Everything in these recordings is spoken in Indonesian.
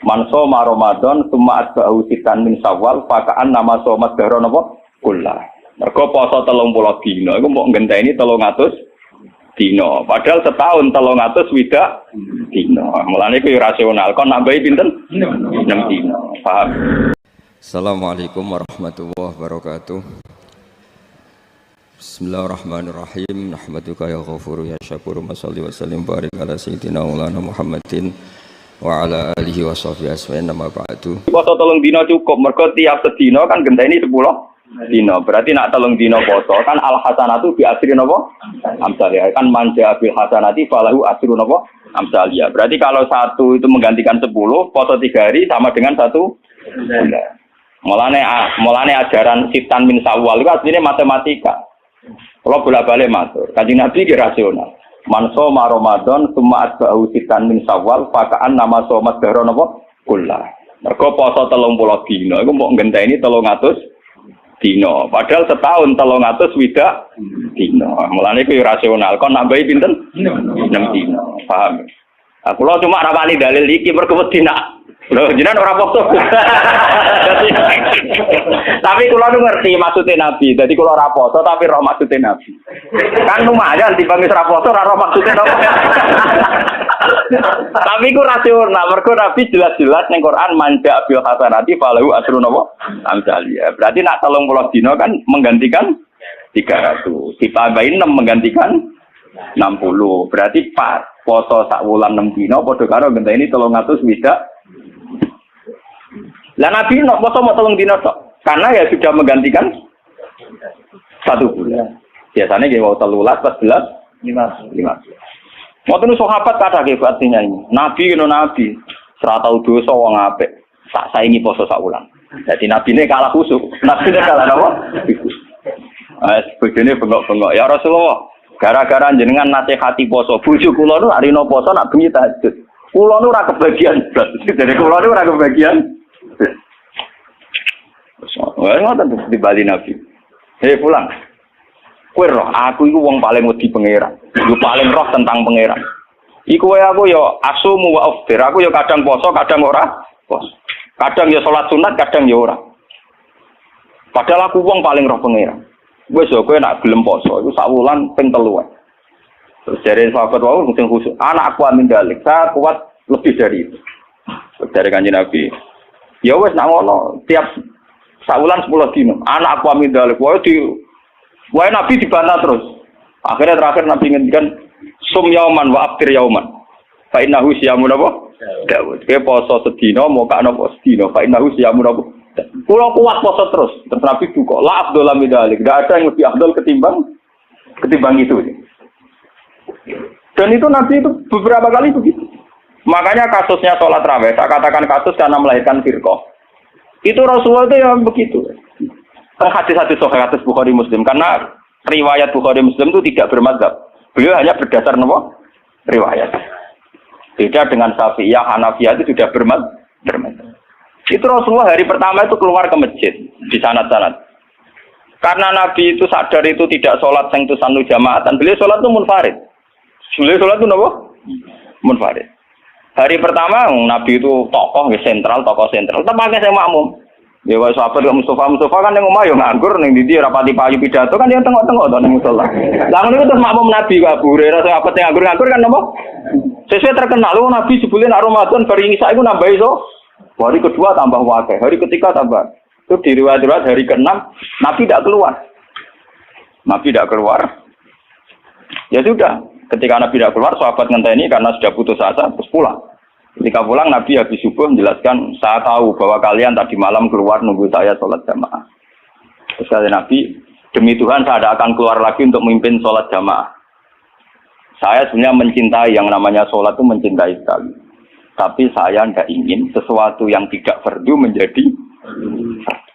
Man shoma Ramadan tsumma atba'ahu sitan min Syawal faka'an nama shoma dahra napa kullah. Mergo poso 30 dina iku mbok ngenteni 300 dina. Padahal setahun 300 swidak dina. Mulane iku rasional. Kon nambahi pinten? 6 dina. Paham? Assalamualaikum warahmatullahi wabarakatuh. Bismillahirrahmanirrahim. Nahmaduka ya ghafuru ya syakuru. Mashalli wa sallim barik ala sayyidina Maulana Muhammadin wa ala alihi wa sahbihi asma'in nama ba'du. Poso 3 dina cukup, mergo tiap sedina kan genteni 10 dina. Berarti nak 3 dina poso kan al hasanatu bi asri napa? Amsalih. Kan manja bil hasanati falahu asru napa? Amsalih. Berarti kalau satu itu menggantikan 10, poso 3 hari sama dengan 1 bulan. Mulane ajaran sitan min Syawal itu aslinya matematika. Kalau bolak-balik matur, Kanjeng Nabi ki rasional. Man shoma Ramadan tsumma atba'ahu sitan min Syawal faka'an nama shoma dahra napa kullah. Mergo poso 30 dina iku mbok ngenteni 300 dina. Padahal setahun 300 swidak dina. Mulane iku rasional. Kon nambahi pinten? 6 dina. Paham? Aku lho cuma rapani dalil iki mergo wedi nak. Lho jenengan ora poso. Tapi kula nu ngerti maksude Nabi. Dadi kula ora poso tapi roh maksude Nabi. Kan lumayan timbang wis ora poso ora roh maksude napa. Tapi ku rasional mergo Nabi jelas-jelas ning Quran manja bil hasanati falahu asru napa amsalih. Berarti nak 30 dina kan menggantikan 300. Ditambahin 6 menggantikan 60. Berarti pas poso sak wulan 6 dina padha karo ngenteni 300 swidak. Lah Nabi nok poso mau 3 dina tok. Karena ya sudah menggantikan 1 bulan. Biasanya nggih wau 13, 14, 15. Moten sahabat kata nggih artinya ini. Nabi kena nabi, ora tau dosa wong apik. Tak saingi poso sak wulan. Jadi nabine kalah khusuk. Nabine kalah napa? Bojone bengok-bengok. Ya Rasulullah, gara-gara jenengan nasihati poso, bojo kula nu arina poso nak bengi tahajud. Kula nu ora kebagian blas. Jadi kula nu ora kebagian. Wah, ngoten di Bali Nabi. Hei pulang. Kowe roh, aku iku wong paling wedi pangeran. Yo paling roh tentang pangeran. Iku wae aku yo asumu wa aftir. Aku yo kadang poso, kadang ora poso. Kadang yo salat sunat, kadang yo ora. Padahal aku wong paling roh pangeran. Wis yo kowe nak gelem poso iku sak wulan ping 3. Terus jare sahabat wau mungkin khusus. Anak aku amin dalik. Saya kuat lebih dari itu. Dari Kanjeng Nabi. Ya wis nak ngono, tiap saulan 10 dino. Anak aku amin dalik. Wae Nabi dibantah terus. Akhirnya terakhir Nabi ngendikan sum yauman wa aftir yauman. Fa innahu siyamun apa? Daud. Ke poso sedina moka napa sedina. Fa innahu siyamun apa? Kulo kuat poso terus. Terus Nabi buka. La afdal min dalik. Enggak ada yang lebih afdal ketimbang itu. Dan itu Nabi itu beberapa kali begitu. Makanya kasusnya sholat raweh, saya katakan kasus karena melahirkan firqah. Itu Rasulullah itu yang begitu. Hadis-hadis sahih hadis Bukhari Muslim, karena riwayat Bukhari Muslim itu tidak bermadzhab. Beliau hanya berdasar nama riwayat. Beda dengan Syafi'iyah, Hanafiyah itu sudah bermadzhab. Itu Rasulullah hari pertama itu keluar ke masjid di sanad-sanad. Karena Nabi itu sadar itu tidak sholat sengtusan jamaatan, beliau sholat itu munfarid. Beliau sholat itu apa? Munfarid. Hari pertama Nabi itu tokoh sentral. Tetap pakai saya makmum. Ya wis sahabat kok Mustafa kan ning omah yo nganggur ning ndi rapati payu pidato kan yang tengok-tengok to ning musala. Lah ngono terus makmum Nabi kok Abu Hurairah sahabat yang nganggur kan napa? Sesuai terkenal Nabi sebelum Ramadan bari Isa iku nambah iso. Hari kedua tambah wakil, hari ketiga tambah. Itu di riwayat hari ke-6 Nabi tidak keluar. Ya sudah. Ketika Nabi tidak keluar, sahabat ngenteni karena sudah putus asa, terus pulang. Ketika pulang, Nabi habis subuh menjelaskan, saya tahu bahwa kalian tadi malam keluar nunggu saya sholat jamaah. Terus kata Nabi, demi Tuhan saya tidak akan keluar lagi untuk memimpin sholat jamaah. Saya sebenarnya mencintai yang namanya sholat itu mencintai sekali. Tapi saya tidak ingin sesuatu yang tidak fardu menjadi fardu.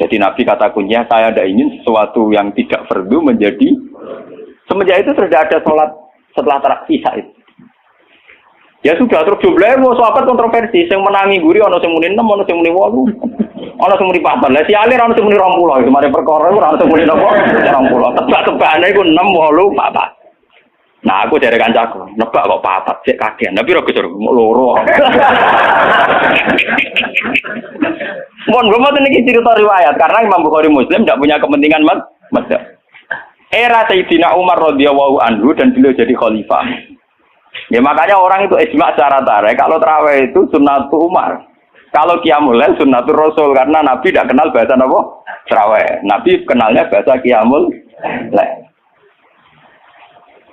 Jadi Nabi kata kuncinya, saya tidak ingin sesuatu yang tidak fardu menjadi. Semenjak itu sudah ada sholat setelah isya itu. Ya sudah, terus jumlahnya mau sahabat kontroversi. Yang menangi guri, ada yang muni 6, ada yang muni 8, ada yang muni 4. Lah si alir ada yang muni 20. Kemarin perkara itu ada yang muni 20. Tebak-tebakannya itu 6, 8, 4. Nah aku dari kancaku, nebak kok papat sik kagian. Tapi ora Gus loro. Mohon gue mau ini cerita riwayat karena Imam Bukhari Muslim tidak punya kepentingan mazhab. Era Sayyidina Umar radhiyallahu anhu dan beliau jadi khalifah. Ya makanya orang itu ijma secara tarik kalau tarawih itu sunnatul Umar. Kalau qiyamul lail sunnatul Rasul karena Nabi tidak kenal bahasa apa? Tarawih. Nabi kenalnya bahasa qiyamul lail.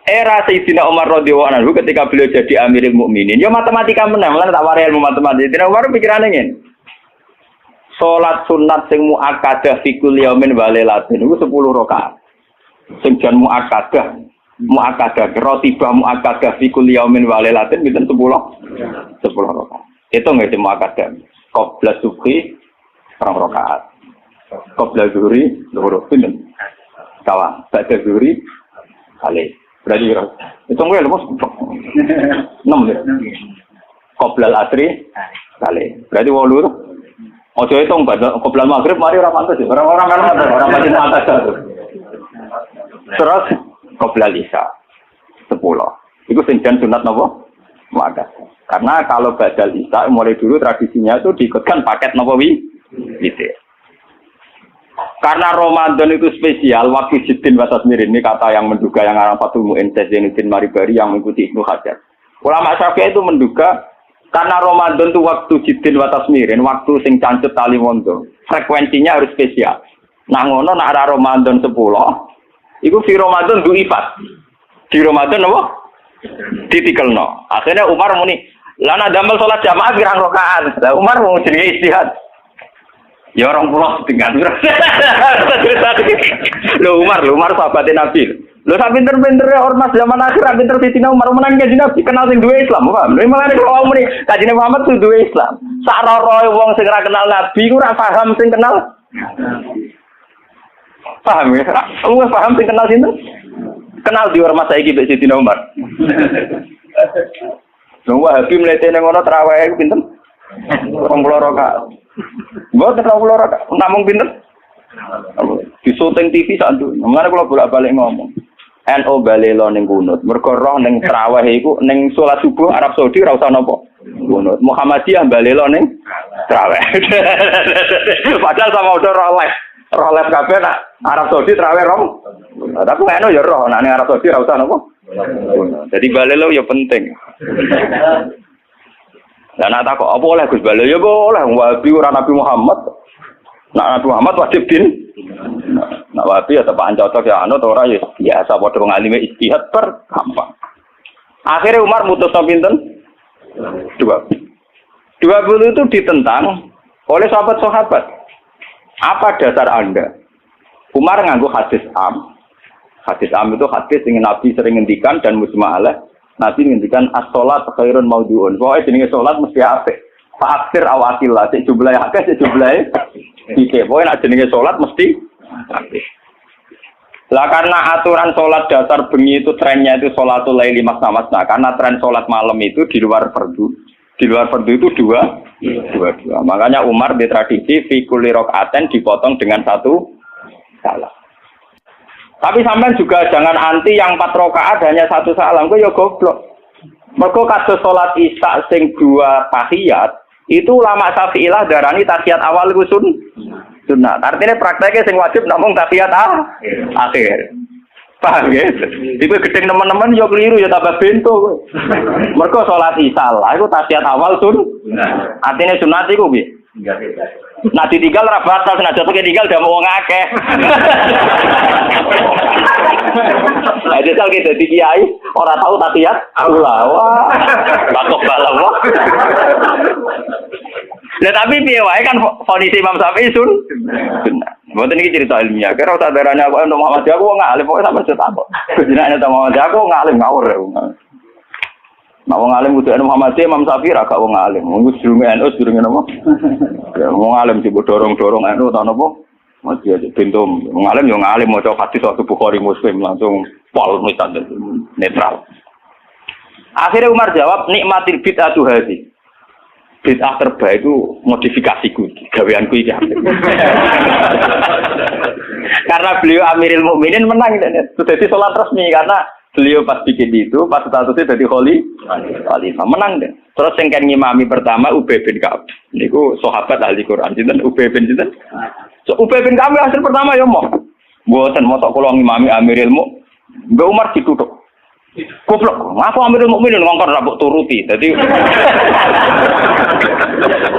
Era Sayyidina Umar radhiyallahu anhu ketika beliau jadi Amirul Mukminin, ya matematika menang, lan tak wari ilmu matematika. Sayyidina Umar pikirane ngene. Salat sunat sing muakkadah fi kulli yaumin wa lailatin iku 10 rakaat. Sing jan muakkadah rotibah muakkadah fi kulli yaumin wa lailatin pinten 10 rakaat. Itu nggih sing muakkadah. Qabla subhi 2 rakaat. Qabla zuhri 2 pinten. Kawan, ba'da zuhri kali. Berarti itu gue lepas 6 ya. Qoblal asri kali. Berarti 8. Ojo hitung qoblal maghrib mari ora pantes. Orang-orang kan orang macam atas itu. Terus qoblal isya 10. Iku sing jan sunat napa? Muakkad. Karena kalau badal isya mulai dulu tradisinya itu diikutkan paket napa gitu. Karena Ramadan itu spesial, waktu Jiddin wa Tasmirin ini kata yang menduga yang arah Fathul Mu'in Zainuddin Maribari yang mengikuti Ibnu Hajar. Ulama Syafi'i itu menduga karena Ramadan itu waktu Jiddin wa Tasmirin, waktu sing cancut tali wondo, frekuensinya harus spesial. Nah ngono nak ada Ramadan 10, itu di Ramadan du'ifat. Di Ramadan apa? Ditikelno. Akhirnya Umar muni, lana damel sholat jamaah pirang rakaat. Lah Umar mau jenenge ijtihad. Ya orang pulau tinggal. Umar sahabatnya Nabi. Lo sak pinter-pinter ormas zaman akhir pinter Sayyidina Umar menang kanjeng Nabi kenal sing duwe Islam, paham? Lha malah nek wong muni kanjeng Muhammad kudu duwe Islam. Sarara wong sing ora kenal Nabi ku ora paham sing kenal. Paham ya? Wong paham sing kenal sinten? Kenal di ormas saiki mbek Sayyidina Umar. Wong Wahabi mletene ngono traweh iku pinten? 20 rakaat. Mboten 20 rakaat, namung pinten? Di syuting TV santu. Mulane kula bolak-balik ngomong. NU balelo ning kunut. Mergo roh ning traweh iku ning salat subuh Arab Saudi ora usah napa. Kunut. Muhammadiyah balelo ning traweh. Padahal sama udah roh live kabeh nak Arab Saudi traweh rom. Tapi NU ya roh nak ning Arab Saudi ora usah napa. Jadi balelo ya penting. Lah nak takok apa oleh Gus Balelo ya boleh Wahabi ora Nabi Muhammad. Nak Nabi Muhammad wajib din. Nak Wahabi ya tepakan cocok ya anut ora ya biasa padha wong alime ijtihad gampang. Akhirnya Umar mutusno pinten? 20 itu ditentang oleh sahabat-sahabat. Apa dasar Anda? Umar nganggo hadis am. Hadis am itu hadis yang Nabi sering ngendikan dan mujma' alaih. Nabi ngendikan as-sholat khairun maudhu'un. Pokoke jenenge salat mesti apik. Fa'akhir awakillah sik jumlahe akeh sik jumlahe dikit. Pokoke nek jenenge salat mesti apik. Lah karena aturan salat dasar bengi itu trennya itu sholatul laili masna-masna. Karena tren salat malam itu di luar fardu. Di luar fardu itu dua. Makanya Umar di tradisi fi kulli rakaatin dipotong dengan 1 salam. Tapi sampean juga jangan anti yang 4 rakaat hanya 1 salam, kok ya goblok. Mergo kados salat Isya sing 2 tahiyat, itu ulama Syafi'iyah darani tahiyat awal iku sunnah. Artinya prakteknya sing wajib namung tahiyat akhir. Paham ya? Iku gedeng teman-teman yo keliru ya tambah bento. Mergo salat Isya lah iku tahiyat awal sunnah. Artinya sunat iku piye? Nah ditinggal ra batal senajan ditinggal udah mau ngakeh. Ada sal kita di kiai orang tahu tahiyat Allah wah takok balawa. Lah tapi piye wae kan kondisi Imam Syafi'i sunnah. Mboten iki cerita ilmiah. Kira sadarane aku untuk Muhammad aku wong alim pokoke sampe takok. Jenenge Muhammad aku ngalim ngawur. Nah wong alim kudu Muhammad Imam Syafi'i ra gak wong alim. Wong sedurunge NU sedurunge napa? Ya wong alim sing dorong-dorong NU ta napa? Masih aja bentum. Wong alim yo ngalim maca hadis waktu Bukhari Muslim langsung pol misalnya netral. Akhirnya Umar jawab nikmatil bid'atu hadhi. Bid'ah terbaik itu modifikasiku, gaweanku iki. Karena beliau Amirul Mukminin menang itu jadi salat resmi karena Beliau pas bikin itu, pas statusnya jadi khalifah, menang deh. Terus yang kan ngimami pertama Ubay bin Ka'ab. Niku sahabat ahli Quran, sinten Ubay bin sinten. So Ubay bin Ka'ab hasil pertama ya mau. Mboten mosok kula ngimami Amirul Mukminin. Mbak Umar ditutup. Goblok, aku Amirul Mukminin ngongkon ra mbok turuti. Dadi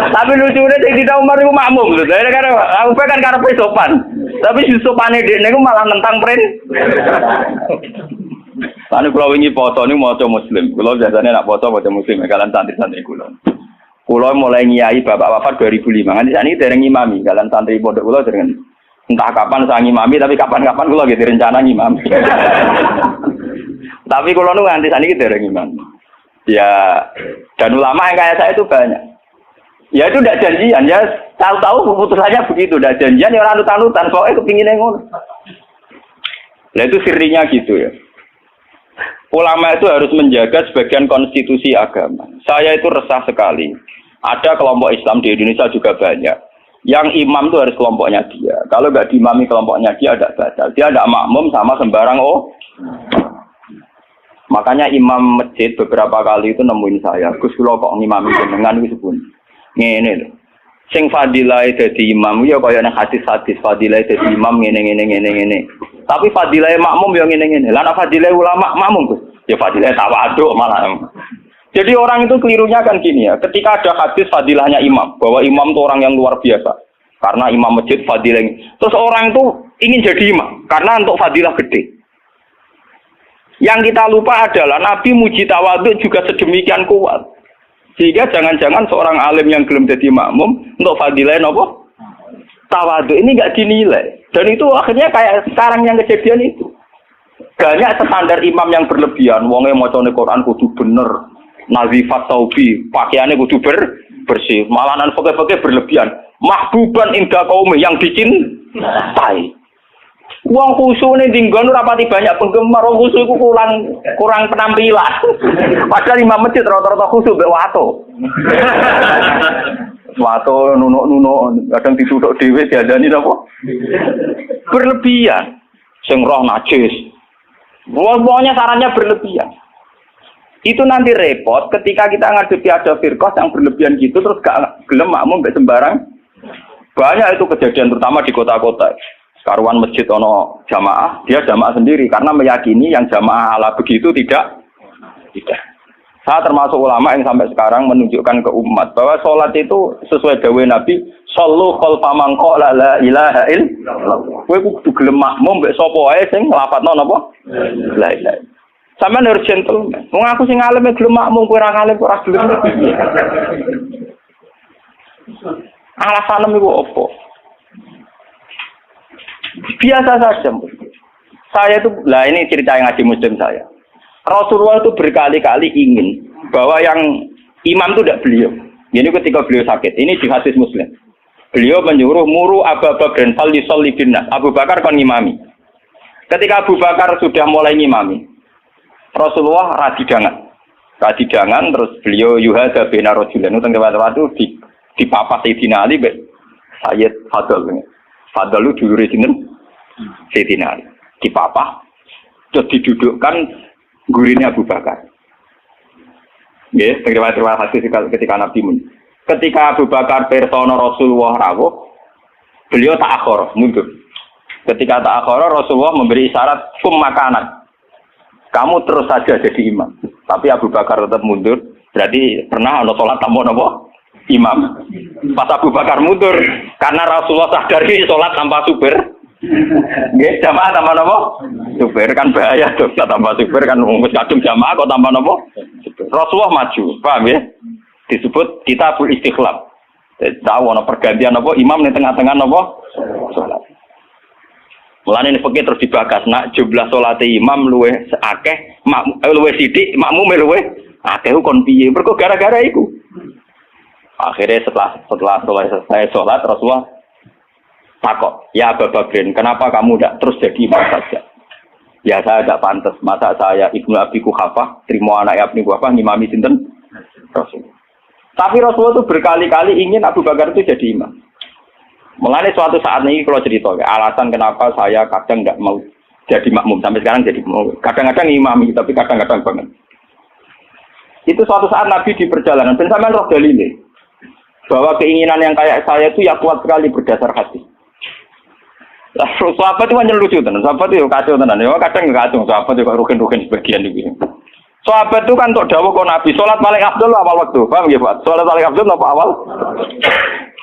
tapi lucunya tidak Umar itu makmum lho. Karena Ubay kan karepe sopan. Tapi si sopane dekne iku malah nentang prin. Lalu kalau ini foto ini mau muslim, kalau biasanya nak foto muslim, kalian santri-santri kulo. Kulo mulai ngiyai bapak wafat 2005, nanti saat ini dereng imami, kalian santri pondok kulo dereng entah kapan saya ngimami, tapi kapan-kapan kulo gitu rencana ngimami. Tapi kulo nu nanti saat ini dereng imami. Ya, dan ulama yang kayak saya itu banyak. Ya itu tidak janjian, ya tahu-tahu keputusannya begitu, tidak janjian ya orang anut-anutan, soalnya kepinginnya ngono. Nah itu sirinya gitu ya. Ulama itu harus menjaga sebagian konstitusi agama. Saya itu resah sekali. Ada kelompok Islam di Indonesia juga banyak. Yang imam itu harus kelompoknya dia. Kalau nggak diimami kelompoknya dia ada batal. Dia ada makmum sama sembarang Makanya imam masjid beberapa kali itu nemuin saya. Gus kula kok ngimami jenengan iki sepun. Ngene lho. Sing fadilah dadi imam ya kaya nang hadis-hadis fadilah dadi imam ngene. Tapi fadilah makmum ya ngene. Lah nek fadilah ulama makmum Gus, ya fadilah tawadhu malah. Jadi orang itu kelirunya kan gini ya, ketika ada hadis fadilahnya imam, bahwa imam itu orang yang luar biasa. Karena imam masjid fadilah. Terus orang itu ingin jadi imam karena untuk fadilah gede. Yang kita lupa adalah Nabi muji tawadhu juga sedemikian kuat. Sehingga jangan-jangan seorang alim yang belum jadi makmum untuk fadilah apa? Tawadhu ini enggak dinilai. Dan itu akhirnya kayak sekarang yang kejadian itu. Banyak standar imam yang berlebihan. Wonge macane Quran kudu bener. Nazifat taubi, pakaiannya kudu bersih. Malahan pakai berlebihan. Mahbuban indah kaum yang dicintai. Wong khusyuk ning dinggon rapati banyak penggemar. Wong khusyuk iku kurang penampilan. Padahal imam masjid rata-rata khusyuk mbek wato. Wato nunuk-nunuk kadang dituthuk dhewe diadani napa? Berlebihan. Sing roh najis. Pokoknya sarannya berlebihan. Itu nanti repot ketika kita ngadepi ada firqah yang berlebihan gitu terus gak gelem makmum mbek sembarang. Banyak itu kejadian terutama di kota-kota. Karuan masjid ono jamaah, dia jamaah sendiri karena meyakini yang jamaah ala begitu tidak. Saya termasuk ulama yang sampai sekarang menunjukkan ke umat bahwa sholat itu sesuai dawuh Nabi, shollu khalfa man qala la ilaha illallah. Kowe kudu gelem makmum mbek sapa wae sing nglafadzno napa? La ilaha. Sampeyan harus gentle. Wong aku sing alim gelem makmum kowe ora alim ora gelem. Alasan iku opo? Biasa saja. Saya itu, lah ini cerita yang ngaji muslim saya. Rasulullah itu berkali-kali ingin bahwa yang imam itu tidak beliau. Ini ketika beliau sakit. Ini di hadis muslim. Beliau menyuruh muru Abu Bakar fal yusalli binnas. Abu Bakar kon ngimami. Ketika Abu Bakar sudah mulai ngimami, Rasulullah radidangan terus beliau yuhadza bina rajulan itu tengah-tengah itu dipapa Sayyidina Ali Sayyid Fadl. Fadl itu dulure sinten? Sayyidina Ali. Dipapa terus didudukkan gurine Abu Bakar. Nggih, terima kasih ketika Nabi mun. Ketika Abu Bakar persona Rasulullah rawuh, beliau ta'akhir, mundur. Ketika ta'akhir Rasulullah memberi isyarat makanan. Kamu terus saja jadi imam. Tapi Abu Bakar tetap mundur. Berarti pernah ana salat tanpa napa? Imam. Pas Abu Bakar mundur karena Rasulullah sadari salat tanpa supir. Nggih, jamaah tanpa napa? Supir kan bahaya tuh, tanpa supir kan wis kadung jamaah kok tanpa napa? Rasulullah maju, paham ya? Disebut kitabul istikhlaf. Tahu ana pergantian apa imam ning tengah-tengah napa? Salat. Mulane ini fikih terus dibahas nak jumlah salate imam luwih akeh, luwih sithik, makmum luwih akeh kon piye? Mergo gara-gara iku. Akhirnya setelah selesai sholat Rasulullah takok, ya Abu Bakrin, kenapa kamu tidak terus jadi imam saja? Ya saya tidak pantas, masa saya Ibnu Abi Quhafah, terima anak Ibnu Quhafah ngimami sinten Rasulullah. Tapi Rasulullah itu berkali-kali ingin Abu Bakar itu jadi imam. Mulane suatu saat ini kalau cerita, alasan kenapa saya kadang tidak mau jadi makmum sampai sekarang jadi makmum. Kadang-kadang imami tapi kadang-kadang banget. Itu suatu saat Nabi di perjalanan, dan sampean roh dalile bahwa keinginan yang kayak saya itu ya kuat sekali berdasar hati. Lah sahabat itu hanya lucu tenan, sahabat itu kacau tenan. Ya kadang enggak kacau, sahabat itu rugen-rugen sebagian iki. Sahabat itu kan untuk dawuh kok Nabi, salat paling afdal awal waktu. Paham nggih, Pak? Salat paling afdal apa awal?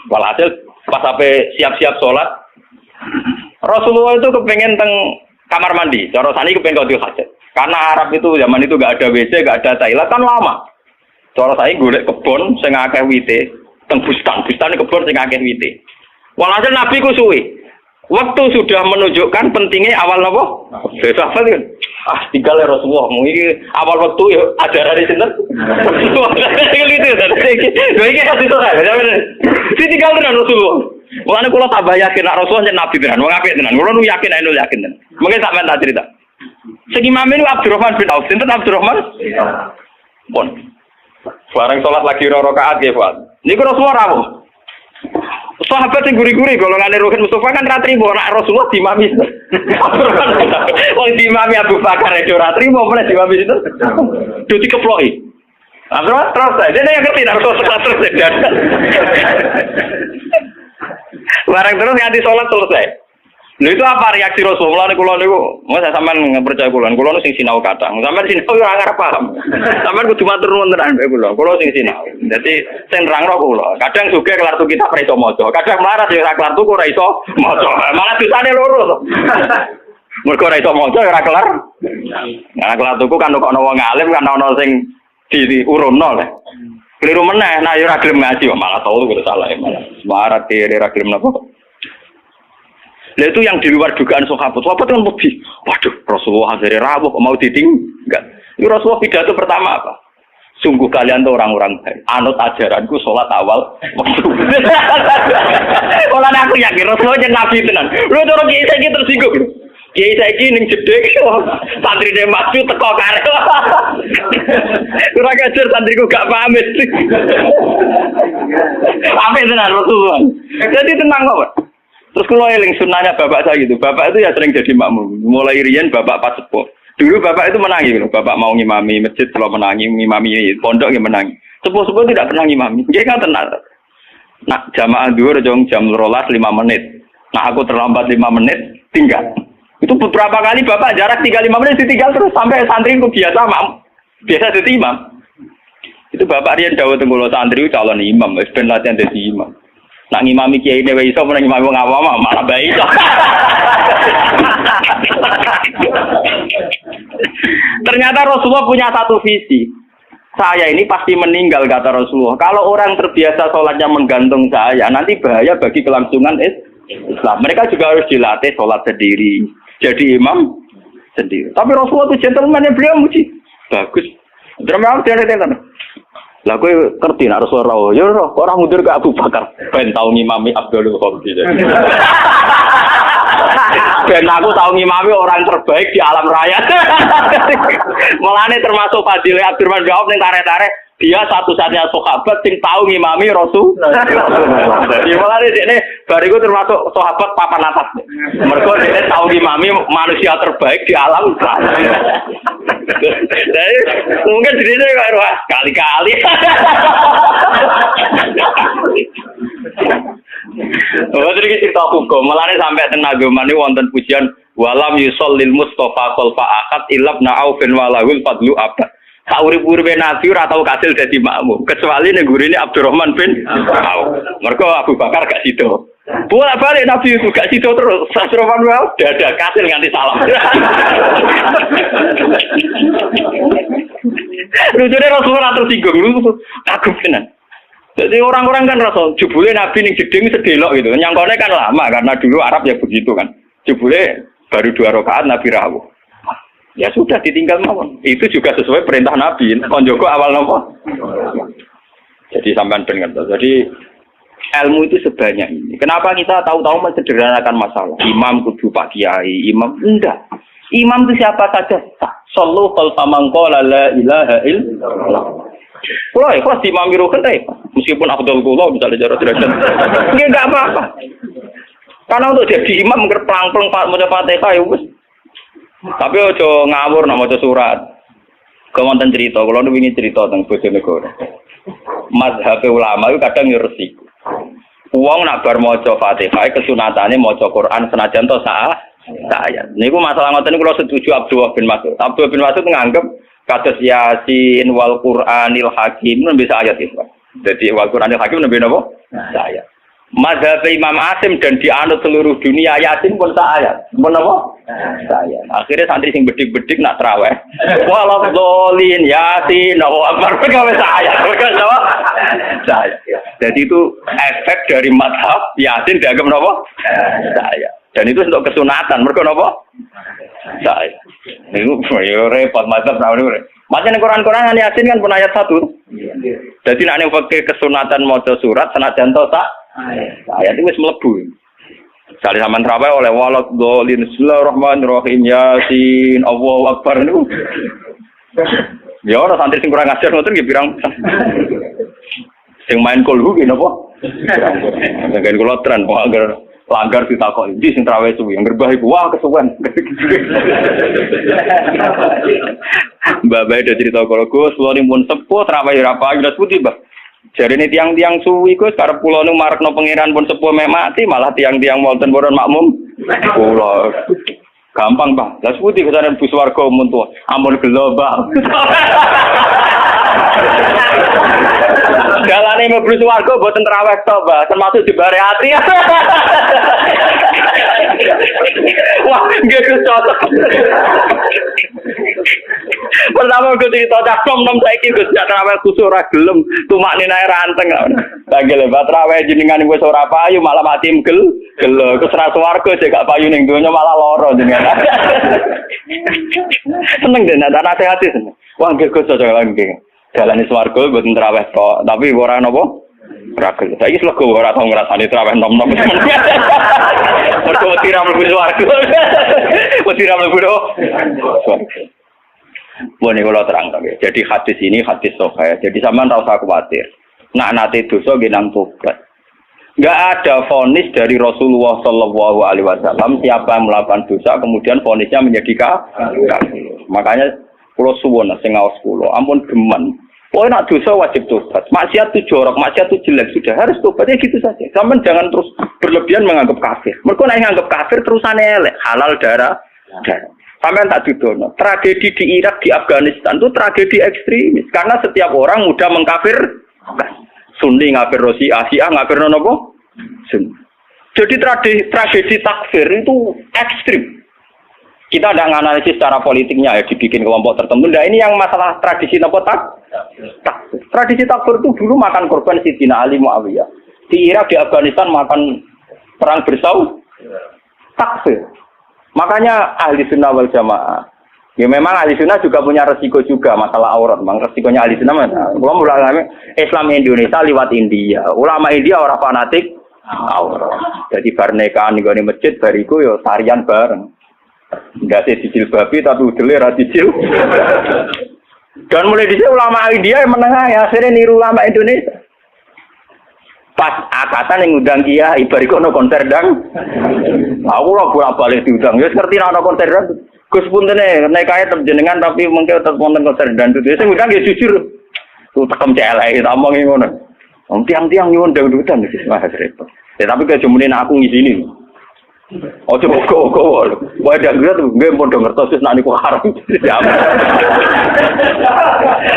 Walhasil pas sampai siap-siap salat, Rasulullah itu kepengen teng kamar mandi. Cara sani kepengen qadhi hajat. Karena Arab itu zaman itu enggak ada WC, enggak ada toilet kan lama. Cara saya golek kebon sing akeh wite, teng bustan kebon sing akeh wite. Walhasil Nabi ku suwe. Waktu sudah menunjukkan pentingnya awal apa? Besok apa kan? Tinggal ya Rasulullah. Mungkin awal waktu ya ajaran di sini. Ini kasih tahu saya. Si tinggal dengan Rasulullah. Makanya kalau tambah yakin Rasulullah jadi Nabi tenan. Mengapa tenan? Kalau nu yakin, nu yakin tenan. Mungkin sampai tak cerita. Segi imam ini Abdurrahman bin Auf. Sinten Abdurrahman? Pun. Bareng sholat lagi rakaat ya Pak. Ini Rasulullah rawuh. Sahabat yang guri-guri golongan Ruhin Mustafa kan ratri mau nak Rasulullah dimami. Wong dimami Abu Bakar itu ratri mau mulai dimami itu. Duti keploki. Terus saya yang ngerti Rasulullah terus dan. Barang terus nganti sholat selesai. Lha itu apa reaksi Rasulullah kula niku? Mau saya sampean percaya kula niku sing sinau kadang. Sampean sinau ora ngarep paham. Sampean kudu matur nuwun tenan mbek kula sing sinau. Dadi sing nerangno kula. Kadang sugih kelar tuku kitab ora iso maca. Kadang melarat ya ora kelar tuku ora iso maca. Malah dosane loro to. Mergo ora iso maca ora kelar. Nah kelar tuku kan kok ana wong alim kan ana sing diurunno lho. Keliru meneh, nah ya ora gelem ngaji malah tau kudu salah malah. Semarat dhewe ora gelem napa. Nah itu yang di luar dugaan sahabat. Sahabat kan lebih, waduh Rasulullah hari Rabu mau ditinggal. Itu Rasulullah pidato pertama apa? Sungguh kalian tuh orang-orang baik. Anut ajaranku sholat awal. Kalau aku yakin Rasulullah jadi nabi tenan. Lu orang kiai saya tersinggung. Kiai saya ning jedek. Santri dia maju teko kare. Kurang ajar santriku gak pamit. Apa tenan Rasulullah? Jadi tenang kok. Terus kalau eling sunnahnya bapak saya gitu, bapak itu ya sering jadi makmum. Mulai riyen bapak pas sepuh. Dulu bapak itu menangi, bapak mau ngimami masjid, kalau menangi ngimami pondok ya menangi. Sepuh-sepuh tidak pernah ngimami. Dia kan tenang. Nah jamaah dhuwur jam 12 5 menit. Nah aku terlambat 5 menit, tinggal. Itu beberapa kali bapak jarak tinggal 5 menit ditinggal terus sampai santri itu biasa biasa jadi imam. Itu bapak riyen dawuh teng kula santri calon imam, wis ben latihan dadi imam. Nak ngimami kiai dhewe iso meneng ngimami wong awam malah bae iso. Ternyata Rasulullah punya satu visi. Saya ini pasti meninggal kata Rasulullah. Kalau orang terbiasa sholatnya menggantung saya, nanti bahaya bagi kelangsungan Islam. Mereka juga harus dilatih sholat sendiri, jadi imam sendiri. Tapi Rasulullah itu gentleman yang beliau muji. Bagus. Terima kasih. Lah kowe ngerti nek Rasulullah ya orang mundur ke Abu Bakar ben tau ngimami Abdul Khalid. Ben aku tau ngimami orang terbaik di alam raya. Mulane termasuk Fadil Abdurrahman bin Auf ning tarik-tarik dia satu-satunya sahabat sing tau ngimami Rasul. Jadi mulane dekne bariku termasuk sahabat papan atas. Mergo dekne tau ngimami manusia terbaik di alam raya. Jadi mungkin dirinya kayak kali-kali. Jadi cerita hukum, malah sampai tenagoman ini wonten pujian walam yusallil Mustafa khalfa akad ilab na'aufin walahul fadlu abad. Saurip-uripe Nabi ora tau kasil dadi makmum, kecuali ning gurine Abdurrahman bin Auf. Mergo Abu Bakar gak sido. Bolak-balik Nabi itu gak sido terus. Abdurrahman bin Auf dadak kasil nganti salam. Lucunya Rasulullah tersinggung, kagum tenan. Jadi orang-orang kan Rasul, jebule Nabi ning jeding sedelok gitu. Nyangkone kan lama karena dulu Arab ya begitu kan. Jebule baru 2 rakaat Nabi rawuh. Ya sudah ditinggal mawon. Itu juga sesuai perintah Nabi. Konjoko awal nopo. Jadi sampean dengar. Jadi ilmu itu sebanyak ini. Kenapa kita tahu-tahu mensederhanakan masalah? Imam kudu Pak Kiai, imam enggak. Imam itu siapa saja. Sallu khalfa man qala la ilaha illallah. Kalau ikhlas di imam rukun meskipun Abdul Qullah misalnya jarak derajat. Enggak apa-apa. Karena untuk jadi imam ngerplang-plang maca Fatihah ya wis. Tapi ojo ngawur nak maca surat. Kemonten cerita, kalau nu ingin cerita tentang Bojonegoro. Mazhab ulama itu kadang yo resiko. Wong nak bar maca Fatihah kesunatane maca Quran senajan to ayat. Niku masalah ngoten niku kula setuju Abdullah bin Mas'ud. Abdullah bin Mas'ud nganggep kados Yasin wal Qur'anil Hakim nembe ayat itu. Jadi wal Qur'anil Hakim nembe napa? Ayat. Mazhab Imam Asim dan dianut seluruh dunia Yasin pun ayat. Pun apa? Ayat. Akhirnya santri sing bedik-bedik nak traweh. Walal dolin Yasin wa akbar gawe ayat. Ayat. Jadi itu efek dari mazhab Yasin dianggap napa? Ayat. Dan itu untuk kesunatan. Mergo napa? Ayat. Niku yo repot mazhab napa. Macam Quran-Quran Yasin kan pun ayat 1. Jadi nek ning fikih kesunatan maca surat senajan to ayat itu wis mlebu. Sale sampean traweh oleh walad dolin bismillahirrahmanirrahim Yasin Allahu akbar niku. Ya ora santri sing kurang ajar ngoten nggih pirang. Sing main kulhu nggih napa? Nggih kula tren agar langgar ditakoki ndi sing traweh suwi ngerbah iku wah kesuwen. Mbak Bae ada cerita kalau Gus, kula nimpun sepuh traweh ora payu putih, Mbak. Jarine tiang-tiang suwi Gus karep kula nu marekno pangeran pun sepuh mek mati malah tiang-tiang wonten boron makmum. Kula gampang, Bang. Lah putih kesanan bus warga mun tuwa. Ampun gelo, Bang. Dalane mlebu swarga boten traweh to, Mbak, termasuk dibare ati. Wah, nggih Gus cocok. Pertama gue cerita cakap nom saiki Gus traweh kusuk ora gelem, tumakne nae ranteng. Bagi lebat traweh jenengan wis ora payu malah mati gelo. Gus ra swarga sik gak payu ning donya malah lara jenengan. Seneng den ana nasihati seneng. Wah nggih Gus cocok nggih. Dalane swarga mboten traweh tok, tapi ora napa? Ragil. Saiki slego ora tau ngrasani traweh nom-nom. Mergo tira mlebu swarga. Tira mlebu swarga. Boleh kalau terang tapi. Jadi hadis ini hadis sahih. Jadi sampean ora usah khawatir. Nak nate dosa genang tobat. Enggak ada vonis dari Rasulullah Shallallahu Alaihi Wasallam siapa yang melakukan dosa kemudian vonisnya menjadi kafir. Makanya kulo suwon sing ngaos kulo, ampun geman. Oh nak dosa wajib tobat. Maksiat itu jorok, maksiat itu jelek sudah harus tobat ya gitu saja. Sampeyan jangan terus berlebihan menganggap kafir. Mergo nek nganggap kafir terusane elek, halal darah. Sampeyan tak didono. Tragedi di Irak, di Afghanistan itu tragedi ekstremis karena setiap orang mudah mengkafir. Sunni ngafir Syiah, Syiah ngafir napa? Sunni. Jadi tragedi takfir itu ekstrim. Kita tidak menganalisis secara politiknya ya dibikin kelompok tertentu. Nah ini yang masalah tradisi napa takfir. Tradisi takfir itu dulu makan korban Sidina Ali Muawiyah. Di Irak, di Afghanistan makan perang bersaudara. Takfir. Makanya ahli sunnah wal jamaah. Ya memang ahli sunnah juga punya resiko juga masalah aurat. Memang resikonya ahli sunnah. Ulama Islam Indonesia lewat India. Ulama India orang fanatik aurat. Jadi bar nikahan di masjid bariku yo tarian bareng. Enggak sih dijilbabi tapi udele ra dijil. Dan mulai dhisik ulama India yang menengah ya akhirnya niru ulama Indonesia. Pas akatan yang ngundang kiai bariku ono konser dang. Aku ora bolak-balik diundang. Ya ngerti ana konser dang. Gus puntene nikahe jenengan tapi mengke tetep wonten konser dang. Sing ngundang ya jujur. Tuh tekem celek tak omongi ngono. Wong tiang-tiang nyuwun dangdutan wis wah repot. Ya tapi kejemune aku ngisini. Ojo kok. Wae dak ngira tuh nggih pun ngertos wis nek niku haram.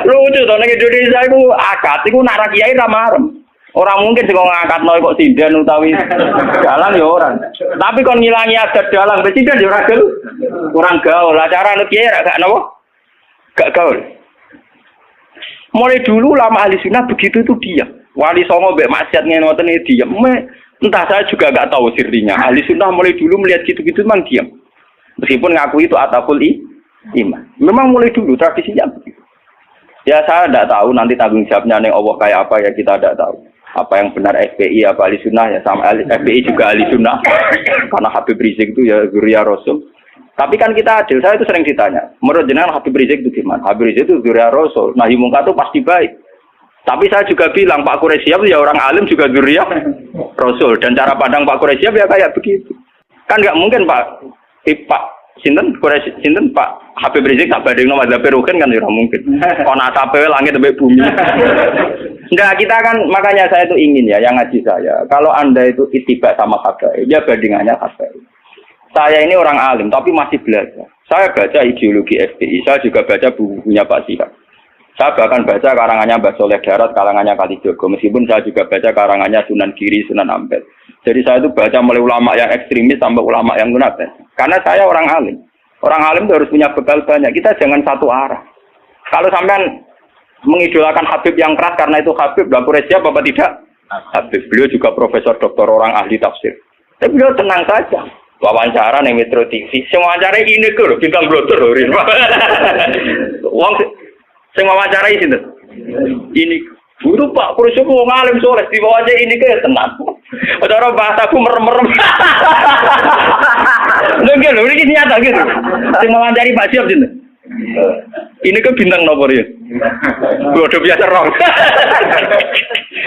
Lucu to nek Indonesia iku akad iku nak ra kiai ra marem. Ora mungkin sing ngangkatno kok sinden utawi dalang ya ora. Tapi kon ngilangi adat dalang presiden ya ora gel. Kurang gaul. Acara nek kiai ra gak napa? Gak gaul. Mulai dulu lama ahli sunnah begitu itu diam. Wali songo mbek maksiat ngene ngoten iki diam. Entah saya juga nggak tahu sirinya. Ahli sunnah mulai dulu melihat gitu-gitu memang diam. Meskipun ngaku itu ataful iman. Memang mulai dulu tradisinya begitu. Ya saya tidak tahu nanti tanggung jawabnya nih Allah kayak apa ya kita tidak tahu. Apa yang benar FPI apa ahli sunnah ya sama FPI juga ahli sunnah. Karena Habib Rizik itu ya Zuriya Rasul. Tapi kan kita adil. Saya itu sering ditanya. Menurut jenengan Habib Rizik itu gimana? Habib Rizik itu Zuriya Rasul. Nahi mungkar itu pasti baik. Tapi saya juga bilang Pak Quraisyab ya orang alim juga Zuriyah Rasul dan cara pandang Pak Quraisyab ya kayak begitu. Kan nggak mungkin Pak sinten Pak Habib Rizik tak bandingno mazhab Ruhin kan ora mungkin. Ana asape langit sampai bumi. Enggak, kita kan makanya saya itu ingin ya yang ngaji saya. Kalau Anda itu ittiba sama habaib, ya bandingannya habaib. Saya ini orang alim tapi masih belajar. Saya baca ideologi FPI, saya juga baca bukunya Pak Sihab. Saya bahkan baca karangannya Mbah Soleh Darat, karangannya Kalijogo. Meskipun saya juga baca karangannya Sunan Giri, Sunan Ampel. Jadi saya itu baca mulai ulama yang ekstremis sampai ulama yang gunakan. Karena saya orang alim. Orang alim itu harus punya bekal banyak. Kita jangan satu arah. Kalau sampean mengidolakan Habib yang keras karena itu Habib, Mbak Quraisy apa tidak? Habib. Beliau juga profesor doktor orang ahli tafsir. Tapi beliau tenang saja. Wawancara ning Metro TV. Sing wawancara ini kok bintang blotor lho. Wong sing wawancarai sinten? Ini guru Pak Quraisy wong alim soleh diwawancari ini ke tenang. Cara bahasaku merem-merem. Lho lho iki nyata gitu. Sing wawancari Pak Siap sinten? Ini ke bintang nomor ya. Bodoh biasa rong.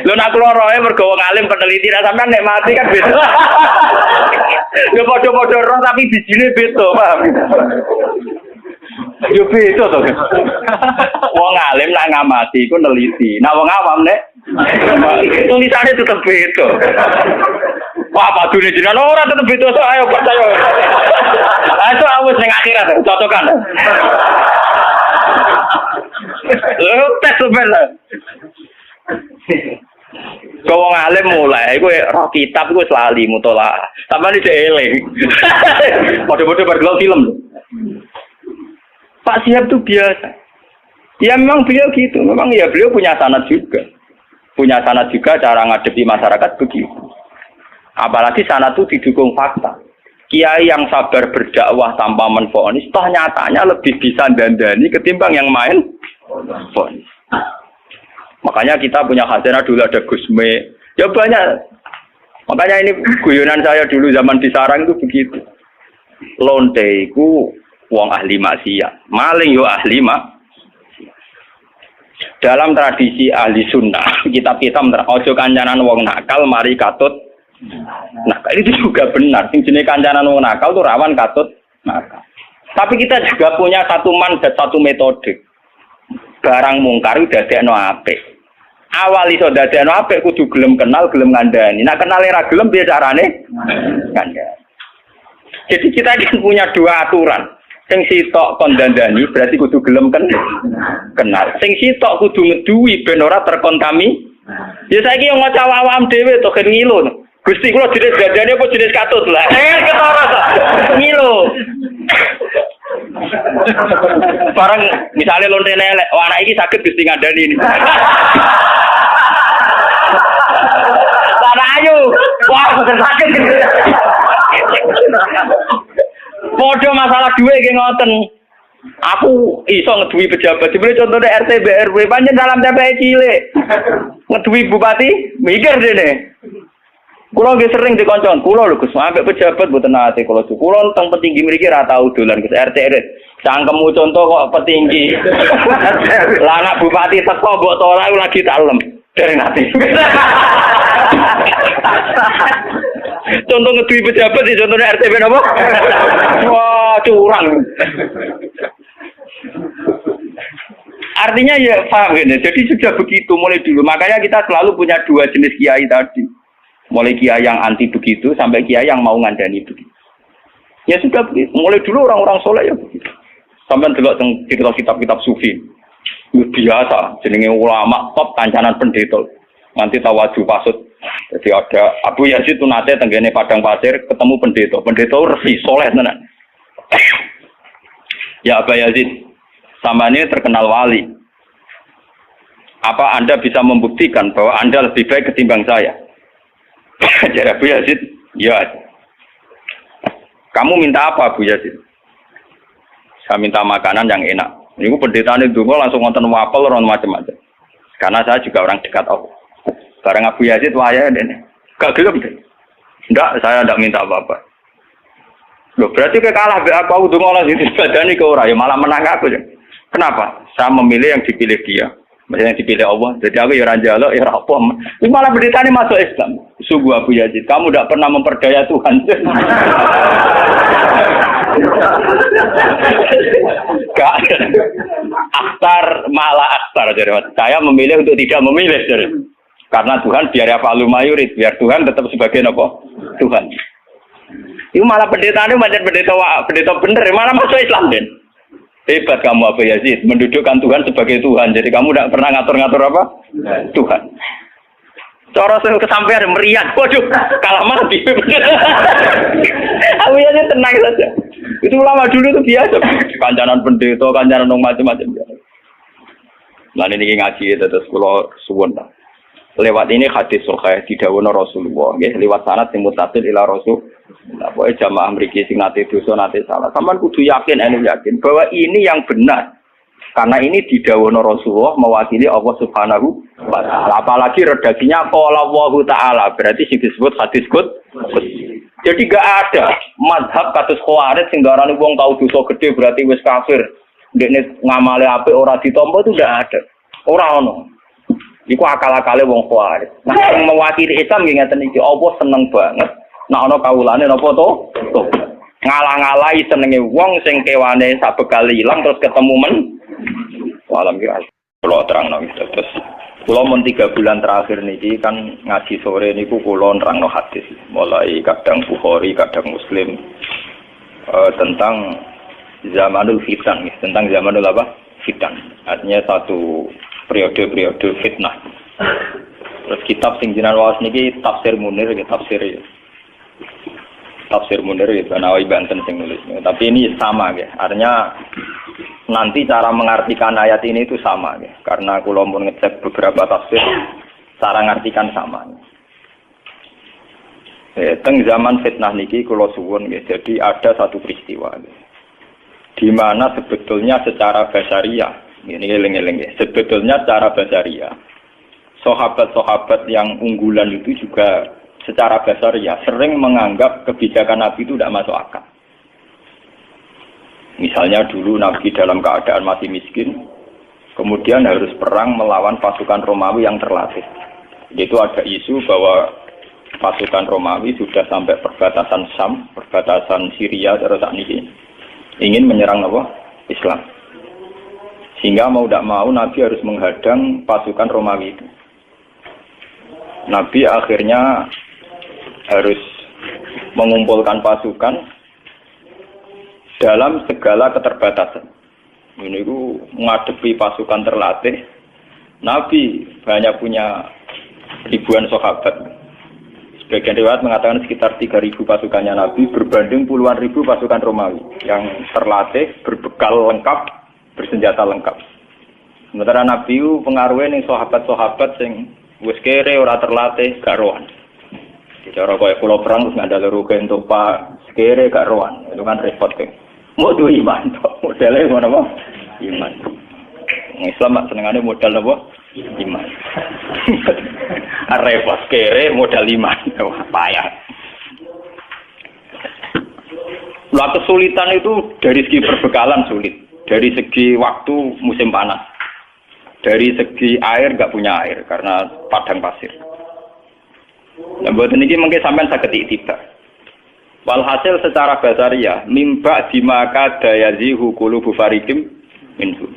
Lho nak kula roe mergo wong alim peneliti ra sampean nek mati kan beda. Lho padha-padha rong tapi bijine beda, paham? Yo beda to. Wong alim nak ngamati iku neliti. Nak wong awam nek tulisane tetep beda. Wah, padune jenengan ora tetep beda so ayo percaya. Ayo awes ning akhirat cocokan. Lho tes sebenarnya. Kau wong alim mulai, gue roh kitab gue selalu mutola. Tambah di eling. Bodoh-bodoh bergelau film. Pak Siap tuh biasa. Ya memang beliau gitu. Memang ya beliau punya sanad juga. Punya sanad juga cara ngadepi masyarakat begitu. Apalagi sanad itu didukung fakta. Kiai yang sabar berdakwah tanpa menfonis, toh nyatanya lebih bisa dandani ketimbang yang main fonis. Makanya kita punya khazanah dulu ada Gusme. Ya banyak. Makanya ini guyonan saya dulu zaman di sarang itu begitu. Lonte iku wong ahli maksiat. Maling yo ahli maksiat. Dalam tradisi ahli sunnah, kitab-kitab ojo kancanan wong nakal mari katut. Nah, itu juga benar. Sing jenenge kancanan wong nakal tuh rawan katut nakal. Tapi kita juga punya satu mandat, satu metode. Barang mungkar dadekno apik. Awal iso dadekno apik kudu gelem kenal, gelem ngandani. Nek kenal ora gelem piye carane? Ngandani. Jadi kita kan punya dua aturan. Sing sitok kon dandani berarti kudu gelem kenal. Sing sitok kudu ngeduwi ben ora terkontami. Ya saiki yo ngaca awam dhewe to gen ngilu. Gusti kula jenis dandani apa jenis katut lah. Ketara to. Ngilu. Barang misalnya lonte elek, wah anak iki sakit Gusti ngandani ini. Lah ayo, wah sakit. Podo masalah duwe iki ngoten. Aku iso ngeduwi pejabat. Dibeli contohnya RT BRW pancen salam TPI cilik. Ngeduwi bupati mikir dene. Kulo nggih sering dikoncon, kulo lho Gus, ambek pejabat mboten nate kulo. Kulo teng petinggi mriki ra tau dolan Gus RT RT. Cangkemmu contoh kok petinggi. Lah anak bupati teko mbok ora lagi tak lem. Dari nate. Contoh ngeduwi pejabat di contohnya RT napa? Wah, curang. Artinya ya paham gitu. Jadi sudah begitu mulai dulu. Makanya kita selalu punya dua jenis kiai tadi. Mulai kiai yang anti begitu sampai kiai yang mau ngandani begitu. Ya sudah begitu. Mulai dulu orang-orang soleh ya begitu. Sampai delok teng kitab-kitab sufi. Biasa jenenge ulama top kancanan pendeta. Nanti tawaju pasut. Jadi ada Abu Yazid itu nate tenggene padang pasir ketemu pendeta. Pendeta resi soleh tenan. Ya Abu Yazid, sama ini terkenal wali. Apa Anda bisa membuktikan bahwa Anda lebih baik ketimbang saya? Jadi Abu Yazid, ya. Kamu minta apa Abu Yazid? Saya minta makanan yang enak. Ini pendeta ini dulu langsung nonton wapel orang macam-macam. Karena saya juga orang dekat Allah. Barang Abu Yazid waya dene. Gak gelem deh. Enggak, saya enggak minta apa-apa. Loh, berarti kalah be aku ndonga Allah sing dibadani ke ora ya malah menang aku ya. Kenapa? Saya memilih yang dipilih dia. Maksudnya yang dipilih Allah. Jadi aku ya ora njaluk ya ora apa. Ini malah pendeta ini masuk Islam. Sungguh Abu Yazid, kamu tidak pernah memperdaya Tuhan. Gak. Akhtar malah akhtar jadi Mas. Saya memilih untuk tidak memilih jadi. Karena Tuhan biar apa lumayurit, biar Tuhan tetap sebagai apa? Tuhan. Itu malah pendetanya macam pendeta bener, malah masuk Islam Den. Hebat kamu Abu Yazid, mendudukkan Tuhan sebagai Tuhan. Jadi kamu tidak pernah ngatur-ngatur apa? Tuhan. Cara saya kesampaian meriah, waduh, kalah mati. Abu Yazid tenang saja. Itu ulama dulu itu biasa. Kancanan pendeta, kancanan macam-macam. Nah ini ngaji terus kalau suwun. Lewat ini hadis sahih didhawuhna Rasulullah, nggih, lewat sanad sing muttasil ila Rasul. Nah, pokoke jamaah mriki sing nate dosa nate salah. Sampeyan kudu yakin bahwa ini yang benar. Karena ini didhawuhna Rasulullah mewakili Allah Subhanahu wa taala. Apalagi redaksinya qala Allahu taala, berarti sing disebut hadis qudsi. Jadi gak ada mazhab kados Khawarij sing darani wong tau dosa gede berarti wis kafir. Ndekne ngamale apik ora ditampa itu ndak ada. Ora ono. Iku akal-akale wong Khawarij. Nah, yang mewakili Islam nggih ngeten iki, Allah seneng banget nek ana kawulane napa to? Ngalah-ngalahi senenge wong sing kewane sabekal ilang terus ketemu men. Walam ya. Kula terangno terus. Kula mun 3 bulan terakhir niki kan ngaji sore niku kula nerangno hadis. Mulai kadang Bukhari, kadang Muslim tentang zamanul fitan, tentang zamanul apa? Fitan. Artinya satu periode fitnah. Terus kitab sing jenengan waos niki Tafsir Munir, Tafsir Munir Banawi Banten sing nulis. Tapi ini sama ya. Artinya nanti cara mengartikan ayat ini itu sama ya. Karena kula mun ngecek beberapa tafsir cara ngartikan sama. Teng zaman fitnah niki kula suwun ya. Jadi ada satu peristiwa ya. Di mana sebetulnya secara basariah ini eling-eling ya. Sebetulnya secara basaria, sahabat-sahabat yang unggulan itu juga secara basaria sering menganggap kebijakan Nabi itu tidak masuk akal. Misalnya dulu Nabi dalam keadaan masih miskin, kemudian harus perang melawan pasukan Romawi yang terlatih. Itu ada isu bahwa pasukan Romawi sudah sampai perbatasan Syam, perbatasan Syria terus ini ingin menyerang apa? Islam. Sehingga mau tidak mau Nabi harus menghadang pasukan Romawi itu. Nabi akhirnya harus mengumpulkan pasukan dalam segala keterbatasan. Ini itu menghadapi pasukan terlatih. Nabi banyak punya ribuan sahabat. Sebagian riwayat mengatakan sekitar 3.000 pasukannya Nabi berbanding puluhan ribu pasukan Romawi yang terlatih, berbekal lengkap, bersenjata lengkap. Sementara Nabi itu pengaruhnya nih sahabat-sahabat sing wis kere ora terlatih gak rohan. Cara kaya kula perang terus ngandel ruke untuk Pak kere gak rohan. Itu kan repot kan. Mau duwe iman tok. Modele ngono apa? Iman. Islam mak senengane modal apa? Iman. Repot kere modal iman. Wah, payah. Lah kesulitan itu dari segi perbekalan sulit. Dari segi waktu musim panas, dari segi air nggak punya air karena padang pasir. Nah buat ini mungkin sampai sakit iktibar. Walhasil secara basaria, mimba dimaka dayazihu qulubu fariqim minhum.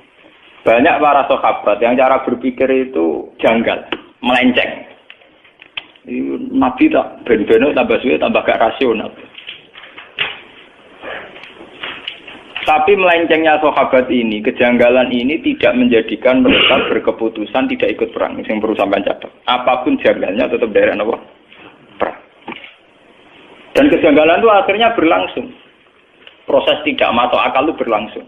Banyak para sahabat yang cara berpikir itu janggal, melenceng. Nabi tak ben-beno tambah suwe tambah gak rasional. Tapi melencengnya sahabat ini, kejanggalan ini tidak menjadikan mereka berkeputusan tidak ikut perang. Yang perlu sampai catat. Apapun janggalnya tetap daerah apa? Perang. Dan kejanggalan itu akhirnya berlangsung. Proses tidak masuk akal itu berlangsung.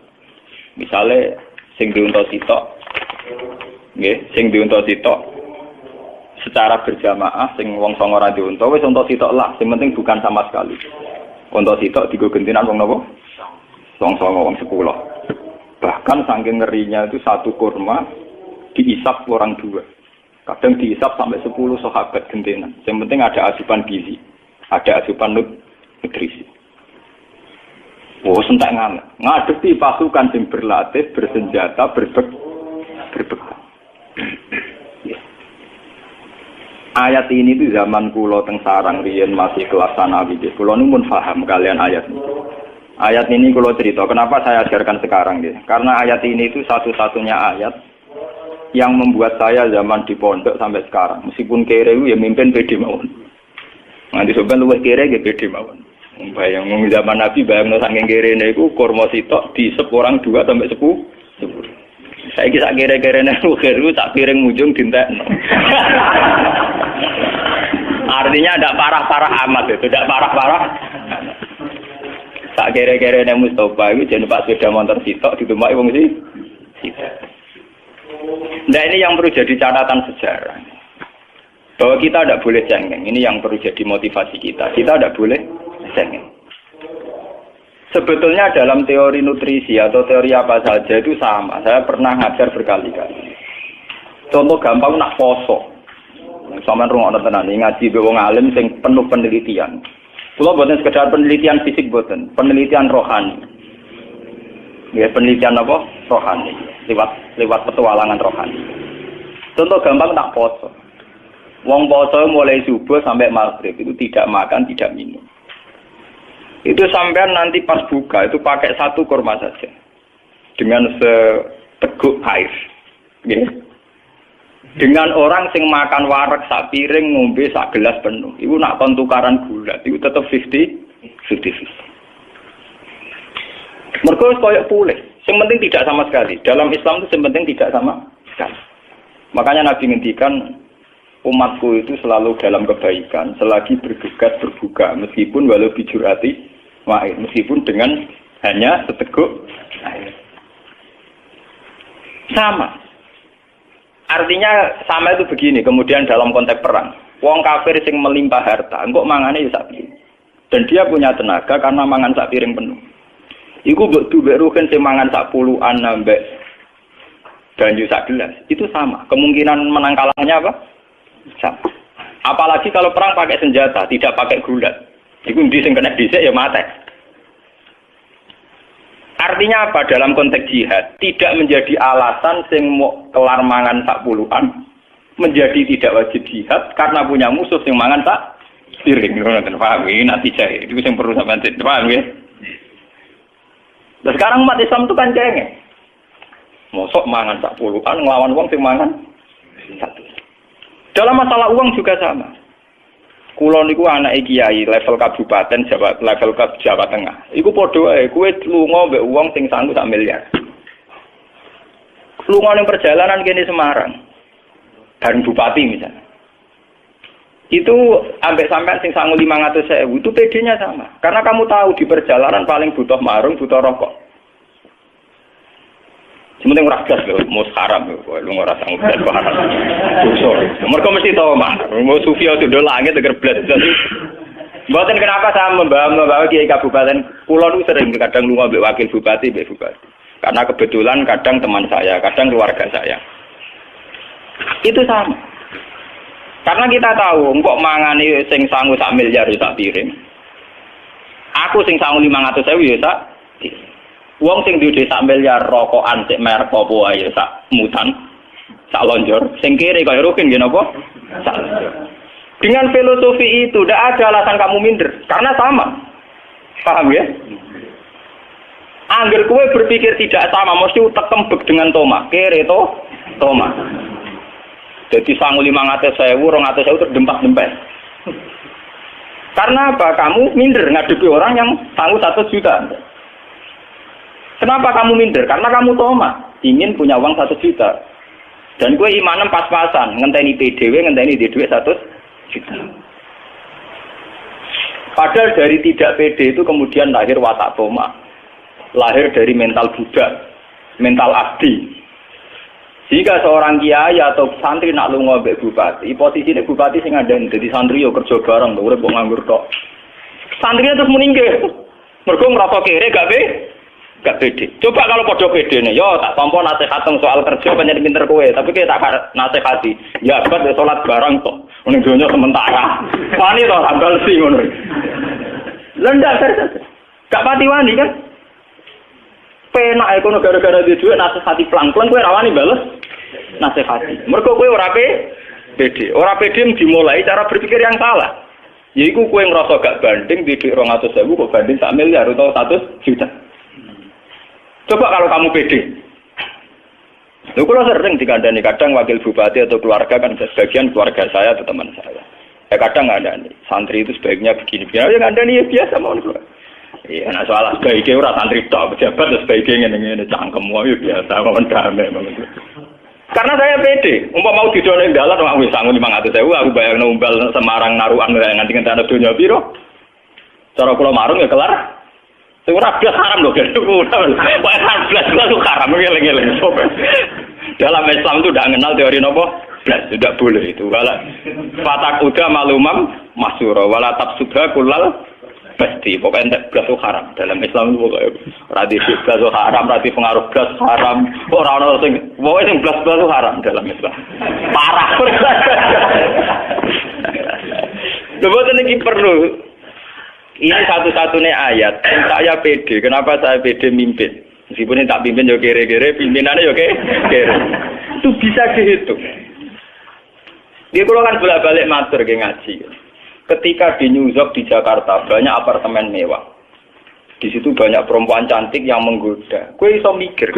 Misalnya, sing diunta sitok, sing diunta sitok, secara berjamaah, sing wong songo ra diunta, wis unta sitok lah. Yang penting bukan sama sekali. Unta sitok digo gentinan wong napa? Songo-songo wong 10. Bahkan saking ngerinya itu satu kurma diisap orang 2. Kadang diisap sampai 10 sahabat gentenan. Yang penting ada asupan gizi, ada asupan nutrisi. Oh, sentak ngadepi pasukan yang berlatih, bersenjata, berbekal. Ayat ini itu zaman kula teng sarang riyen masih kelas sanawi. Kula nu pun paham kalian ayat ini. Ayat ini kalau cerita, kenapa saya ajarkan sekarang ya? Karena ayat ini itu satu-satunya ayat yang membuat saya zaman di pondok sampai sekarang. Meskipun kere ya mimpin pede mawon. Nanti sopan luwih kere ya pede mawon. Bayang zaman Nabi bayang saking kere niku kurma sitok diisep orang 2 sampai 10. Saya kisah kere-kerene luweru sak piring mujung dintekno. Artinya tidak parah-parah amat itu, tidak parah-parah. Tak kere-kerene Mustafa itu jeneng Pak sepeda motor sitok ditumpai wong sih. Nah ini yang perlu jadi catatan sejarah. Bahwa kita tidak boleh cengeng. Ini yang perlu jadi motivasi kita. Kita tidak boleh cengeng. Sebetulnya dalam teori nutrisi atau teori apa saja itu sama. Saya pernah ngajar berkali-kali. Contoh gampang nak poso. Sampeyan rungokno tenan ngaji be wong alim sing penuh penelitian. Kula boten sekedar penelitian fisik boten, penelitian rohani. Ya penelitian apa? Rohani. Lewat petualangan rohani. Contoh gampang tak poso. Wong poso mulai subuh sampai maghrib itu tidak makan, tidak minum. Itu sampean nanti pas buka itu pakai 1 kurma saja. Dengan seteguk air. Ya. Dengan orang sing makan wareg sak piring ngombe sak gelas penuh. Iku nak kon tukaran gula, iku tetep 50-50. Mergo koyo pulih. Yang penting tidak sama sekali. Dalam Islam itu yang penting tidak sama sekali. Makanya Nabi ngendikan umatku itu selalu dalam kebaikan selagi bergegas berbuka meskipun walau bijurati ma'in, meskipun dengan hanya seteguk air. Sama. Artinya sama itu begini, kemudian dalam konteks perang. Wong kafir sing melimpah harta, engkok mangane ya sak piring. Dan dia punya tenaga karena mangan sak piring penuh. Iku mbok duwe rugen sing mangan sak puluhan nambah banyu sak gelas. Itu sama. Kemungkinan menang kalahnya apa? Sama. Apalagi kalau perang pakai senjata, tidak pakai gulat. Iku ndi sing kena dhisik ya mate. Artinya apa dalam konteks jihad? Tidak menjadi alasan sing mau kelar mangan sak puluhan menjadi tidak wajib jihad karena punya musuh sing mangan sak piring. Ngoten paham iki nanti jae. Itu sing perlu sampean paham ya. Nah, sekarang umat Islam itu kan cengeng. Mosok mangan sak puluhan nglawan wong sing mangan satu. Dalam masalah uang juga sama. Kulo niku anake kiai level kabupaten level Jawa Tengah. Iku padha wae, kowe lunga mbek wong sing sanggup sak miliar. Lunga ning perjalanan kene Semarang. Bareng bupati misalnya. Itu ambek sampean sing sangu 500.000 itu PD-nya sama. Karena kamu tahu di perjalanan paling butuh marung, butuh rokok. Sementing ora gas lho, mus haram lho, lu ora sanggup dan haram. Dosa. Mergo mesti tau mah, mau sufi itu do langit teger blas. Mboten kenapa saya membawa kiai kabupaten, kula niku sering kadang lunga mbek wakil bupati, mbek bupati. Karena kebetulan kadang teman saya, kadang keluarga saya. Itu sama. Karena kita tahu, kok mangani sing sangu sak miliar sak piring. Aku sing sangu 500.000 ya sak. Wong sing duwe sak miliar rokokan sik merek apa wae sak mutan, sak lonjor. Sing kere kaya rukin nggih napa? Sak lonjor. Dengan filosofi itu tidak ada alasan kamu minder karena sama. Paham ya? Angger kowe berpikir tidak sama, mesti utek kembek dengan Toma. Kere to Toma. Jadi sangu 500.000, 200.000 terdempak-dempet. Karena apa? Kamu minder ngadepi orang yang sangu 1 juta. Kenapa kamu minder? Karena kamu Toma, ingin punya uang 1 juta. Dan gue imanem pas-pasan, ngenteni PDW, ngenteni DDW 1 juta. Padahal dari tidak PD itu kemudian lahir watak Toma. Lahir dari mental budak, mental abdi. Jika seorang kiai atau santri nak lunga mbek bupati, posisine bupati sing ngandani dadi santri yo kerja bareng, urip kok nganggur tok. Santrinya terus meninggal. Mergo ngrasa kere gak pede. Coba kalau padha pedene, yo tak tampa nasihat soal kerja pancen pinter kowe, tapi kowe tak nasihati. Ya abad salat bareng kok. Ning donya sementara. Wani to ambal sing ngono. Lendak terus. Gak pati wani kan? Penak ekono gara-gara dia duit nasihati pelan-pelan kowe rawani bales nasihati. Mergo kowe ora pede. Ora pede dimulai cara berpikir yang salah. Yaiku kowe ngrasa gak banding di 200.000 kok banding 1 miliar atau 100 juta. Coba kalau kamu pede. Lho kula sering dikandani kadang wakil bupati atau keluarga kan sebagian keluarga saya atau teman saya. Ya kadang ngandani santri itu sebaiknya begini. Ya ngandani ya biasa mohon keluar. Iya, nah soal sebaiknya ora santri tok pejabat terus sebaiknya ngene-ngene cangkem wae biasa mohon damai. Karena saya pede, mau didono ning dalan wis sangun 500.000 aku bayangno umbal Semarang narukan nganti ngenteni donya piro. Cara kula marung ya kelar. Sing ora blas haram lho kan. Wah, blas itu haram ngeleng-eleng. Dalam Islam itu tidak mengenal teori nopo blas, tidak boleh itu. Wala fatak uda malumam masyura wala tabsudha kullal pasti pokoknya blas itu haram. Dalam Islam itu pokoknya radhi blas itu haram, radhi pengaruh blas haram. Orang-orang sing pokoknya sing blas itu haram dalam Islam. Parah. Coba ini perlu. Ini satu-satunya ayat yang saya pede. Kenapa saya pede mimpin? Meskipun ini tak pimpin ya kere-kere, pimpinannya ya kere. Itu bisa dihitung. Dia kalau kan bolak-balik matur ke ngaji. Ketika di New York di Jakarta banyak apartemen mewah. Di situ banyak perempuan cantik yang menggoda. Gue iso mikir.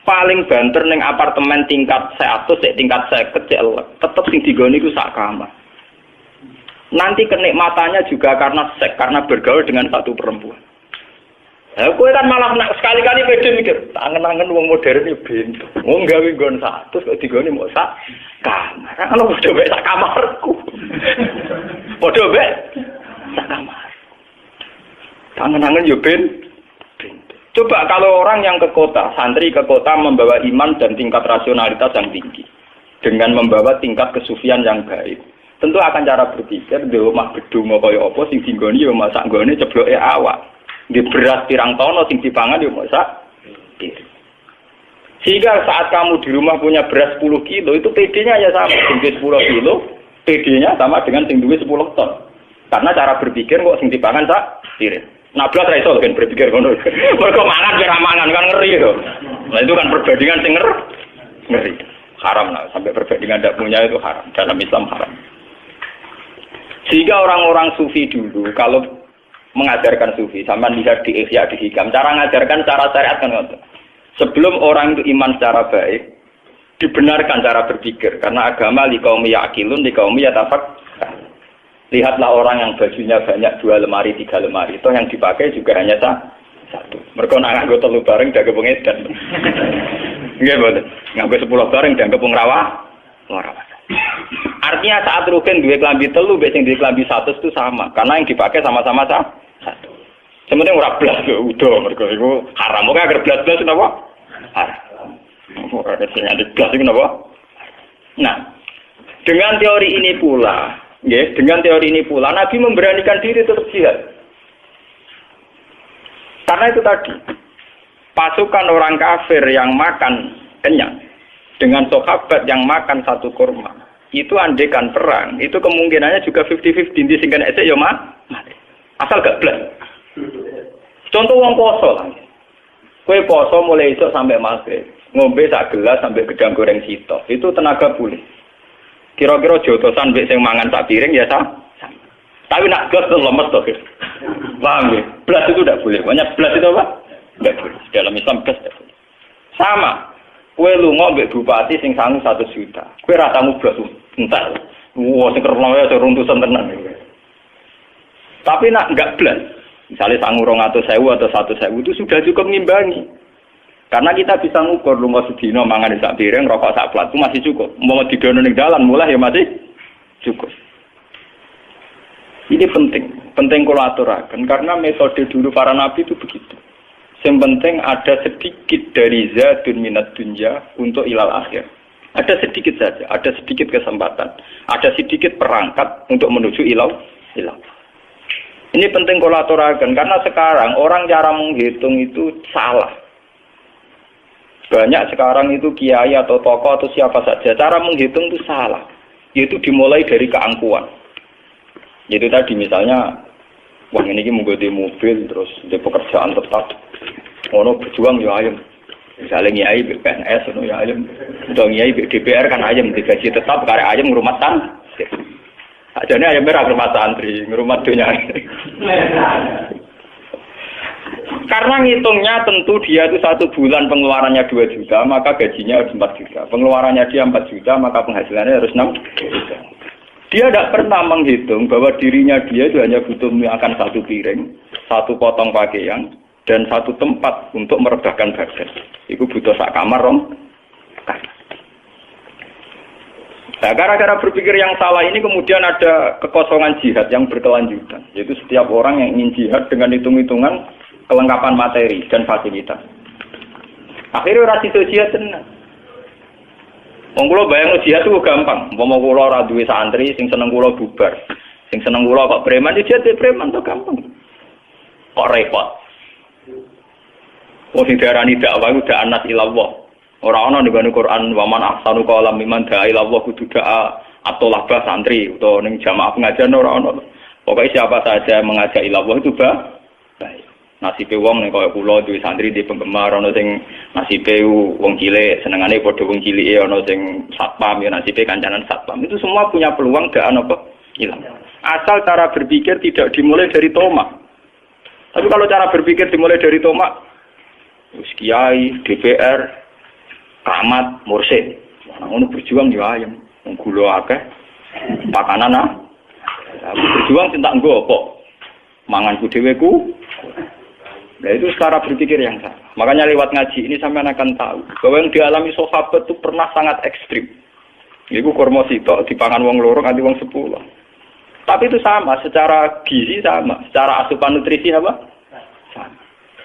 Paling banter ning apartemen tingkat 100, tingkat 50, tetep sing digoni ku sak kamar. Nanti kenikmatannya juga karena seks, karena bergaul dengan satu perempuan. Kowe kan malah sekali-kali pede mikir, angen-angen wong modern iki bento. Wong gawe nggon 100 kok digone mok sak kamar. Ana padha mek sak kamarku. Padha mek sak kamar. Angen-angen yo bento. Coba kalau orang yang ke kota, santri ke kota membawa iman dan tingkat rasionalitas yang tinggi dengan membawa tingkat kesufian yang baik. Tentu akan cara berpikir di rumah gedung kaya apa sing dinggoni yo masak nggone cebloke awak. Di beras pirang tono sing dipangan yo masak. Sehingga saat kamu di rumah punya beras 10 kilo itu PD-nya ya sama, sing 10 kilo, PD-nya sama dengan sing duwe 10 ton. Karena cara berpikir kok sing dipangan sak piring. Nah, belas ra iso kan berpikir ngono. Mergo mangan kira mangan kan ngeri to. Nah, itu kan perbandingan sing ngeri. Haram lah, sampai perbandingan tidak punya itu haram. Dalam Islam haram. Sehingga orang-orang sufi dulu, kalau mengajarkan sufi, sama lihat di Ihya, di Hikam, cara mengajarkan cara syariat kan ngoten. Sebelum orang itu iman secara baik, dibenarkan cara berpikir. Karena agama liqaumi ya'qilun, liqaumi yatafakkar. Lihatlah orang yang bajunya banyak 2 lemari, 3 lemari. Itu yang dipakai juga hanya satu. Mereka nak nganggo 3 bareng dianggap pengedan. Nggih mboten. Nganggo 10 bareng dianggap pengrawah. Artinya saat rugen duwe klambi 3, mbek sing duwe klambi 100 itu sama. Karena yang dipakai sama-sama satu. Sementing ora blas yo udo mergo iku haram. Kok agar blas-blas napa? Haram. Ora sing ada blas iku napa? Nah, dengan teori ini pula Nabi memberanikan diri tetap jihad. Karena itu tadi, pasukan orang kafir yang makan kenyang dengan sahabat yang makan satu kurma, itu andekan perang, itu kemungkinannya juga 50-50 di singkan esek ya mati. Asal gak blas. Contoh wong poso lah. Kowe poso mulai esuk sampai maghrib, ngombe sak gelas sampai gedang goreng sitok. Itu tenaga pulih. Kira-kira jotosan mbek sing mangan sak piring ya sama. Tapi nak blas itu lemes toh. Paham ya? Blas itu tidak boleh. Banyak blas itu apa? Tidak boleh. Dalam Islam blas tidak boleh. Sama. Kowe lunga mbek bupati sing sangu 1 juta. Kowe ra sangu blas entar. Wah, sing kerno ya runtusan tenan. Tapi nak enggak blas. Misalnya sangu 200.000 atau 100.000 itu sudah cukup ngimbangi. Karena kita bisa ngukur lunga sedina mangan sak piring, rokok sak plat itu masih cukup. Mau didono ning dalan mulai ya masih cukup. Ini penting kula aturaken karena metode dulu para nabi itu begitu. Yang penting ada sedikit dari zadun minat dunya untuk ilal akhir. Ada sedikit saja, ada sedikit kesempatan, ada sedikit perangkat untuk menuju ilal. Ini penting kula aturaken karena sekarang orang cara menghitung itu salah. Banyak sekarang itu kiai atau tokoh atau siapa saja cara menghitung itu salah. Yaitu dimulai dari keangkuhan. Yaitu tadi misalnya wah ini menggodai mobil terus di pekerjaan tetap. Ono berjuang ya ayam. Misalnya nyai PNS ono ya ayam. Udah nyai DPR kan ayam digaji tetap karek ayam ngrumat tan. Ajane ayam merah ke rumah santri, ngrumat dunya. Karena ngitungnya tentu dia itu 1 bulan pengeluarannya 2 juta, maka gajinya harus 4 juta. Pengeluarannya dia 4 juta, maka penghasilannya harus 6 juta. Dia tidak pernah menghitung bahwa dirinya dia itu hanya butuh makan 1 piring, 1 potong pakaian, dan 1 tempat untuk merebahkan badan. Itu butuh sak kamar, Rom. Nah, gara-gara berpikir yang salah ini kemudian ada kekosongan jihad yang berkelanjutan. Yaitu setiap orang yang ingin jihad dengan hitung-hitungan kelengkapan materi dan fasilitas. Akhirnya orang situ jihad tenang. Wong kula bayangno jihad itu gampang. Umpama kula ora duwe santri sing seneng kula bubar, sing seneng kula kok preman jihad preman to gampang. Kok repot. Wong sing diarani dakwah iku dak anas ilallah. Ora ana ning Quran wa man ahsanu qalam mimman da'a ilallah kudu da'a atau labah santri utawa ning jamaah pengajian ora ana. Pokoke siapa saja mengajak ilallah itu baik. Nasibe wong nek kaya kula duwe santri di penggemar ana sing nasibe wong cilik senengane padha wong cilike ana sing satpam ya nasibe kancanan satpam. Itu semua punya peluang daan apa? Ilang. Asal cara berpikir tidak dimulai dari tomak. Tapi kalau cara berpikir dimulai dari tomak, kiai, DPR, keramat, mursyid. Nah, ngono berjuang yo ayem. Wong gula akeh, pakanan ah. Aku berjuang cinta nggo apa? Manganku dheweku. Nah itu cara berpikir yang salah. Makanya lewat ngaji ini sampean akan tahu bahwa yang dialami sahabat itu pernah sangat ekstrim. Iku kurma sitok dipangan wong loro nganti wong 10. Tapi itu sama, secara gizi sama, secara asupan nutrisi apa? Sama.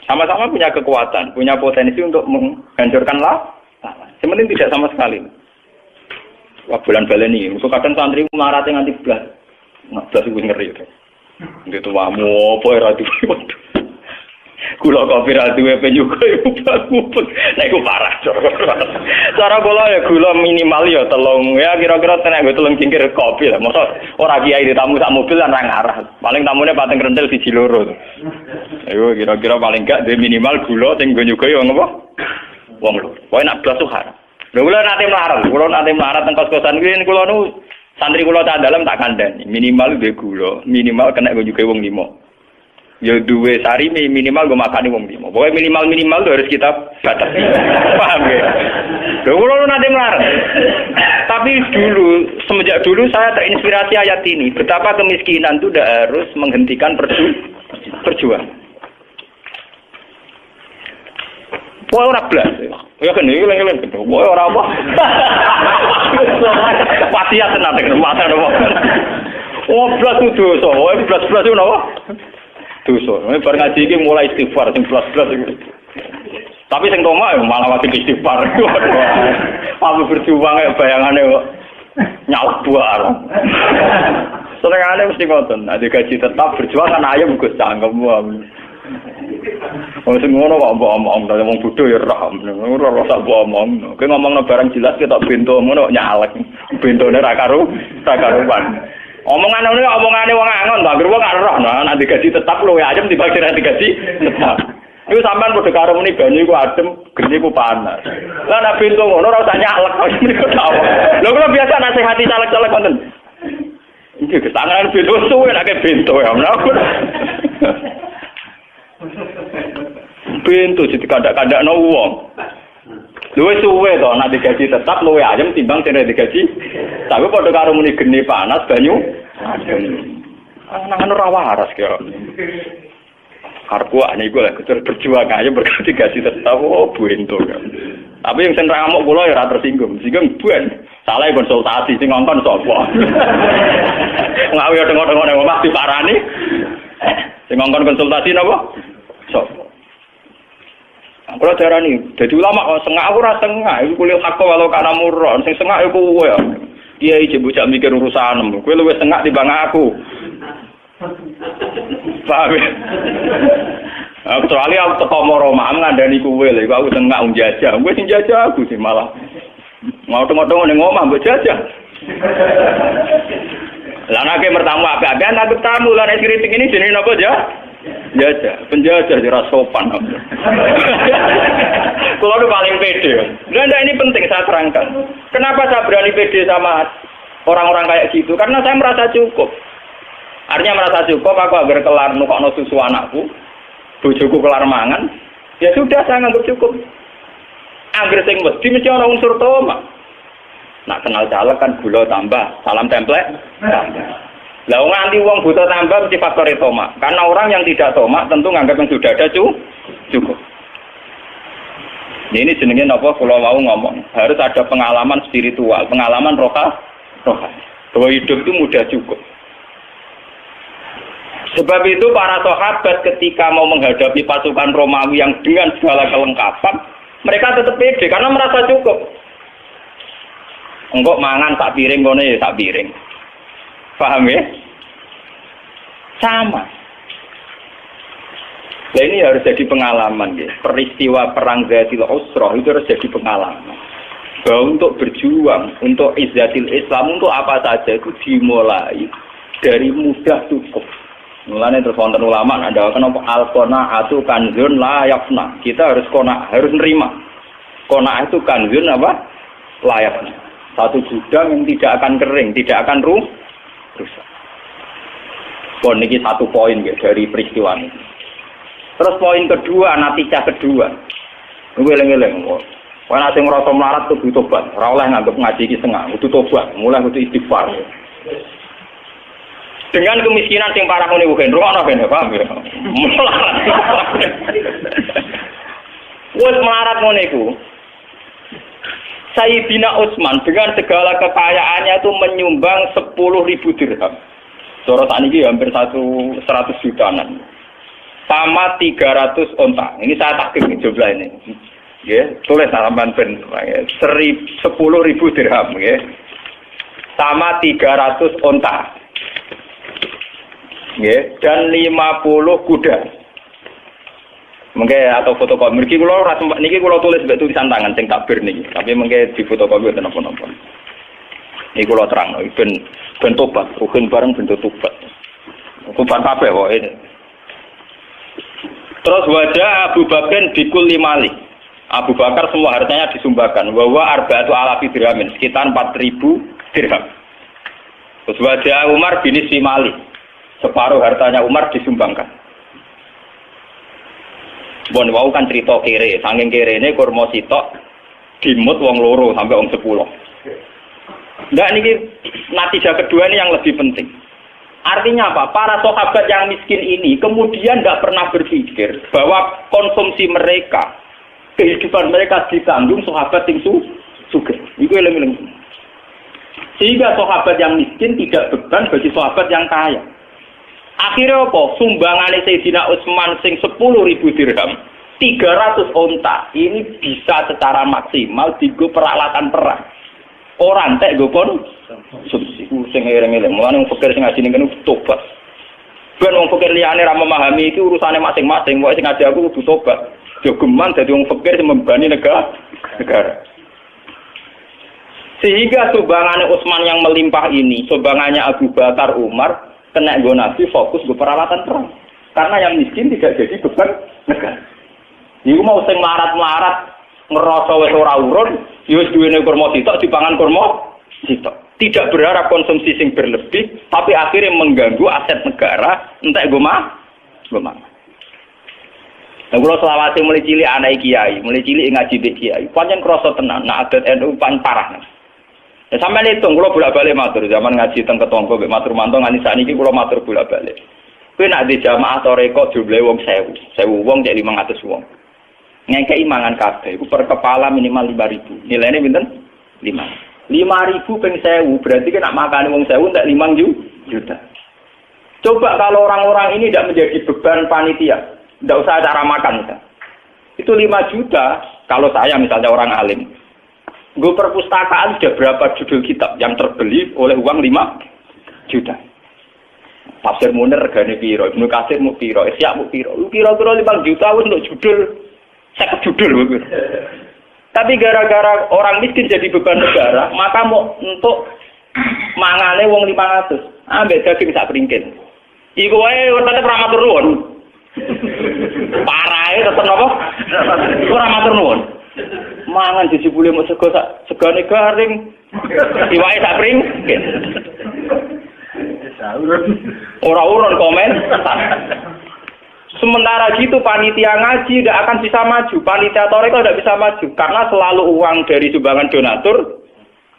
Sama-sama punya kekuatan, punya potensi untuk menghancurkan lawan. Sementing tidak sama sekali. Wah bulan baleni, musuh kadang santri marate nganti blas. Blas iku ngeri. Gitu wamu apa ora duwe. Kula kopi ra duwe penyuga iku mupet. Nek iku parah. Cara kula ya gula minimal ya telung. Ya kira-kira tenek nggo telung cingkir kopi lah. Mosok ora kiai ditamu sak mobil lan ra ngarah. Paling tamune pating rentil 1 loro. Ayo kira-kira paling gak duwe minimal gula sing nggo nyuga ya ngopo? Wong lho. Pokoke nak blas tuh haram. Lha kula nate melarat teng kos-kosan kuwi kula nu santri kula tak dalam tak kandhani. Minimal duwe gula, minimal kena nggo nyuga wong 5. Ya duwe sari minimal gue makani wong 5. Pokoknya minimal itu harus kita batasi. Paham ya? Lho kula nanti melarang. Tapi semenjak dulu saya terinspirasi ayat ini. Betapa kemiskinan itu tidak harus menghentikan perjuangan. Pokoke ora blas. Ya kan iki leng-leng gitu. Pokoke ora apa. Wasiat tenan nek mata apa. Oh blas itu dosa. Oh blas-blas itu napa? Dosa. Bar ngaji iki mulai istighfar sing blas-blas iki. Tapi sing tomak malah wajib istighfar. Aku berjuang kaya bayangane kok nyalak buar. Senengane mesti ngoten. Nek gaji tetap berjuang kan ayam Gus cangkemmu. Wong sing ngono kok mbok omong, wong bodho ya roh. Ora rasa mbok omong. Kowe ngomongno barang jelas ketok bento ngono nyalek. Bentone ra karuan. Omongane wong angon to, anggere wong gak roh. Nah, nek digaji tetap luwe ayem dibagi nek digaji tetap. Iku sampean padha karo muni banyu iku adem, geni iku panas. Lah nek bento ngono ora usah nyalek niku tau. Lho kula biasa nasihati caleg-caleg wonten. Iki kesangan bento suwe nek bento ya. Bento dikandak-kandakno wong. Luwe suwe to nek digaji tetap luwe ayem timbang sing digaji. Tapi padha karo muni geni panas banyu adem. Nang ora waras kaya. Karku ane iku lek berjuang aja berganti gaji tetap bento kan. Tapi yang sing ra ngamuk kula ya ora tersinggung. Singgung buen. Salah konsultasi sing ngongkon sapa. Ngawi tengok-tengok nang omah diparani. Sing ngongkon konsultasi napa? Sapa? Kalau darani, jadi ulama sengak aku rasa sengak. Iku kuliah hakko walau kana murron. Sing sengak iku kowe. Kiai bocah mikir urusan. Kowe luwih sengak timbang aku. Paham ya? Kecuali aku teko Moromam ngandani kowe lho, aku sengak njajah. Kowe sing jajah aku sih malah. Mau tengok-tengok ning omah mbok jajah. Lah nek mertamu apik-apik aku tamu lan kritik ini jenenge napa ya? Jajah, penjajah ora sopan. Kalau itu paling pede. Nah, ini penting saya terangkan. Kenapa saya berani pede sama orang-orang kayak gitu karena saya merasa cukup. Artinya merasa cukup, aku agar kelar nukokno susu anakku, bojoku kelar mangan, ya sudah saya anggap cukup. Angger sing wedi mesti ana unsur toma. Nak kenal caleg kan gula tambah, salam template tambah. Lah nganti wong buta tambah mesti faktor toma. Karena orang yang tidak toma tentu nganggap yang sudah ada cukup. Ini jenenge napa kula mau ngomong, harus ada pengalaman spiritual, pengalaman rohani. Bahwa hidup itu mudah cukup. Sebab itu para sahabat ketika mau menghadapi pasukan Romawi yang dengan segala kelengkapan, mereka tetap pede karena merasa cukup. Enggak mangan sak piring kono ya sak piring. Paham ya? Sama. Nah ini harus jadi pengalaman ya. Peristiwa perang Zatil Usrah itu harus jadi pengalaman. Bahwa untuk berjuang, untuk izzatil Islam, untuk apa saja itu dimulai dari mudah cukup. Mulanya terus wonten ulama ada kenapa al-qanaatu kanzun la yafna. Kita harus harus nerima. Qanaah itu kanzun apa? Layaknya. Satu gudang yang tidak akan kering, tidak akan rusak. Pon ini satu poin ya dari peristiwa ini. Terus poin kedua, natijah kedua. Ngeleng-ngeleng. Wah nasi ngerasa melarat tuh butuh tobat. Ora oleh nganggep ngaji iki setengah, butuh tobat, mulai butuh istighfar. Dengan kemiskinan yang parah ngene bukan rono ben paham ya. Wes melarat ngene iku. Sayyidina Utsman dengan segala kekayaannya itu menyumbang 10.000 dirham. Cara sakniki hampir 100 jutaan. Sama 300 onta. Ini saya takdir jumlah ini. Ya, tulis halaman ben 10.000 dirham ya. Sama 300 onta. Ya, dan 50 kuda. Mengke atau fotokopi. Niki kula tulis mbek tulisan tangan sing takbir niki. Tapi mengke di fotokopi ten napa-napa. Niki kula terangno ben tobat, rukun bareng ben tobat. Tobat kabeh kok ini. Terus wajah Abu Bakar bikul limali. Abu Bakar semua hartanya disumbangkan. Bahwa arba'atu alafi dirhamin, sekitar 4.000 dirham. Terus wajah Umar bin Simali. Separuh hartanya Umar disumbangkan. Bon wau kan cerita kere, saking kere ini kurma sitok dimut wong loro sampai wong 10. Nah ini natijah kedua ini yang lebih penting. Artinya apa? Para sahabat yang miskin ini kemudian nggak pernah berpikir bahwa konsumsi mereka, kehidupan mereka ditanggung sahabat yang sugih. Itu eleng-eleng. Sehingga sahabat yang miskin tidak beban bagi sahabat yang kaya. Akhirnya apa? Sumbangan Sayyidina Utsman sing 10.000 dirham, 300 onta. Ini bisa secara maksimal digo peralatan perang. Orang tek go konsumsi. Sing eleng-eleng. Mulane wong fakir sing ngaji ning kene tobat. Ben wong fakir liyane ra memahami iki urusane masing-masing. Wong sing ngaji aku kudu tobat. Jogeman dadi wong fakir sing membani negara. Sehingga sumbangannya Utsman yang melimpah ini, sumbangannya Abu Bakar, Umar kena go Nabi fokus ke peralatan perang. Karena yang miskin tidak jadi beban negara. Iku mau sing melarat-melarat ngerasa wis ora urun, ya wis duwene kurma sitok dipangan kurma sitok. Tidak berharap konsumsi sing berlebih, tapi akhirnya mengganggu aset negara, entek go mah. Nah, kula selawase mulai cilik anak kiai, mulai cilik ngaji be kiai. Pancen krasa tenan, nak adat NU paling parah. Ya sampeyan hitung kula bolak-balik matur zaman ngaji teng Ketonggo mek matur mantong nganti sakniki kula matur bolak-balik. Kuwi nak di jamaah toreko jumlahe wong 1000 wong cek 500 wong. Ngekeki mangan kabeh iku per kepala minimal 5.000. Nilainya pinten? 5.000 ping 1000 berarti kan nak makani wong 1000 entek 5 juta. Coba kalau orang-orang ini tidak menjadi beban panitia, tidak usah cara makan misalnya. Itu 5 juta kalau saya misalnya orang alim. Gue perpustakaan sudah berapa judul kitab yang terbeli oleh uang 5 juta. Tafsir Munir regane piro, Ibnu Katsir mu piro, Ihya mu piro. Kira-kira 5 juta untuk judul 50 judul. Tapi gara-gara orang miskin jadi beban negara, maka mau untuk mangane wong 500. Ambek daging sak pringkin. Iku wae tetep ra matur nuwun. Parahe tetep napa? Ora matur nuwun. mangan dijebule mok segane garing. Iwake sak pring. Ora urun komen. Sementara gitu panitia ngaji tidak akan bisa maju, panitia toreko tidak bisa maju karena selalu uang dari sumbangan donatur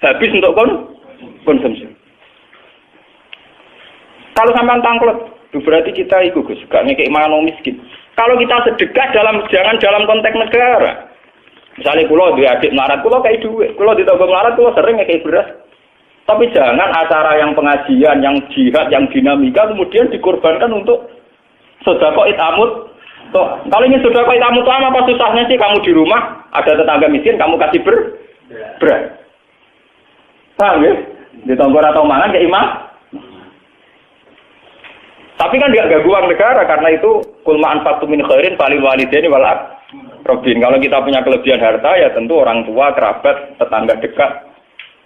habis untuk konsumsi. Kalau sampean tangklet, berarti kita ikut Gus, gak ngekek mangan miskin. Kalau kita sedekah jangan dalam konteks negara. Misalnya kulo di adik melarat, kulo kayak duit, kulo di toko melarat, kulo sering kayak beras. Tapi jangan acara yang pengajian, yang jihad, yang dinamika kemudian dikorbankan untuk sedekah itamut. Kalau ingin sedekah itamut apa susahnya sih? Kamu di rumah ada tetangga miskin, kamu kasih beras. Paham ya? Di toko atau mangan kayak imam. Tapi kan tidak ganggu uang negara karena itu kulma anfaqtum min khairin falil walidaini wal aqrabin. Kalau kita punya kelebihan harta ya tentu orang tua, kerabat, tetangga dekat.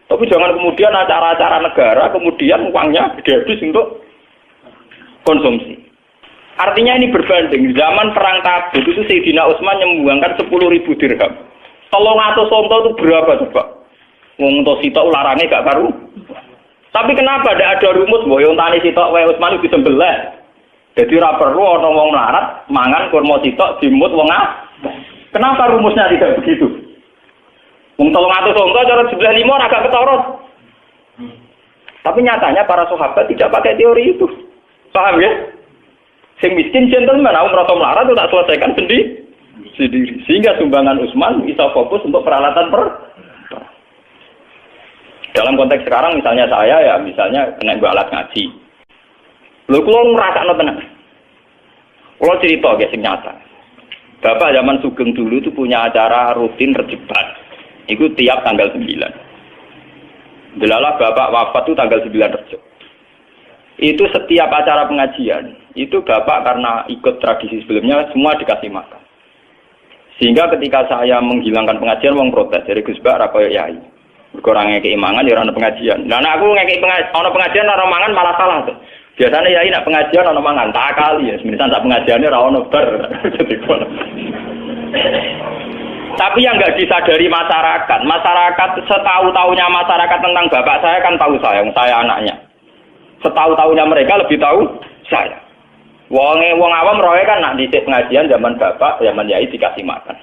Tapi jangan kemudian acara-acara negara kemudian uangnya habis untuk konsumsi. Artinya ini berbanding. Zaman perang Tabuk itu Sayyidina Utsman menyumbangkan 10.000 dirham. 300 onto itu berapa coba? Wong to sitok larange gak karu. Tapi kenapa tidak ada rumus bahwa yang tani sitok wae Utsman itu disembelih. Jadi ora perlu ana wong melarat mangan kurma sitok dimut wong Kenapa rumusnya tidak begitu? Wong 300 onto cara sebelah 5 agak ketorot. Tapi nyatanya para sahabat tidak pakai teori itu. Paham ya? Sing miskin gentleman, aku merasa melarat itu tak selesaikan sendiri. Sehingga sumbangan Utsman bisa fokus untuk peralatan Dalam konteks sekarang misalnya saya ya misalnya kena gue alat ngaji. Lho kula ngrasakno tenan. Kula cerita guys sing nyata. Bapak zaman Sugeng dulu itu punya acara rutin rejeban. Itu tiap tanggal 9. Delalah bapak wafat itu tanggal 9 Rejab. Itu setiap acara pengajian, itu bapak karena ikut tradisi sebelumnya semua dikasih makan. Sehingga ketika saya menghilangkan pengajian wong protes dari Gus Bak ra koyo yai. Kurang ngekei mangan ya ana pengajian. Lah nek aku ngekei pengajian ana mangan malah salah tuh. Biasanya yai nek pengajian ana mangan tak kali ya. Misal tak pengajiannya ora ono bar. Tapi yang enggak disadari masyarakat setahu-tahunya masyarakat tentang bapak saya kan tahu saya anaknya. Setahu-tahunya mereka lebih tahu saya. Wong awam roe kan nak dhisik pengajian zaman bapak, zaman yai dikasih makan.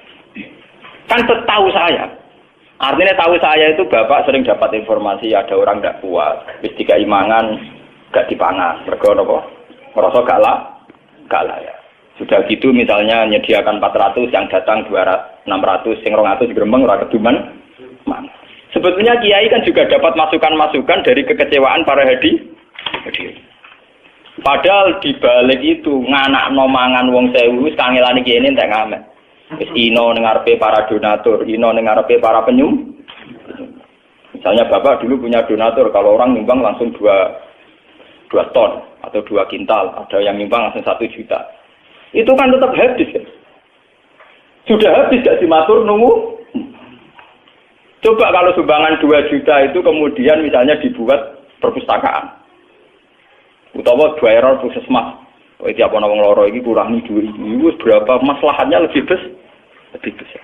Kan setahu saya. Artinya tahu saya itu bapak sering dapat informasi ada orang tidak kuat, wis dikai mangan gak dipangan, mergo napa? Merasa gak layak. Sudah gitu misalnya menyediakan 400 yang datang 600, sing 200 gremeng ora keduman. Sebetulnya kiai kan juga dapat masukan-masukan dari kekecewaan para hadirin. Padahal di balik itu nganakno mangan wong 1000 wis kangelane kiai entek ngamen. Wis ino ning ngarepe para donatur, ino ning ngarepe para penyum. Misalnya Bapak dulu punya donatur, kalau orang nyumbang langsung 2 ton atau 2 kintal, ada yang nyumbang langsung 1 juta. Itu kan tetap habis kan? Sudah habis gak dimatur nunggu? Coba kalau sumbangan 2 juta itu kemudian misalnya dibuat perpustakaan. Utawa daerah puskesmas. Tiap ana wong loro iki kurangi duit iki wis berapa maslahatnya lebih besar.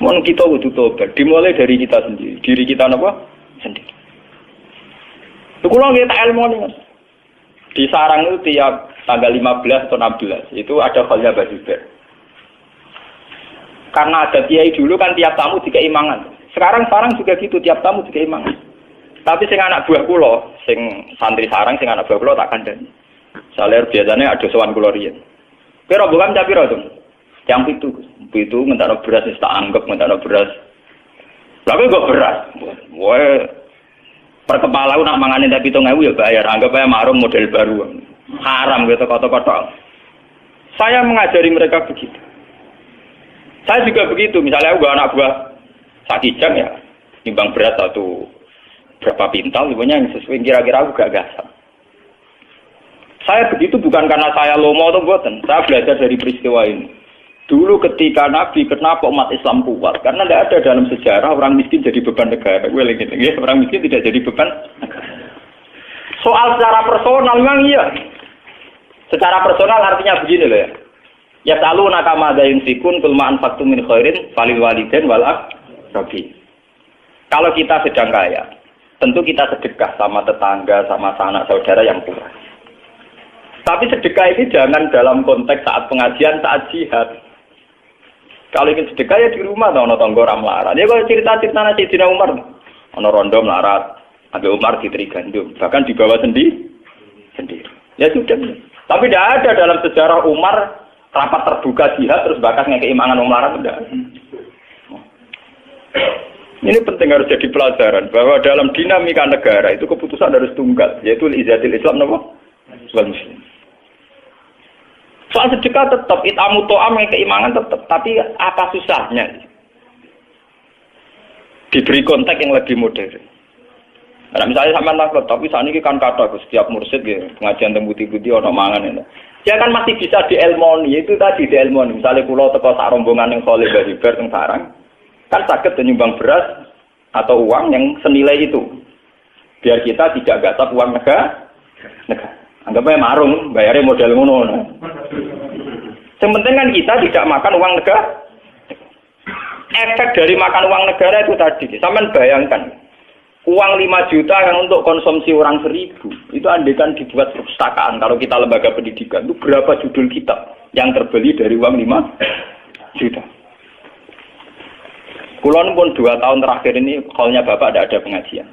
Mun kita kudu tobat, dimulai dari kita sendiri. Diri kita napa? Sendiri. Kula nggih tak ilmu nih Mas. Di sarang itu tiap tanggal 15 atau 16 itu ada khalya bazuber. Karena ada kiai dulu kan tiap tamu dikai mangan. Sekarang juga gitu tiap tamu dikai mangan. Tapi sing anak buah kula, sing santri sarang sing anak buah kula tak kandhani. Saler biasanya ada sowan kula riyen. Kira bukan capira to. Yang itu ngentakno beras wis tak anggap ngentakno beras. Lha kok beras. Woe per kepala nak mangane tak 7.000 ya bayar. Anggap aja marung model baru. Haram gitu kotok-kotok. Saya mengajari mereka begitu. Saya juga begitu. Misalnya aku anak buah sakijang ya, nimbang beras satu berapa pintal, sebenarnya yang sesuai kira-kira aku gak gasam. Saya begitu bukan karena saya lomo atau buatan. Saya belajar dari peristiwa ini. Dulu ketika Nabi, kenapa umat Islam kuat? Karena tidak ada dalam sejarah orang miskin jadi beban negara. Orang miskin tidak jadi beban negara. Soal secara personal memang iya. Secara personal artinya begini loh ya. Ya selalu nakama dayun fikun kulmaan faktu min khairin falil waliden wal aqrabin. Kalau kita sedang kaya, tentu kita sedekah sama tetangga, sama sanak saudara yang kurang. Tapi sedekah ini jangan dalam konteks saat pengajian, saat jihad. Kalau ingin sedekah ya di rumah, ada tonggo melarat. Ya kalau cerita-cerita nasi Sayyidina Umar, ada rondo melarat, ada Umar diteri gandum, bahkan dibawa sendiri. Ya sudah. Tapi tidak ada dalam sejarah Umar rapat terbuka jihad terus bakas ngekeimangan melarat, tidak. Ini penting harus jadi pelajaran bahwa dalam dinamika negara itu keputusan harus tunggal, yaitu izatil Islam nopo wal muslim. Soal sedekah tetap itamu to'am keimangan tetap, tapi apa susahnya? Diberi konteks yang lebih modern. Nah, misalnya sama takut, tapi saat ini kan kata setiap mursyid ya, pengajian tembuti-buti ono mangan itu. Dia kan masih bisa dielmoni, itu tadi dielmoni. Misalnya pulau teko sak rombongan yang soleh dari ber teng sarang. Kan sakit menyumbang beras atau uang yang senilai itu. Biar kita tidak gasap uang negara. Anggapnya marung, bayarnya modal ngono. Yang penting kan kita tidak makan uang negara. Efek dari makan uang negara itu tadi. Sampeyan bayangkan, uang 5 juta yang untuk konsumsi orang 1000, itu andaikan dibuat perpustakaan, kalau kita lembaga pendidikan, itu berapa judul kitab yang terbeli dari uang 5 juta. Kulon pun 2 tahun terakhir ini, halnya Bapak tidak ada pengajian.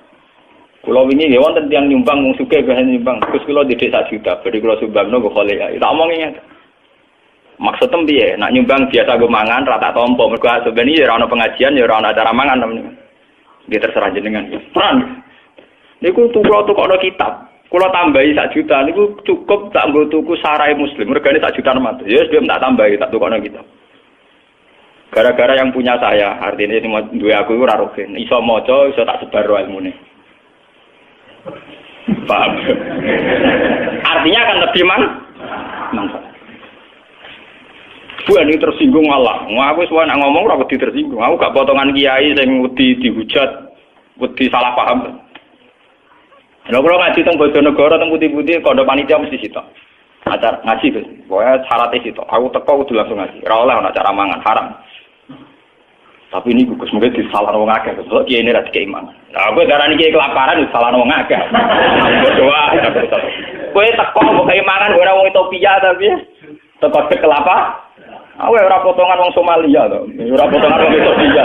Kulo ini ya wonten tiyang nyumbang wong sugih bahan nyumbang. Terus kulo didik 1 juta, bari kulo sumbangno go khole ya. Tak omongi ngene. Maksudem piye? Nak nyumbang biasa go mangan rata tompo. Mergo sebenarnya ya ora ono pengajian, ya ora ono acara mangan temen. Nggih terserah jenengan. Peran. Niku tukokno kitab. Kulo tambahi 1 juta niku cukup tak nggo tuku sarai muslim. Regane 1 juta nemat. Ya wis tak tambahi tak tukokno kitab. Gara-gara yang punya saya, artinya sing duwe aku iku ora rogen. Iso maca, iso tak sebar ilmune. Paham? Artinya akan lebih manfaat. Bukan ini tersinggung Allah. Aku suwe nak ngomong ora wedi tersinggung. Aku gak potongan kiai sing wedi dihujat, wedi salah paham. Lha kula ngaji teng Bojonegoro teng putih-putih kondo panitia mesti sitok. Acara ngaji Gus. Pokoke syaratnya sitok. Aku teko kudu langsung ngaji. Ora oleh ana acara mangan, haram. Tapi ini Gus mungkin disalah wong akeh. Kok kiai ini ra dikeiman. Lah aku darani kiai kelaparan disalah wong akeh. Berdoa. Kowe teko kok keimangan ora wong Ethiopia tapi teko kelapa. Aku ora potongan wong Somalia to. Ora potongan wong Ethiopia.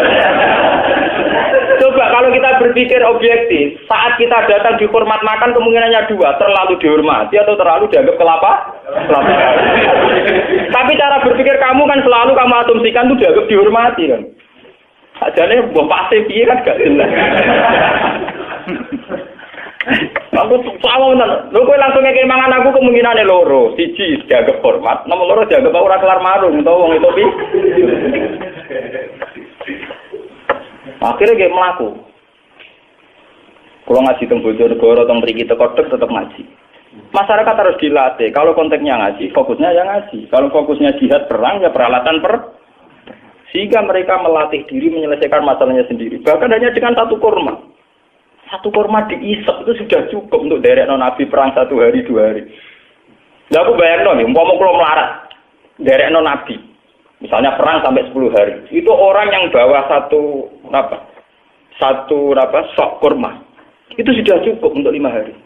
Coba kalau kita berpikir objektif, saat kita datang dihormat makan kemungkinannya 2, terlalu dihormati atau terlalu dianggap kelapa. Tapi cara berpikir kamu kan selalu kamu asumsikan itu dianggap dihormati kan. Sajane mbok pasti piye kan gak jelas. Aku sama bener. Lho kowe langsung ngekek mangan aku kemungkinane loro. Siji dianggap hormat, nomor loro dianggap ora kelar marung utawa wong itu pi. Akhirnya kayak melaku. Kalau ngaji teng Bojonegoro teng mriki teko tetep ngaji. Masyarakat harus dilatih. Kalau konteksnya ngaji, fokusnya ya ngaji. Kalau fokusnya jihad perang ya peralatan sehingga mereka melatih diri menyelesaikan masalahnya sendiri. Bahkan hanya dengan 1 kurma. 1 kurma diisep itu sudah cukup untuk derekno Nabi perang 1 hari 2 hari. Lah aku bayangno nih, umpama kula melarat derekno Nabi. Misalnya perang sampai 10 hari. Itu orang yang bawa satu sok kurma. Itu sudah cukup untuk 5 hari.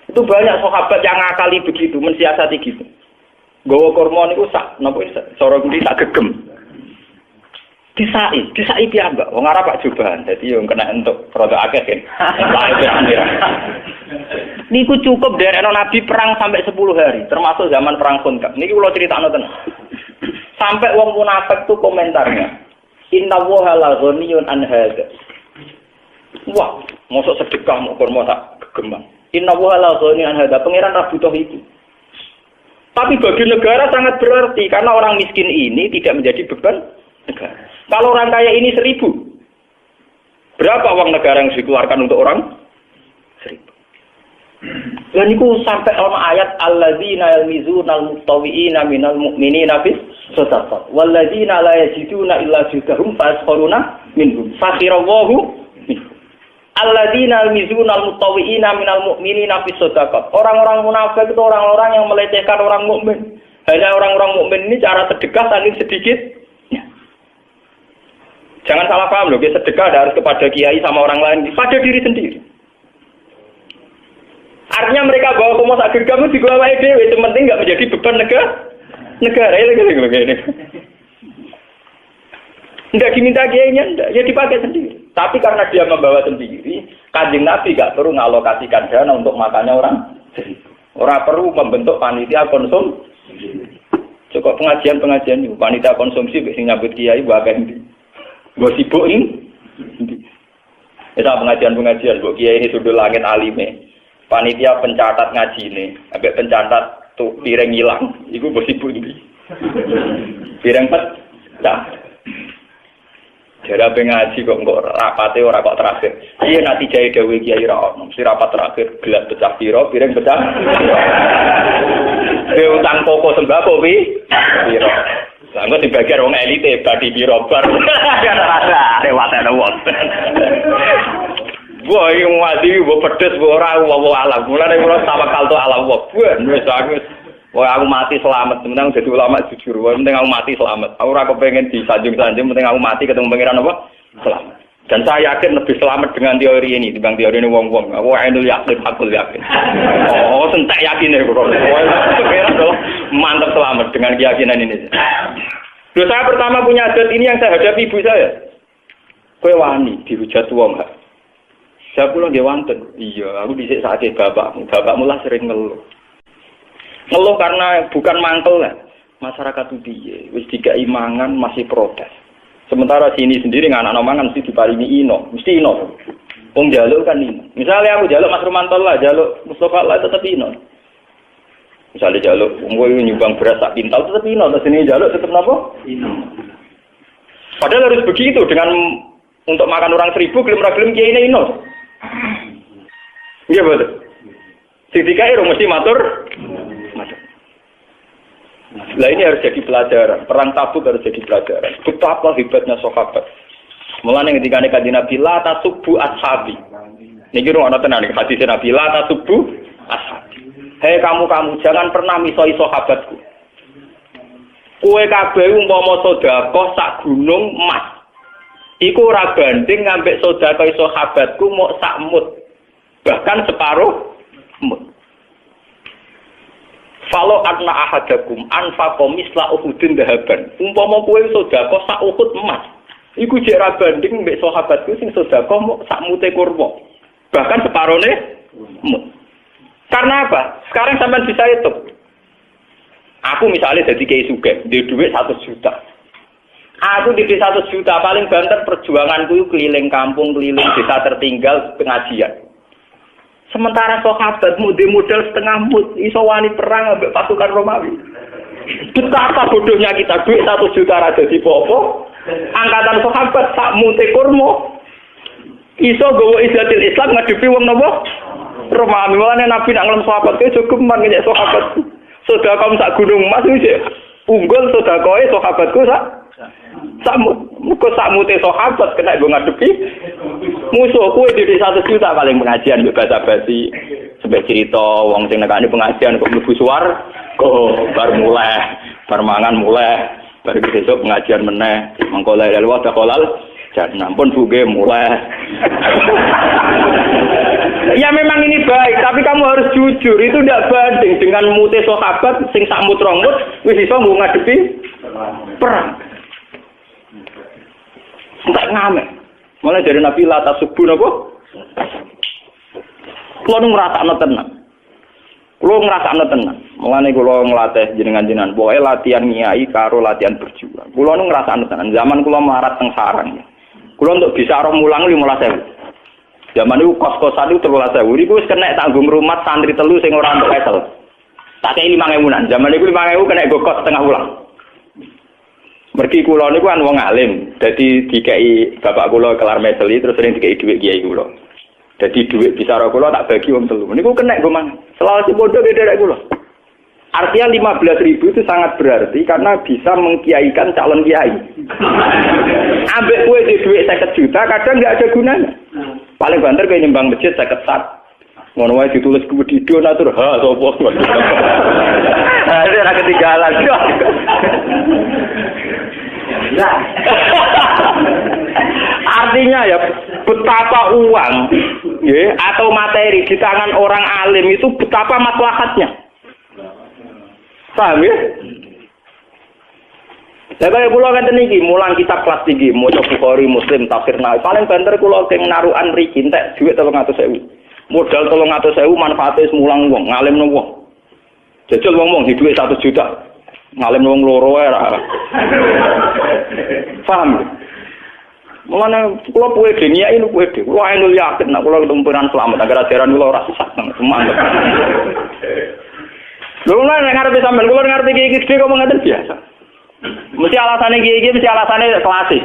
Itu banyak sahabat yang ngakali begitu, mensiasati gitu. Gawa kurma niku sak napa cara kuwi tak gegem. Disai piyambak. Wong Arab Pak Jubahan. Dadi yo kena entuk rada akeh kan. Niku cukup derekno Nabi perang sampai 10 hari, termasuk zaman perang Khandaq. Niki kula critakno tenan. Sampai wong munafik tuh komentarnya. Inna woha la ghaniyun an hadza. Wah, mosok sedekah mau kurma tak gegembang. Inna woha la ghaniyun an hadza. Pangeran ra butuh itu. Tapi bagi negara sangat berarti karena orang miskin ini tidak menjadi beban negara. Kalau orang kaya ini 1000, berapa uang negara yang dikeluarkan untuk orang? 1000. Dan itu sampai ayat alladzina yalmizunal mutawwi'ina minal mu'minina bis shadaqah walladzina la yajiduna illa judahum fasqaruna minhum sakhirallahu minhum. Alladzina yalmizunal mutawwi'ina minal mu'minina bis shadaqah. Orang-orang munafik itu orang-orang yang melecehkan orang mukmin. Hanya orang-orang mukmin ini cara sedekah saking sedikit. Jangan salah paham loh, sedekah harus kepada kiai sama orang lain, pada diri sendiri. Artinya mereka bawa pemosak gegam itu digawa dewe, itu penting nggak menjadi beban negara ini. Tidak diminta kiainya, ya dipakai sendiri. Tapi karena dia membawa sendiri, Kanjeng Nabi gak perlu ngalokasikan dana untuk makannya orang. Orang perlu membentuk panitia konsumsi. Cukup pengajian itu, panitia konsumsi, bisa nyambut kiai, bahkan ini. Gue sibuk ini. Itu pengajian, bu kiai ini sudut langit alime. Panitia pencatat ngaji ini, agak pencatat tuh piring hilang, itu gue sibuk ini. Piring pecah. Jadi apa ngaji kok rapate ora kok terakhir. Iya nanti jaya dawe kiai ra ono. Si rapat terakhir gelas pecah piro, piring pecah. Utang pokok sembako piro. Lah engko dibagi wong elite badi piro bar. Lewat ana wong. Wah, iki ngaji mbok pedes mbok ora alam. Mulane kula tawakal to alam wong. Wis aku mati selamat, penting jadi ulama jujur. Penting aku mati selamat. Aku ora kepengin disanjung-sanjung, penting aku mati ketemu pangeran apa? Selamat. Dan saya yakin lebih selamat dengan teori ini dibanding teori ini wong-wong. Aku ainul yakin, hakul yakin. Oh, sentek yakin ya, Bro. Mantap selamat dengan keyakinan ini. Loh, saya pertama punya adat ini yang saya hadapi ibu saya. Kowe wani dihujat wong gak? Saya pulang dia wonten. Iya, aku dhisik sakit bapakmu. Bapakmu lah sering ngeluh karena bukan mangkel lah. Masyarakat itu piye? Wis dikai mangan masih protes. Sementara sini sendiri anak-anak mangan mesti diparingi ino, mesti ino. Wong njaluk kan ino. Misalnya aku njaluk Mas Romanto lah, njaluk Mustofa lah tetep ino. Misalnya njaluk wong nyumbang beras sak pintal tetep ino, terus ini njaluk tetep napa? Ino. Padahal harus begitu dengan untuk makan orang 1000 gelem-gelem kiai ino. Iya betul. Sing dikai mesti matur. Nah ini harus jadi pelajaran. Perang Tabuk harus jadi pelajaran. Betapa hebatnya sahabat. Mulane ketika Kanjeng Nabi la tasubbu ashabi. Niki ruang tenan iki hadis Nabi la tasubbu ashabi. Hei kamu jangan pernah misoi sahabatku. Kowe kabeh umpama sedekah sak gunung emas. Iku ora banding ngambek sedekah sahabatku mok sak mut. Bahkan separuh mut. Falo anna ahadakum anfaqa misla uhudin dahaban. Umpama kowe sedekah sak uhud emas. Iku jek ra banding mbek sahabatku sing sedekah mok sak mute kurma. Bahkan separone mut. Karena apa? Sekarang sampean bisa hitung. Aku misalnya jadi kiai sugih, duwe dhuwit 100 juta. Aku di 100 juta paling banter perjuanganku keliling kampung, keliling desa tertinggal pengajian. Sementara sahabat model setengah mut iso wani perang ambek pasukan Romawi. Betapa bodohnya kita, duit 1 juta ra dadi popo. Angkatan sahabat sak mute kurma. Iso gowo izatil Islam ngadepi wong napa? Romawi. Mulane Nabi nak ngelem sahabat ke cukup man nyek sahabat. Sedekah sak gunung emas iki unggul sedekahe sahabatku sak muga sak mute sahabat kena go ngadepi musuh kowe di 100 juta paling pengajian mbek basa-basi sampai cerita wong sing nekani pengajian kok mlebu suar kok bar mulai bar mangan mulai bar besok pengajian meneh mengko la ilaha illallah kolal jan ampun buge mulai. Ya memang ini baik, tapi kamu harus jujur, itu tidak banding dengan mute sahabat sing sak mut rong mut wis iso nggo ngadepi perang. Enggak ngamek. Mulai dari Nabi lata subuh napa? Kulo ngrasakno tenan. Mulane kulo nglatih jenengan-jenengan, pokoke latihan nyai karo latihan berjuang. Kulo ngrasakno tenan. Zaman kulo melarat teng sarang. Kulo untuk bisa roh mulang 15.000. Zaman itu kos-kosan itu 13.000. Iku wis kena tanggung rumah santri telu sing ora entuk esel. Tak kei 5.000-an. Zaman iku 5.000 kena go kos setengah wulan. Mergi kula niku kan wong alim. Dadi dikei bapak kula kelar meseli terus sering dikei dhuwit kiai kula. Dadi dhuwit bisa ro kula tak bagi wong telu. Niku kena go mangan. Selawase bodoh derek kula. Artinya 15.000 itu sangat berarti karena bisa mengkiaikan calon kiai. Ambek kowe di dhuwit 50 juta kadang enggak ada gunanya. Paling banter kayak nyembang masjid 50 sak. Ngono wae ditulis kuwi donatur ha sapa. Dia ora ketinggalan. Artinya ya betapa uang ya, atau materi di tangan orang alim itu betapa maslahatnya. Paham ya? Lah kaya kula ngeten iki, mulang kitab kelas tinggi, maca Bukhari, Muslim, tafsir Nawawi. Paling banter kula teng narukan mriki entek dhuwit 300.000. Modal 300.000 manfaate mulang wong, ngalimno wong. Jajal wong-wong di dhuwit 1 juta. Ngalimno wong loro ae ra. Paham? Mulane kula puwe deniai niku puwe. Kula anu yakin nek kula tumpuran selamat agar ajaran kula ora sesat nang mantep. Lho nek ngarepe sampean kula ngerti iki gede kok ngoten biasa. Mesti alasannya kiai mesti alasannya klasik.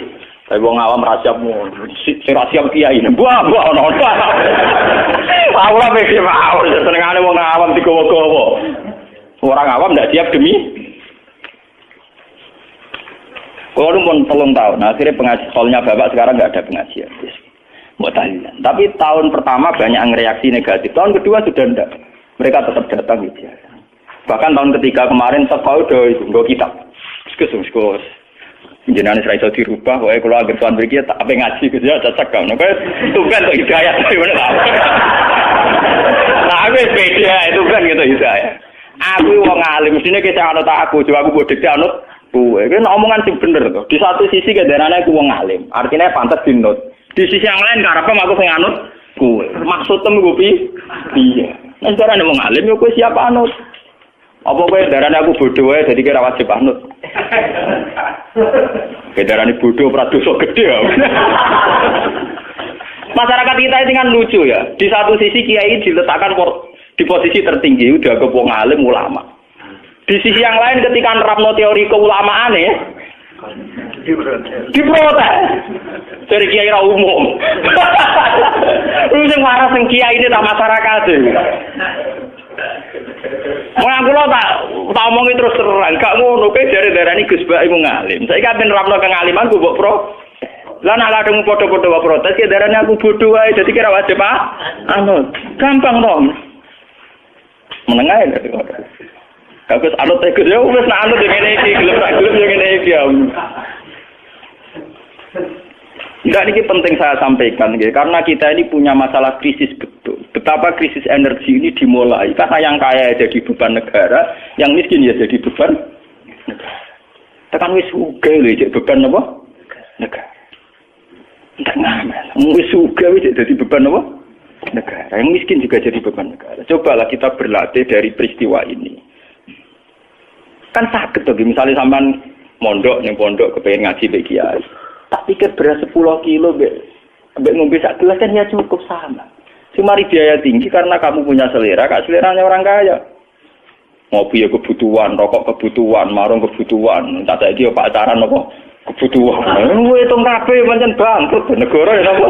Tapi wong awam rasiapmu, sing rasiap kiai ini, buah ono. Aku lah mesti mau, senengane wong awam digowo-gowo. Orang awam tidak siap demi. Kalau pun 3 tahun, akhirnya pengajian, soalnya bapak sekarang nggak ada pengajian. Mau tanya. Tapi tahun pertama banyak yang reaksi negatif, tahun kedua sudah enggak. Mereka tetap datang gitu. Bahkan tahun ketiga kemarin sekolah itu nggak kitab. Sekus. Jenengan ora iso dirubah, wae kula anggere tuan mriki tak ape ngaji gitu ya cocok kan. Nek tugan kok hidayah bener. Nah, aku beda itu kan gitu hidayah. Aku wong alim, mestine ki sing anut aku, coba aku bodhe anut kowe. Iki omongan sing bener to. Di satu sisi kendarane aku wong alim, artinya pantes dinut. Di sisi yang lain karepe aku sing anut kowe. Maksudem iku piye? Nek darane wong alim yo kowe siap anut. Apa kowe darane aku bodoh wae dadi kira wajib anut. Darane bodoh ora dosa gede ya. Masyarakat kita ini kan lucu ya. Di satu sisi kiai diletakkan di posisi tertinggi udah ke wong alim ulama. Di sisi yang lain ketika nerapno teori keulamaane diprotes. Dari kiai ra umum. Lu sing waras sing kiai ini tak masyarakat. Mulai kula tak omongi terus terang, gak ngono kowe jare-jarani Gus Bak iku ngalim. Saiki apen nerapno kengaliman ku mbok pro. Lah nek ladeng padha-padha wae protes ki darane aku bodho wae dadi kira wajib anu. Gampang to. Menengae nek ngono. Kagus anut Gus ya wis nak anut ngene iki, gelem tak gelem yo ngene iki ya. Enggak, ini penting saya sampaikan, karena kita ini punya masalah krisis betul. Betapa krisis energi ini dimulai karena yang kaya jadi beban negara, yang miskin ya jadi beban negara. Tekan wis sugih lho jadi beban apa? Negara. Enggak ngamen. Wis sugih wis jadi beban apa? Negara. Yang miskin juga jadi beban negara. Cobalah kita berlatih dari peristiwa ini. Kan sakit tuh, misalnya sampean mondok kepengen ngaji mbek kiai. Tak pikir beras 10 kilo mbek ngombe sak gelas kan ya cukup sama. Cuma biaya tinggi karena kamu punya selera, kak seleranya orang kaya. Ngopi ya kebutuhan, rokok kebutuhan, marung kebutuhan. Tak saiki yo pacaran apa kebutuhan. Kowe hitung kabeh pancen bangkrut negara ya apa.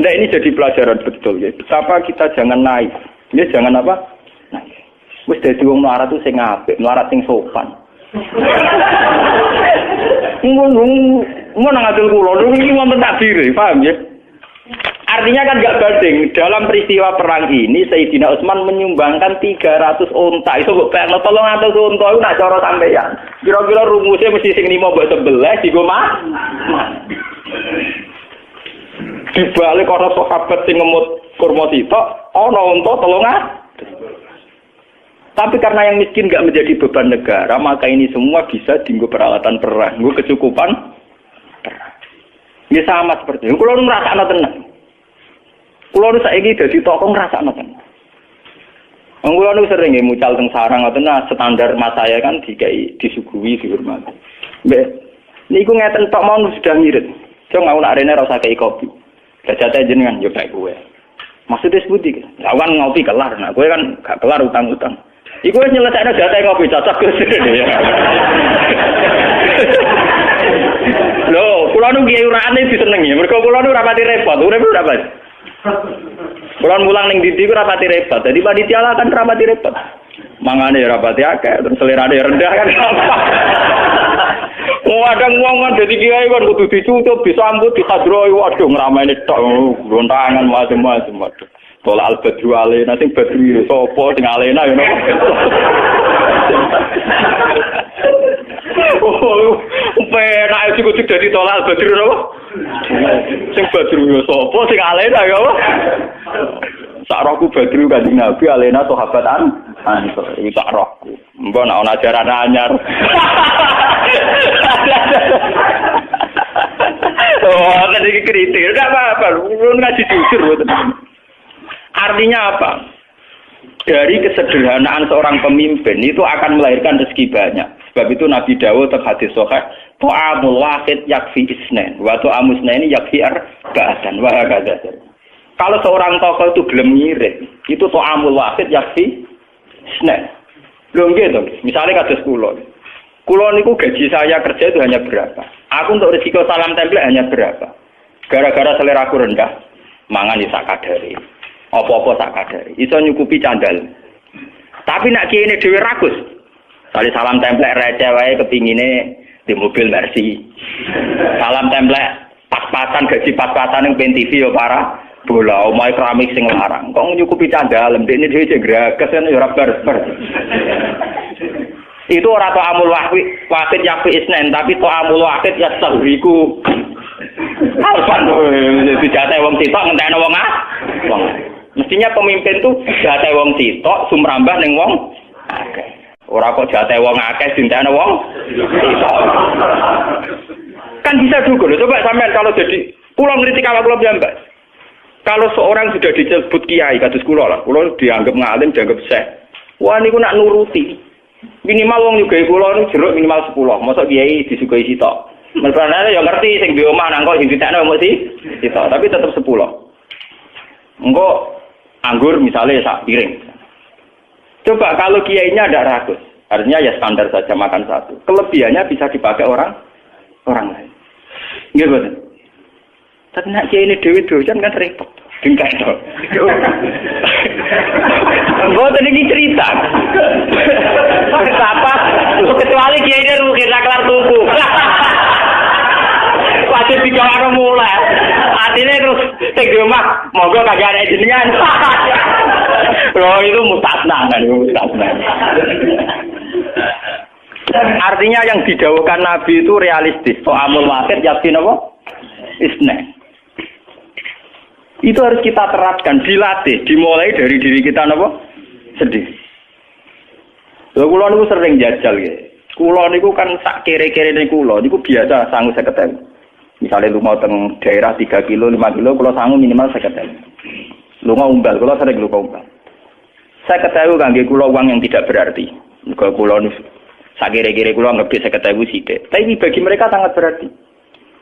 Nah ini jadi pelajaran betul ya. Betapa kita jangan naik. Ya jangan apa? Naik. Wis dadi wong melarat tuh sing apik, melarat sing sopan. Ngono ngatul kula, iki wonten takdir, paham ya? Artinya kan enggak banding. Dalam peristiwa perang ini Sayyidina Utsman menyumbangkan 300 unta. Itu kok pengen 300 unta itu nak cara sampeyan. Kira-kira rumusnya mesti sing 5 mbok 11 digo mah. Dibalik ana sahabat sing ngemut kurma sitok, ana unta 300. Tapi karena yang miskin nggak menjadi beban negara, maka ini semua bisa dienggo peralatan perang, nggo kecukupan perang. Ya sama seperti itu. Kulo ngrasakno tenan. Kulo saiki dadi tokoh ngrasakno tenan. Kulo nu sering nggih mucal teng sarang ngoten standar mas saya kan dikai disuguhi dihormati. Mbek niku ngeten tok mau sudah mirip. Jong aku nak rene ora usah kei kopi. Jajate jenengan yo bae kowe. Maksudnya sebuti, lawan ngopi kelar, nah kowe kan gak kelar utang-utang. Iku wis nyelesaikno jatah ngopi cocok Gus. Lho, kula nu kiai urane disenengi. Mergo kula nu ora pati repot, urip ora pati. Kula mulang ning ndi ku ora pati repot. Dadi panitia lah kan ora pati repot. Mangane ora pati akeh, terus selerane rendah kan. Kadang wong kan dadi kiai kan kudu dicucup, disambut, dihadroi, waduh ngrameni tok, gontangan macam-macam. Tolak al-badru alena, sing badru sapa sing alena ya. Oh, penak iki kudu dadi tolak Badru apa? Sing Badru yo sapa sing alena ya apa? Sak rohku Badru Kanjeng Nabi alena sahabatan ansor iki sak rohku. Mbok nek ana ajaran anyar. Oh, tadi kritik, enggak apa-apa, lu ngaji jujur. Artinya apa? Dari kesederhanaan seorang pemimpin itu akan melahirkan rezeki banyak. Sebab itu Nabi Dawud dalam hadis sahih, ta'amul wahid yakfi isnain, wa ta'amul isnaini yakfi arba'atan wa hakadha. Kalau seorang tokoh itu gelem ngirit, itu ta'amul wahid yakfi isnain. Lho nggih to, misale kados kula. Kula niku gaji saya kerja itu hanya berapa? Aku untuk resiko salam template hanya berapa? Gara-gara seleraku rendah, mangan sak kadare. Apa-apa sak kadare. Iso nyukupi candal. Tapi nek kene dhewe ragus. Sale salam template receh wae kepingine di mobil Mercy. Salam template pas-pasan gaji pas-pasan ning PEN TV yo parah. Bola omahe keramik sing larang. Kok nyukupi candal, ndekne dhewe jegrages ya ora bar-bar. Itu ora to amul wahid yakfi isnen, tapi to amul wahid ya sabriku. Alfan dijate wong sitok ngentekno wong wong. Mestinya pemimpin tuh jate wong sitok sumrambah ning wong akeh. Ora kok jate wong akeh dintekno wong sitok. Kan bisa juga loh. Coba sampean kalau jadi kula ngritik awak kula piyambak. Kalau seorang sudah disebut kiai kados kula lah, kula dianggap ngalim, dianggap syekh. Wah niku nak nuruti. Minimal wong nyugai kula niku jeruk minimal 10. Mosok kiai disugai sitok. Mereka ya ngerti sing di omah nang kok sing ditekno mesti sitok, tapi tetap 10. Engko anggur misalnya sak piring. Coba kalau kiainya ada ragus, artinya ya standar saja makan satu. Kelebihannya bisa dipakai orang lain. Nggih betul. Tapi nak kiai ini dewi dojan kan repot. Tingkat itu. Mboten iki cerita. Betapa kecuali kiai ini mungkin kelar tuku. Wajib digawakno mulai. Artinya terus sing di omah monggo kagak ada jenengan. Loh itu mustasna kan, mustasna. Artinya yang didhawuhkan Nabi itu realistis. So'amul wahid yakin apa? Isna. Itu harus kita terapkan, dilatih, dimulai dari diri kita napa? Sendiri. Lha kula niku sering jajal nggih. Kula niku kan sak kere-kerene kula niku biasa sangu 50.000. Misale lunga teng daerah 3 kilo, 5 kilo kula sangu minimal 50.000. Lunga umbal, kula sering lunga umbal. 50.000 kangge kula uang yang tidak berarti. Mergo kula niku sak kere-kere kula ngerti 50.000 sithik. Tapi bagi mereka sangat berarti.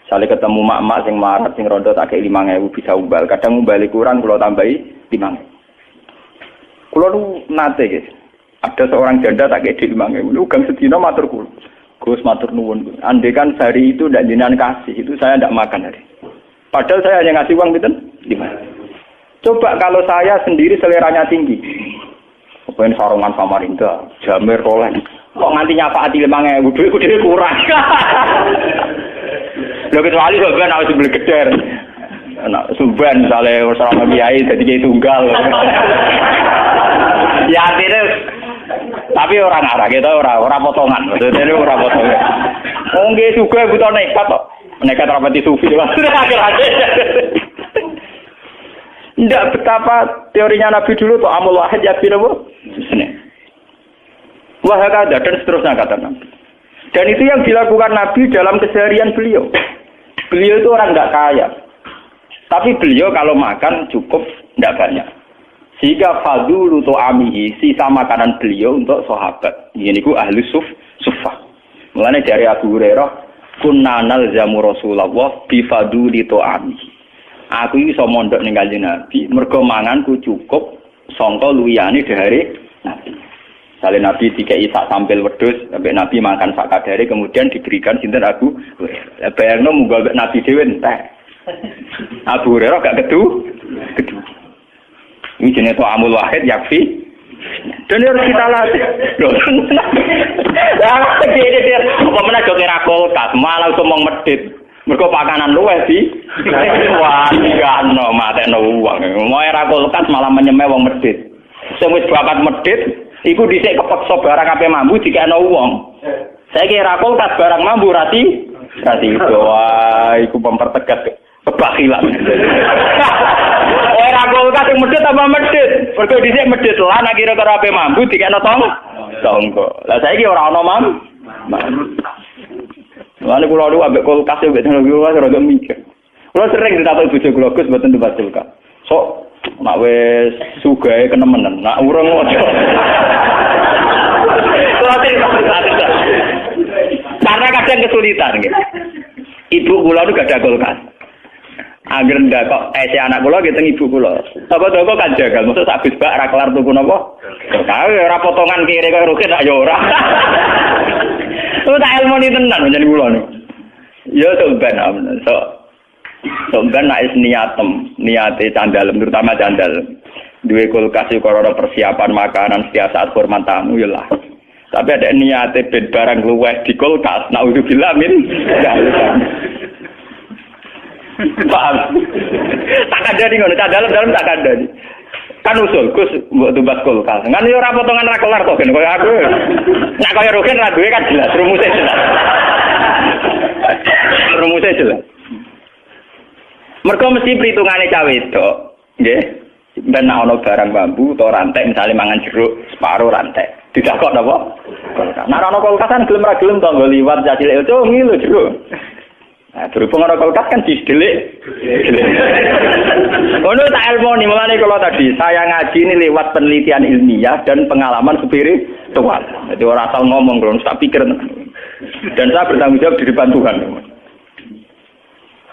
Sale ketemu mak-mak sing marat sing rondo tak kei 5.000 bisa umbal. Kadang umbali kurang kula tambahi 5.000. Kula nu nate guys. Ada seorang janda tak kei 5.000. Lu gang sedina matur kula. Gus matur nuwun. Andai kan sehari itu ndak jenengan kasih, itu saya ndak makan hari. Padahal saya hanya ngasih uang pinten? 5. Coba kalau saya sendiri seleranya tinggi. Kepen sarungan Samarinda, Jamir Rolen. Kok nganti nyafaati 5.000 duitku dhewe kurang. Lho kecuali sampeyan harus beli geder. Anak Suban misalnya sama kiai jadi kiai tunggal. Ya akhirnya tapi orang arah kita orang potongan. Maksudnya orang potongan. Wong nggih juga butuh nekat kok. Nekat rapati sufi akhir-akhir. Ndak betapa teorinya Nabi dulu tuh amul wahid yakin apa? Wah hakada dan seterusnya kata Nabi. Dan itu yang dilakukan Nabi dalam keseharian beliau. Beliau itu orang tidak kaya. Tapi beliau kalau makan cukup tidak banyak. Sehingga fadulu to'amihi, sisa makanan beliau untuk sahabat. Ini ku ahli suffah. Mulanya dari Abu Hurairah, kunna nalzamu Rasulullah bifaduli to'amihi. Aku iso mondok ning Kanjeng Nabi, mergo manganku cukup sangka luyane dari Nabi. Sale Nabi dikei sak sampel wedhus, sampai Nabi makan sak kadare kemudian diberikan sinten Abu Hurairah. Bayangno munggah Nabi dhewe entek. Abu Hurairah gak kedu. Ini jenis amul wahid yakfi. Dan harus kita latih. Loh. Lah dia apa meneh jo kira kulkas, malah ngomong medhit. Mergo pakanan luwih di. Wah, digano matekno uang. Mau era kulkas malah menyemeh wong medhit. Sing wis bakat medhit Iku dhisik kepeksa barang ape mambu dikekno wong. Saiki ra kulkas barang mambu rati wah iku mempertegas kebakilan. Ora kulkas sing medhit apa medhit. Mergo dhisik medhit lan kira-kira ape mambu dikekno tonggo. Lah saiki ora ana mambu. Lalu kula lu ambek kulkas yo teknologi wae ora mikir. Kula sering ditakoki bojo kula Gus mboten tempat kulkas. Sok nek wis sugahe kenemenen, nek urung aja. Karena kadang kesulitan gitu. Ibu kula itu gak ada kulkas. Angger ndak kok anak kula gitu ibu kula. Toko-toko kan jagal, maksud sak bis bak ra kelar tuku napa? Kae ora potongan kiri kaya rugen tak yo ora. Itu tak ilmu ni tenan jeneng kula niku. Ya sok ben amen. Sok ben nek niate candalem terutama candalem. Duwe kulkas iku ora persiapan makanan setiap saat hormat tamu ya lah. Tapi ada niate ben barang luweh di kulkas, naudzubillah min. Paham? Tak kadani ngono, dalam tak kadani. Kan usul Gus mbok tumbas kulkas. Kan yo ora potongan ra kelar kok ben koyo aku. Nek koyo rogen ra duwe kan jelas rumusnya jelas. Rumusnya jelas. Mergo mesti perhitungane cawe wedok, nggih. Ben ana barang bambu utawa rantai misalnya mangan jeruk separo rantai. Didakok napa? Nek ana kulkas kan gelem ra gelem to nggo liwat cacilek ojo ngilu jeruk. Nah, berhubung ana kulkas kan didelik. Ono tak ilmu nih mulane kalau tadi saya ngaji ini lewat penelitian ilmiah dan pengalaman spiritual. Jadi ora asal ngomong lho, tak pikir. Dan saya bertanggung jawab di depan Tuhan.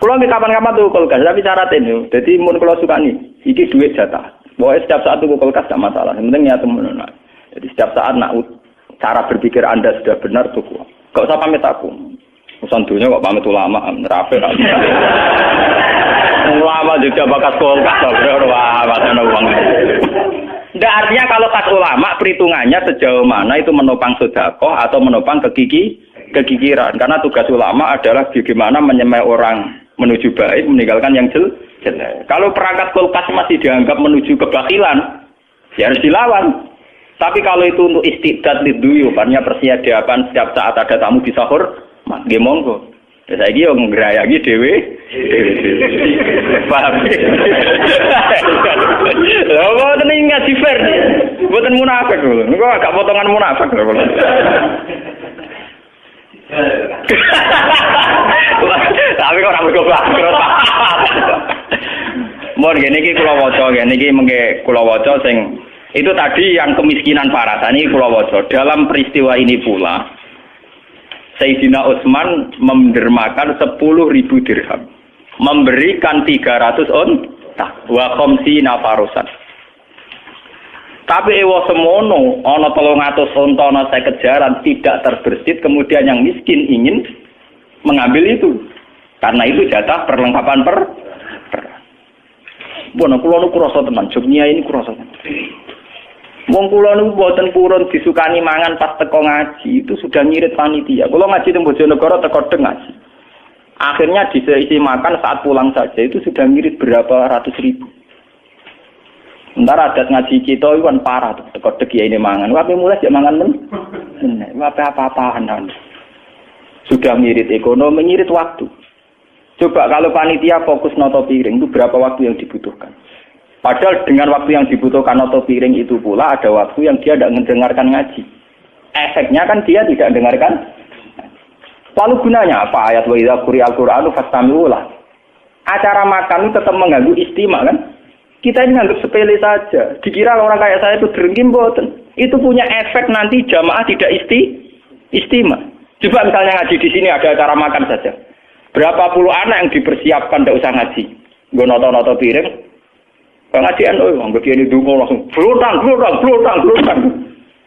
Kalau kapan-kapan tuh kulkas, tapi syarat ini. Jadi mun kalau suka nih, iki duit jatah. Pokoknya setiap saat tuh kulkas gak masalah. Yang penting ya temen. Jadi setiap saat nak cara berpikir Anda sudah benar tuh. Gak usah pamit aku. Urusan dunia kok pamit ulama, rafe. Ulama juga bakas kulkas, wah macam uang. Nggak artinya kalau kas ulama perhitungannya sejauh mana itu menopang sedekah atau menopang kegigiran. Karena tugas ulama adalah bagaimana menyemai orang menuju baik, meninggalkan yang jelek. Kalau perangkat kulkas masih dianggap menuju kebakilan, ya harus dilawan. Tapi kalau itu untuk istiqdat liduyu, artinya persiapan setiap saat ada tamu di sahur, nggih monggo. Saiki yo ngrayaki dhewe. Paham. Lha kok ning ngaji fair. Mboten munafik lho. Niku agak potongan munafik lho. Tapi kok ora goblok. Mun ngene iki kula waca, ngene iki mengke kula waca sing itu tadi yang kemiskinan parah. Tani kula waca dalam peristiwa ini pula Sayyidina Utsman mendermakan 10.000 dirham. Memberikan 300 unta wa khamsina farusan. Tapi ewa semono ana 300 unta ana 50 jaran tidak terbersit, kemudian yang miskin ingin mengambil itu. Karena itu jatah perlengkapan Bono kula niku krasa tenan, jognya ini krasa. Wong kula niku mboten purun disukani mangan pas teko ngaji, itu sudah ngirit panitia. Kula ngaji teng Bojonegoro teko deng ngaji. Akhirnya diisi makan saat pulang saja itu sudah ngirit berapa ratus ribu. Sementara adat ngaji kita itu kan parah tuh, teko deg ya ini mangan. Wae mulai jak mangan men. Apa-apaan. Sudah ngirit ekonomi, ngirit waktu. Coba kalau panitia fokus noto piring itu berapa waktu yang dibutuhkan? Padahal dengan waktu yang dibutuhkan noto piring itu pula ada waktu yang dia tidak mendengarkan ngaji. Efeknya kan dia tidak mendengarkan. Lalu gunanya apa? Ayat wa idza quri'al Qur'anu fastami'u lah. Acara makan itu tetap mengganggu istimak kan? Kita ini nganggap sepele saja. Dikira orang kayak saya itu drengki mboten. Itu punya efek nanti jamaah tidak istimak. Coba misalnya ngaji di sini ada acara makan saja. Berapa puluh anak yang dipersiapkan tidak usah ngaji. Nggo noto-noto piring. Pengajian nggak ini dungo langsung blutang.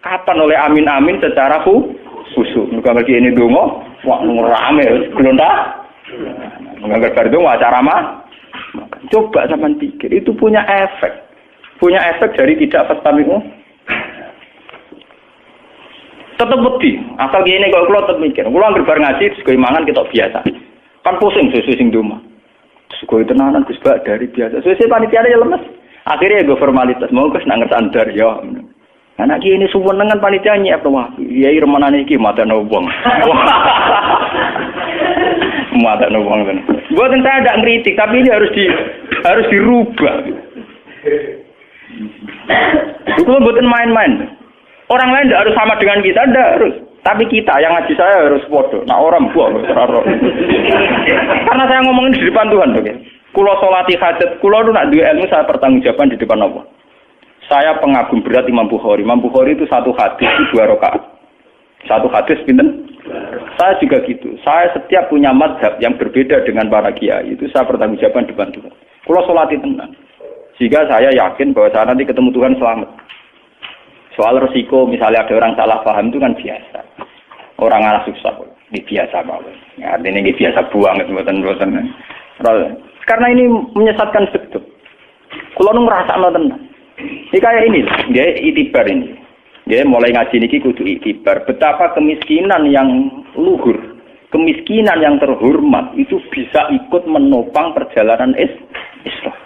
Kapan oleh amin secara khusyuk. Nggak ini dungo, wah rame gelondak. Menganggap berdungo acara coba sampean pikir itu punya efek dari tidak fastami'u. Tetap wedi, asal gini kalau kula tetep mikir, kula anggere bar ngaji terus mangan kita biasa. Kan pusing susu sing duma. Terus tenanan Gus Bak dari biasa. Susu panitia ya lemes. Akhirnya gue formalitas mau Gus nang ngerti andar ya. Anak kiai ini suwun dengan panitia nyiap to wah. Kiai remenane iki matane wong. Matane wong ten. Mboten saya tidak ngritik, tapi ini harus dirubah. Itu mboten main-main. Orang lain tidak harus sama dengan kita, tidak harus. Tapi kita yang ngaji saya harus bodoh. Nah orang buang teraro. Karena saya ngomongin di depan Tuhan, oke. Kulo sholati hajat, kulo itu nak dua ilmu saya pertanggungjawaban di depan Allah. Saya pengagum berat Imam Bukhari. Imam Bukhari itu satu hadis itu 2 rakaat. Satu hadis pinten? Saya juga gitu. Saya setiap punya mazhab yang berbeda dengan para kiai itu saya pertanggungjawaban di depan Tuhan. Kulo sholati tenang. Sehingga saya yakin bahwa saya nanti ketemu Tuhan selamat. Soal resiko misalnya ada orang salah paham itu kan biasa. Orang arah susah, ini biasa banget. Ya, artinya ini biasa buang, buatan. Karena ini menyesatkan betul. Kalau nu ngerasa tenang. Ini kayak ini, dia itibar ini. Dia mulai ngaji niki kudu itibar. Betapa kemiskinan yang luhur, kemiskinan yang terhormat itu bisa ikut menopang perjalanan Islam.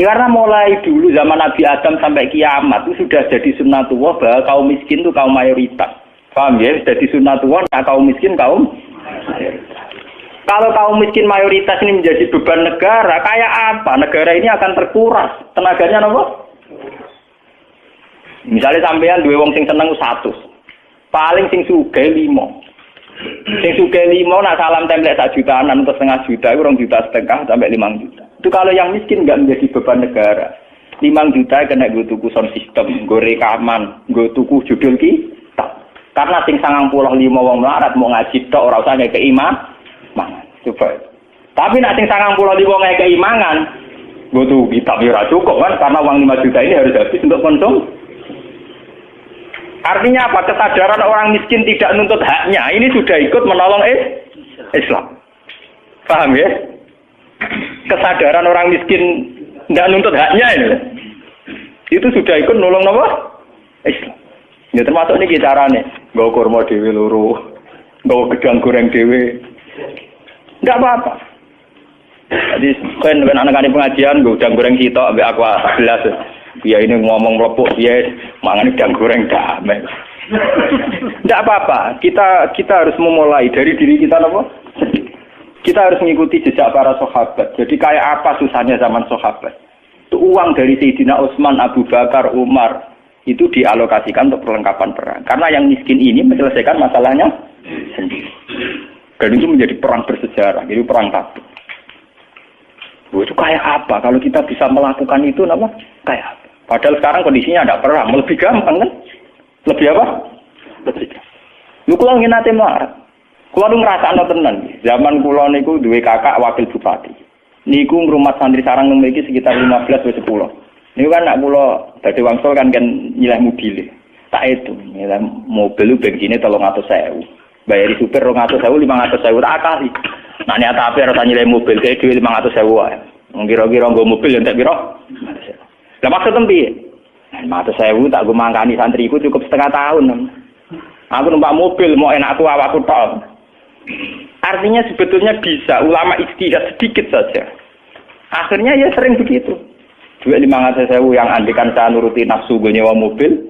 Karena mulai dulu zaman Nabi Adam sampai kiamat itu sudah jadi sunnatullah bahwa kaum miskin itu kaum mayoritas. Paham ya? Jadi sunnatullah, nah kaum miskin kaum mayoritas. Kalau kaum miskin mayoritas ini menjadi beban negara, kayak apa? Negara ini akan terkuras. Tenaganya apa? Misalnya sampean duwe wong sing seneng 100. Paling sing sugih 5. Sing sugih 5 nak salam template 1 jutaan atau setengah juta, itu 2,5 juta sampai 5 juta. Itu kalau yang miskin nggak menjadi beban negara. 5 juta kena gue tuku sound system, gue rekaman, gue tuku judul kitab. Karena sing 95 wong melarat mau ngaji tok ora usah ngekeki mangan. Coba. Tapi nak sing 95 ngekeki mangan, gue tuku kitab ya ora cukup kan karena uang 5 juta ini harus habis untuk konsum. Artinya apa? Kesadaran orang miskin tidak nuntut haknya. Ini sudah ikut menolong Islam. Paham ya? Kesadaran orang miskin tidak nuntut haknya ini. Itu sudah ikut nolong apa? Islam. Ya termasuk ini caranya. Gawa kurma dewe loro. Gawa gedang goreng dewe. Tidak apa-apa. Jadi kan anak-anak pengajian gawa gedang goreng sitok ambek aku 11. Ya ini ngomong melepuk ya mangan gedang goreng damai. Tidak apa-apa. Kita harus memulai dari diri kita apa? Kita harus mengikuti jejak para sahabat. Jadi kayak apa susahnya zaman sahabat? Itu uang dari Sayyidina Utsman, Abu Bakar, Umar itu dialokasikan untuk perlengkapan perang. Karena yang miskin ini menyelesaikan masalahnya sendiri. Dan itu menjadi perang bersejarah, jadi perang Tabuk. Itu kayak apa? Kalau kita bisa melakukan itu, apa? Kayak apa? Padahal sekarang kondisinya ada perang, lebih gampang kan? Lebih apa? Lebih gampang. Lu kalau ingin nanti melarat. Kulo nu ngrasakno tenan. Zaman kulo niku duwe kakak wakil bupati. Niku ngrumat santri sarang mriki sekitar 15 sampai 10. Niku kan nak kulo dadi wangsul kan nyileh mobil. Tak itu, nyileh mobil lu bensine 300.000. Bayari supir 200.000, 500.000 tak akali. Nah niat ape ora nyileh mobil kae dhewe 500.000 wae. Kira-kira nggo mobil entek pira? Lah maksud piye? 500.000 tak go mangkani santriku cukup setengah tahun. Aku numpak mobil mau enakku awakku tok. Artinya sebetulnya bisa ulama ijtihad sedikit saja. Akhirnya ya sering begitu. 500.000 yang andikan saya nuruti nafsu gue nyewa mobil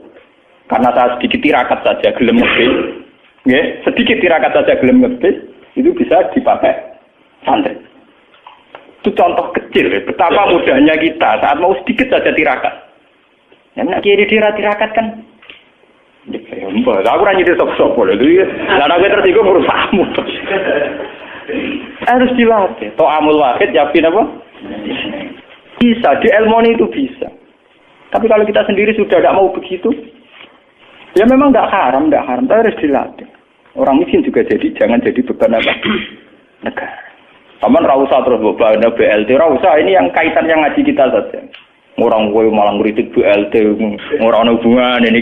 karena saya sedikit tirakat saja gelem mobil. Ya, sedikit tirakat saja gelem mobil itu bisa dipakai santri. Itu contoh kecil ya, betapa mudahnya kita saat mau sedikit saja tirakat. Yang nak kiri tirakat kan ya, mbak, aku ranya di sop-sop boleh dulu ya. Lalu aku tersinggung berusahamu. Harus dilatih. To'amul wahid, yakin apa? Bisa, di ilmu itu bisa. Tapi kalau kita sendiri sudah tidak mau begitu, ya memang tidak haram, tapi harus dilatih. Orang miskin juga jangan jadi beban apa? Negara. Taman rausa terus beban BLT, rausa ini yang kaitan yang ngaji kita saja. Orang gue malah ngeritik BLT, orang hubungan ini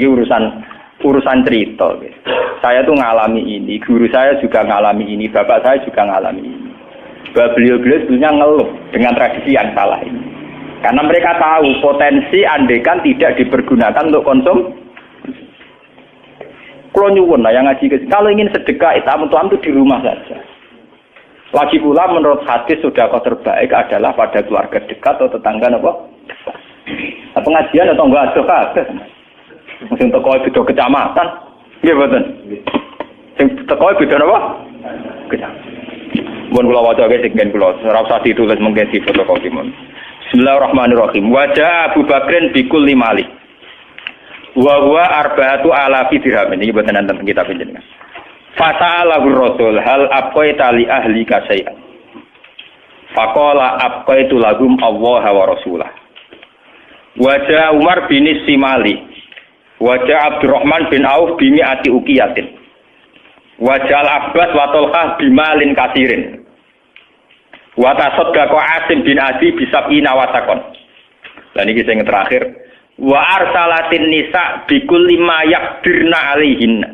urusan cerita. Saya tuh ngalami ini, guru saya juga ngalami ini, bapak saya juga ngalami ini. Beliau-beliau sebetulnya ngeluh dengan tradisi yang salah ini. Karena mereka tahu potensi andekan tidak dipergunakan untuk konsum. Kalau nyuwun lah yang ngaji ke sini, kalau ingin sedekah itam-itam itu di rumah saja. Lagi pula menurut hadis sedekah terbaik adalah pada keluarga dekat atau tetangga apa? Pengajian atau enggak ada. Sing teko beda kecamatan. Nggih mboten. Sing teko beda napa? Kecamatan. Mun kula waca ge sing kula ora usah ditulis mungkin di fotokopi mon. Bismillahirrahmanirrahim. Wajah Abu Bakrin bikul limali. Wa huwa arba'atu alafi dirham. Ini mboten enten kitab jenengan. Fasa'alahu Rasul hal abqaita li ahlika syai'an. Faqala abqaitu lahum Allah wa rasulah. Wajah Umar bin Simali. Wajah Abdurrahman bin Auf bimi ati ukiyatin. Wajah Al-Abbas wa Talhah bimalin kasirin. Wa tasaddaqa Asim bin Adi bisab'ina wasakon. Dan ini sing terakhir. Wa arsalatin nisa bikulli ma yaqdirna alaihinna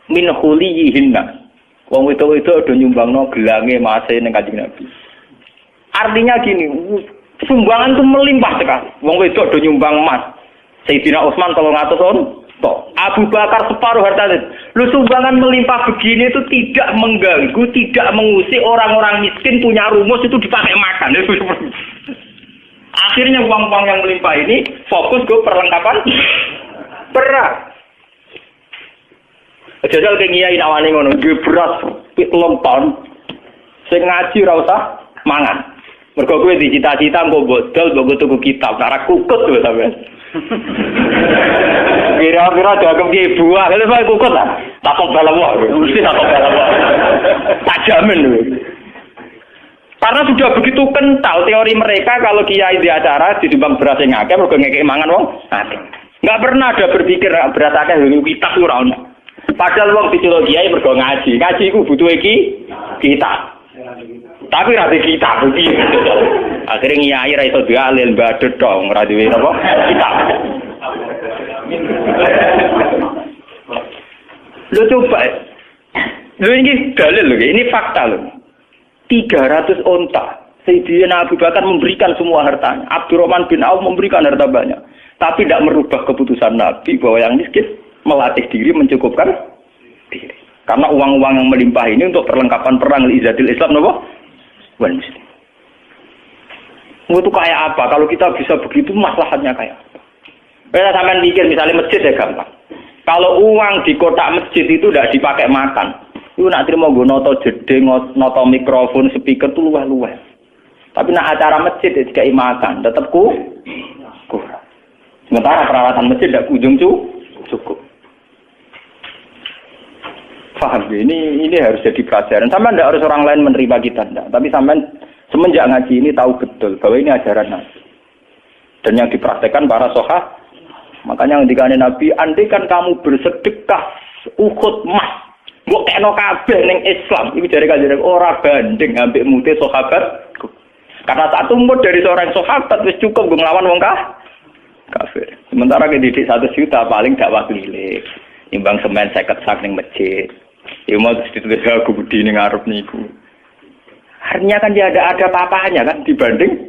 min khuliyihinna. Wong itu do nyumbangno gelange mase ning Kanjeng Nabi. Artinya gini, sumbangan itu melimpah sekali. Wong wedok do nyumbang emas. Sayyidina Utsman 300 on. Abu Bakar separuh hartanya. Lu sumbangan melimpah begini itu tidak mengganggu, tidak mengusik orang-orang miskin punya rumus itu dipakai makan. Akhirnya uang-uang yang melimpah ini fokus ke perlengkapan perang. Jajal ke ngiyai nawane ngono, duwe beras 3 ton. Sing ngaji ora usah mangan. Mergo kowe dicita-cita mbok bodol, mbok tuku kitab, ora kukut lho sampean. Kira-kira dianggap ki buah, lha kok kukut ta? Takok balawah, mesti takok balawah. Tak jamin lho. Karena sudah begitu kental teori mereka kalau kiai di acara disumbang beras yang akeh mergo ngekek mangan wong akeh. Enggak pernah ada berpikir beras akeh nggo kitab ora ono. Padahal wong diceluk kiai mergo ngaji. Ngaji iku butuh kitab. Tapi ra kitab iki. Akhire kiai ra iso dialil badhet dong, ora duwe napa? Kitab. Lu coba. Lu ini dalil lho, ini fakta lho. 300 onta. Sayyidina Abu Bakar memberikan semua hartanya. Abdurrahman bin Auf memberikan harta banyak. Tapi tidak merubah keputusan Nabi bahwa yang miskin melatih diri mencukupkan diri. Karena uang-uang yang melimpah ini untuk perlengkapan perang liizatil Islam, nopo? Wal muslim. Itu kayak apa? Kalau kita bisa begitu, maslahatnya kayak apa? Bila sampean mikir misalnya masjid ya gampang. Kalau uang di kotak masjid itu tidak dipakai makan. Itu nak terima gue noto jeding, noto mikrofon, speaker tuh luweh-luweh. Tapi nak acara masjid ya dikai makan, tetap kurang. Sementara perawatan masjid tidak ujung cukup. Paham ya? Ini harus jadi pelajaran. Sampai tidak harus orang lain menerima kita, enggak. Tapi sampai semenjak ngaji ini tahu betul bahwa ini ajaran Nabi. Dan yang dipraktekkan para sahabat. Makanya ketika Nabi, andai kan kamu bersedekah Uhud emas. Mbok kena kabeh ning Islam iki jare kanjeng ora banding ambek mute sahabat. Karena satu umur dari seorang sahabat wis cukup nglawan wong kafir. Sementara ke didik 1 juta paling dakwah keliling. Imbang semen 50 sak ning masjid. Ya mau ditulis aku budi ning ngarep niku. Artinya kan dia ada apa-apanya kan dibanding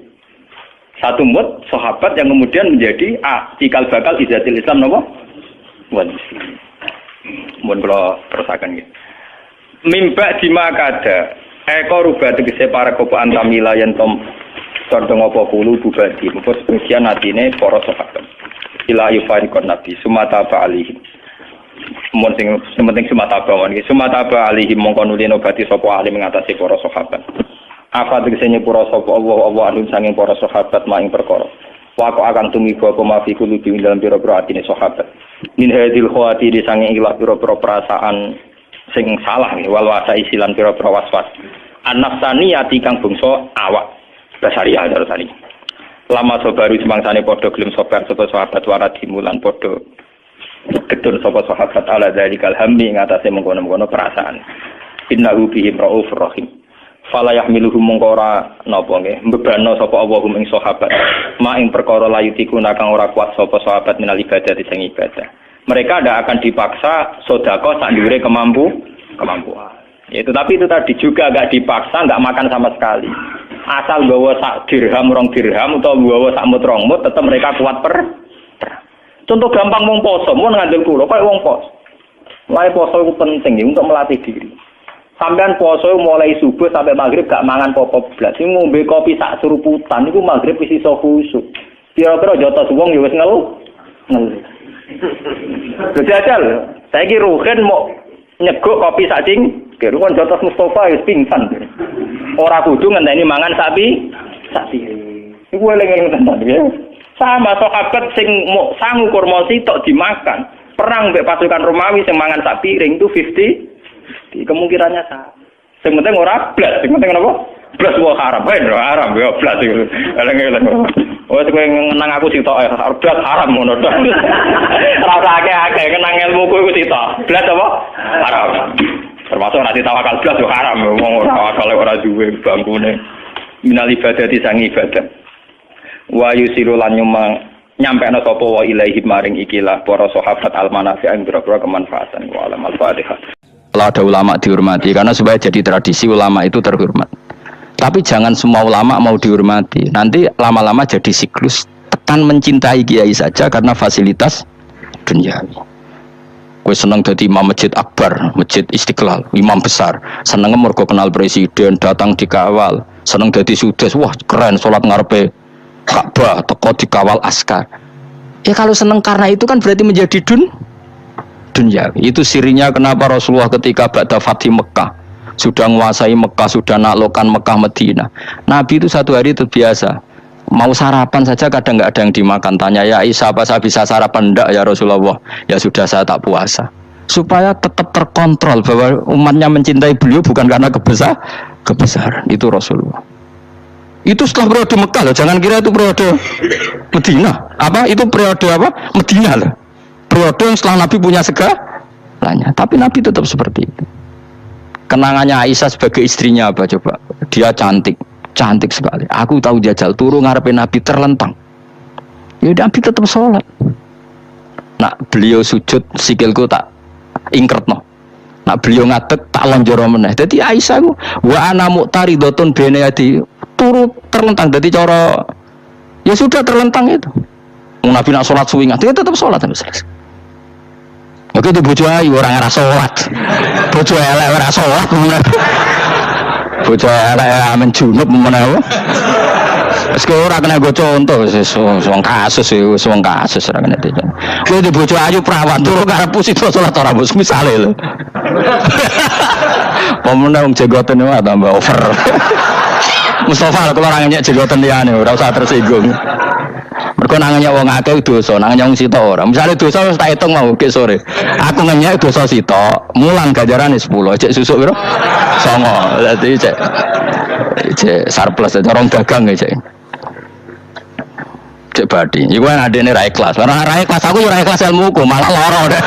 satu umur sahabat yang kemudian menjadi cikal bakal izatil Islam napa? Wan muslim. Mun kula terusaken nggih. Mimba dimakada eko rubah tegese para kopo antamila yen tom condong apa kulo bubadi muga sebagian atine para sahabat. Ila yufariqon nabi sumata ba'alihi. Mun sing penting sumata ba'wan iki sumata ba'alihi mongko nulino bati sapa ahli mengatasi para sahabat. Apa tegese nyepura sapa Allah anun sanging para sahabat maing perkara. Wako akan tumiba apa mafi kulo di dalam pira-pira atine sahabat. Min hadil khawati di sanging ilah pira-pira perasaan sing salah wal wasa isilan pira-pira waswas. An-nafsaniyati kang bangsa awak basariah terusane. Lama sobaru semangsane padha gelem sobar sapa sahabat waradi mulan padha ketun sapa sahabat ala zalikal hammi ngatasé mengkono-mengkono perasaan. Innahu bihim raufur rahim. Fala yahmiluhum mongko ora napa nggih mbebano sapa Allahum ing sahabat ma ing perkara layutiku kang ora kuat sapa sahabat minal ibadah sing ibadah. Mereka tidak akan dipaksa sedekah sak dhuwure kemampuan. Itu tapi itu tadi juga enggak dipaksa, enggak makan sama sekali. Asal bawa sak dirham, 2 dirham atau bawa sak mut 2 mut tetap mereka kuat Contoh gampang wong poso, mun ngandel kula kaya wong poso. Mulai poso itu penting untuk melatih diri. Sampean poso mulai subuh sampai maghrib gak mangan pokok blas. Sing ngombe kopi sak suruputan iku maghrib wis iso khusuk. Kira-kira jotos wong ya wis ngelu. Jajal, saiki Ruhin mau nyeguk kopi sacing, keruan jotos Mustafa wis pingsan. Ora kudu ngenteni mangan sapi. Iku eling-eling tenan ya. Sama sahabat sing mau sangu kurma sitok dimakan. Perang mbek pasukan Romawi sing mangan sak piring itu 50. Kemungkinannya sama. Sing penting ora blas, sing penting napa? Blas wae haram, haram ya blas iku. Eling-eling. Oh kowe ngenang aku sitok blas haram ngono to. Ora usah akeh-akeh kenang ilmuku iku sitok. Blas apa? Haram. Termasuk nanti tawakal blas yo haram, wong ora akal ora duwe bangkune. Minal ibadati sang ibadah. Wa yusiru lan nyampekno sapa wa ilaihi maring ikilah para sahabat al-manafi' ing pira-pira kemanfaatan wa alam al-fatihah. Kalau ada ulama dihormati karena supaya jadi tradisi ulama itu terhormat. Tapi jangan semua ulama mau dihormati. Nanti lama-lama jadi siklus tekan mencintai kiai saja karena fasilitas duniawi. Kowe seneng dadi imam masjid akbar, masjid Istiqlal, imam besar. Seneng mergo kenal presiden, datang dikawal. Seneng dadi sudes, wah keren salat ngarepe Ka'bah, teko dikawal askar. Ya kalau seneng karena itu kan berarti menjadi duniawi. Itu sirinya kenapa Rasulullah ketika ba'da Fathi Mekah sudah menguasai Mekah, sudah naklukkan Mekah Madinah. Nabi itu satu hari terbiasa mau sarapan saja kadang nggak ada yang dimakan. Tanya ya Aisyah, apa saya bisa sarapan? Enggak ya Rasulullah. Ya sudah saya tak puasa. Supaya tetap terkontrol bahwa umatnya mencintai beliau bukan karena kebesaran. Itu Rasulullah. Itu setelah periode Mekah loh. Jangan kira itu periode Madinah. Apa? Itu periode apa? Madinah loh. Periode yang setelah Nabi punya segalanya. Tapi Nabi tetap seperti itu. Kenangannya Aisyah sebagai istrinya apa coba? Dia cantik sekali. Aku tahu jajal turu ngarepin Nabi terlentang. Ya Nabi tetap sholat. Nak beliau sujud sikilku tak ingkretno. Nak beliau ngadeg tak lonjoro meneh. Jadi Aisyah ku wa ana muqtaridotun bene adi turu terlentang. Jadi cara ya sudah terlentang itu. Nabi nak sholat suwi dia tetap sholat sampai selesai. Oke itu bojo ayu orang ora sholat. Bojo elek ora sholat. Bojo elek amen junub menawa. Wis ora kena go contoh wong kasus wong kasus ora kena iki. Kowe di bojo ayu prawan turu karep sida sholat ora bos misale lho. Pemenang wong jenggoten wae tambah over. Mustafa kalau orang nyek jenggoten liyane ora usah tersinggung. Mergo nang nyek wong akeh dosa, nang nyek wong sitok ora. Misale dosa wis tak hitung mau ke sore. Aku ngenyek dosa sitok, mulang ganjarane 10, cek susuk piro? 9. Dadi cek surplus orang dagang ya cek. Cek badi. Iku kan adene ra ikhlas. Ora ra ikhlas aku yo ra ikhlas ilmuku, malah lara.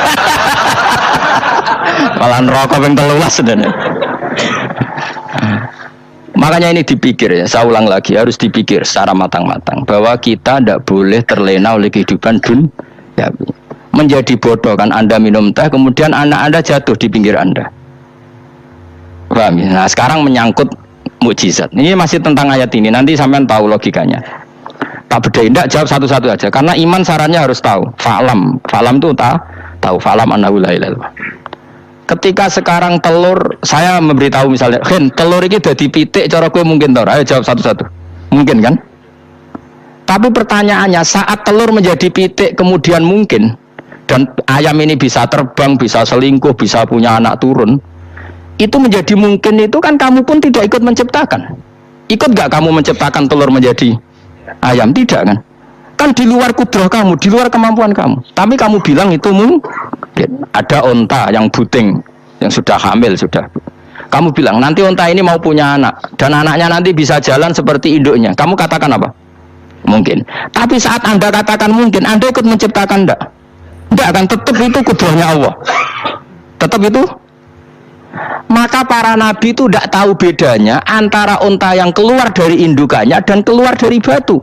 Malah neraka ping 13 dene. Makanya ini dipikir ya, saya ulang lagi harus dipikir secara matang-matang bahwa kita tidak boleh terlena oleh kehidupan dunia. Menjadi bodoh kan Anda minum teh, kemudian anak Anda jatuh di pinggir Anda. Paham ya? Nah sekarang menyangkut mukjizat. Ini masih tentang ayat ini, nanti sampean tahu logikanya. Tak bedain, tidak jawab satu-satu aja. Karena iman syaratnya harus tahu. Fa'lam itu tahu. Fa'lam annahu la ilaha illallah. Ketika sekarang telur, saya memberitahu misalnya, telur ini dadi pitik, cara gue mungkin tau, ayo jawab satu-satu. Mungkin kan? Tapi pertanyaannya, saat telur menjadi pitik kemudian mungkin, dan ayam ini bisa terbang, bisa selingkuh, bisa punya anak turun, itu menjadi mungkin itu kan kamu pun tidak ikut menciptakan. Ikut gak kamu menciptakan telur menjadi ayam? Tidak kan? Kan di luar kudrah kamu, di luar kemampuan kamu. Tapi kamu bilang itu mungkin. Ada onta yang buting, yang sudah hamil sudah. Kamu bilang nanti onta ini mau punya anak dan anaknya nanti bisa jalan seperti induknya. Kamu katakan apa? Mungkin. Tapi saat Anda katakan mungkin, Anda ikut menciptakan enggak? Enggak kan? Tetap itu kudrahnya Allah. Tetap itu. Maka para nabi itu tidak tahu bedanya antara onta yang keluar dari indukannya dan keluar dari batu.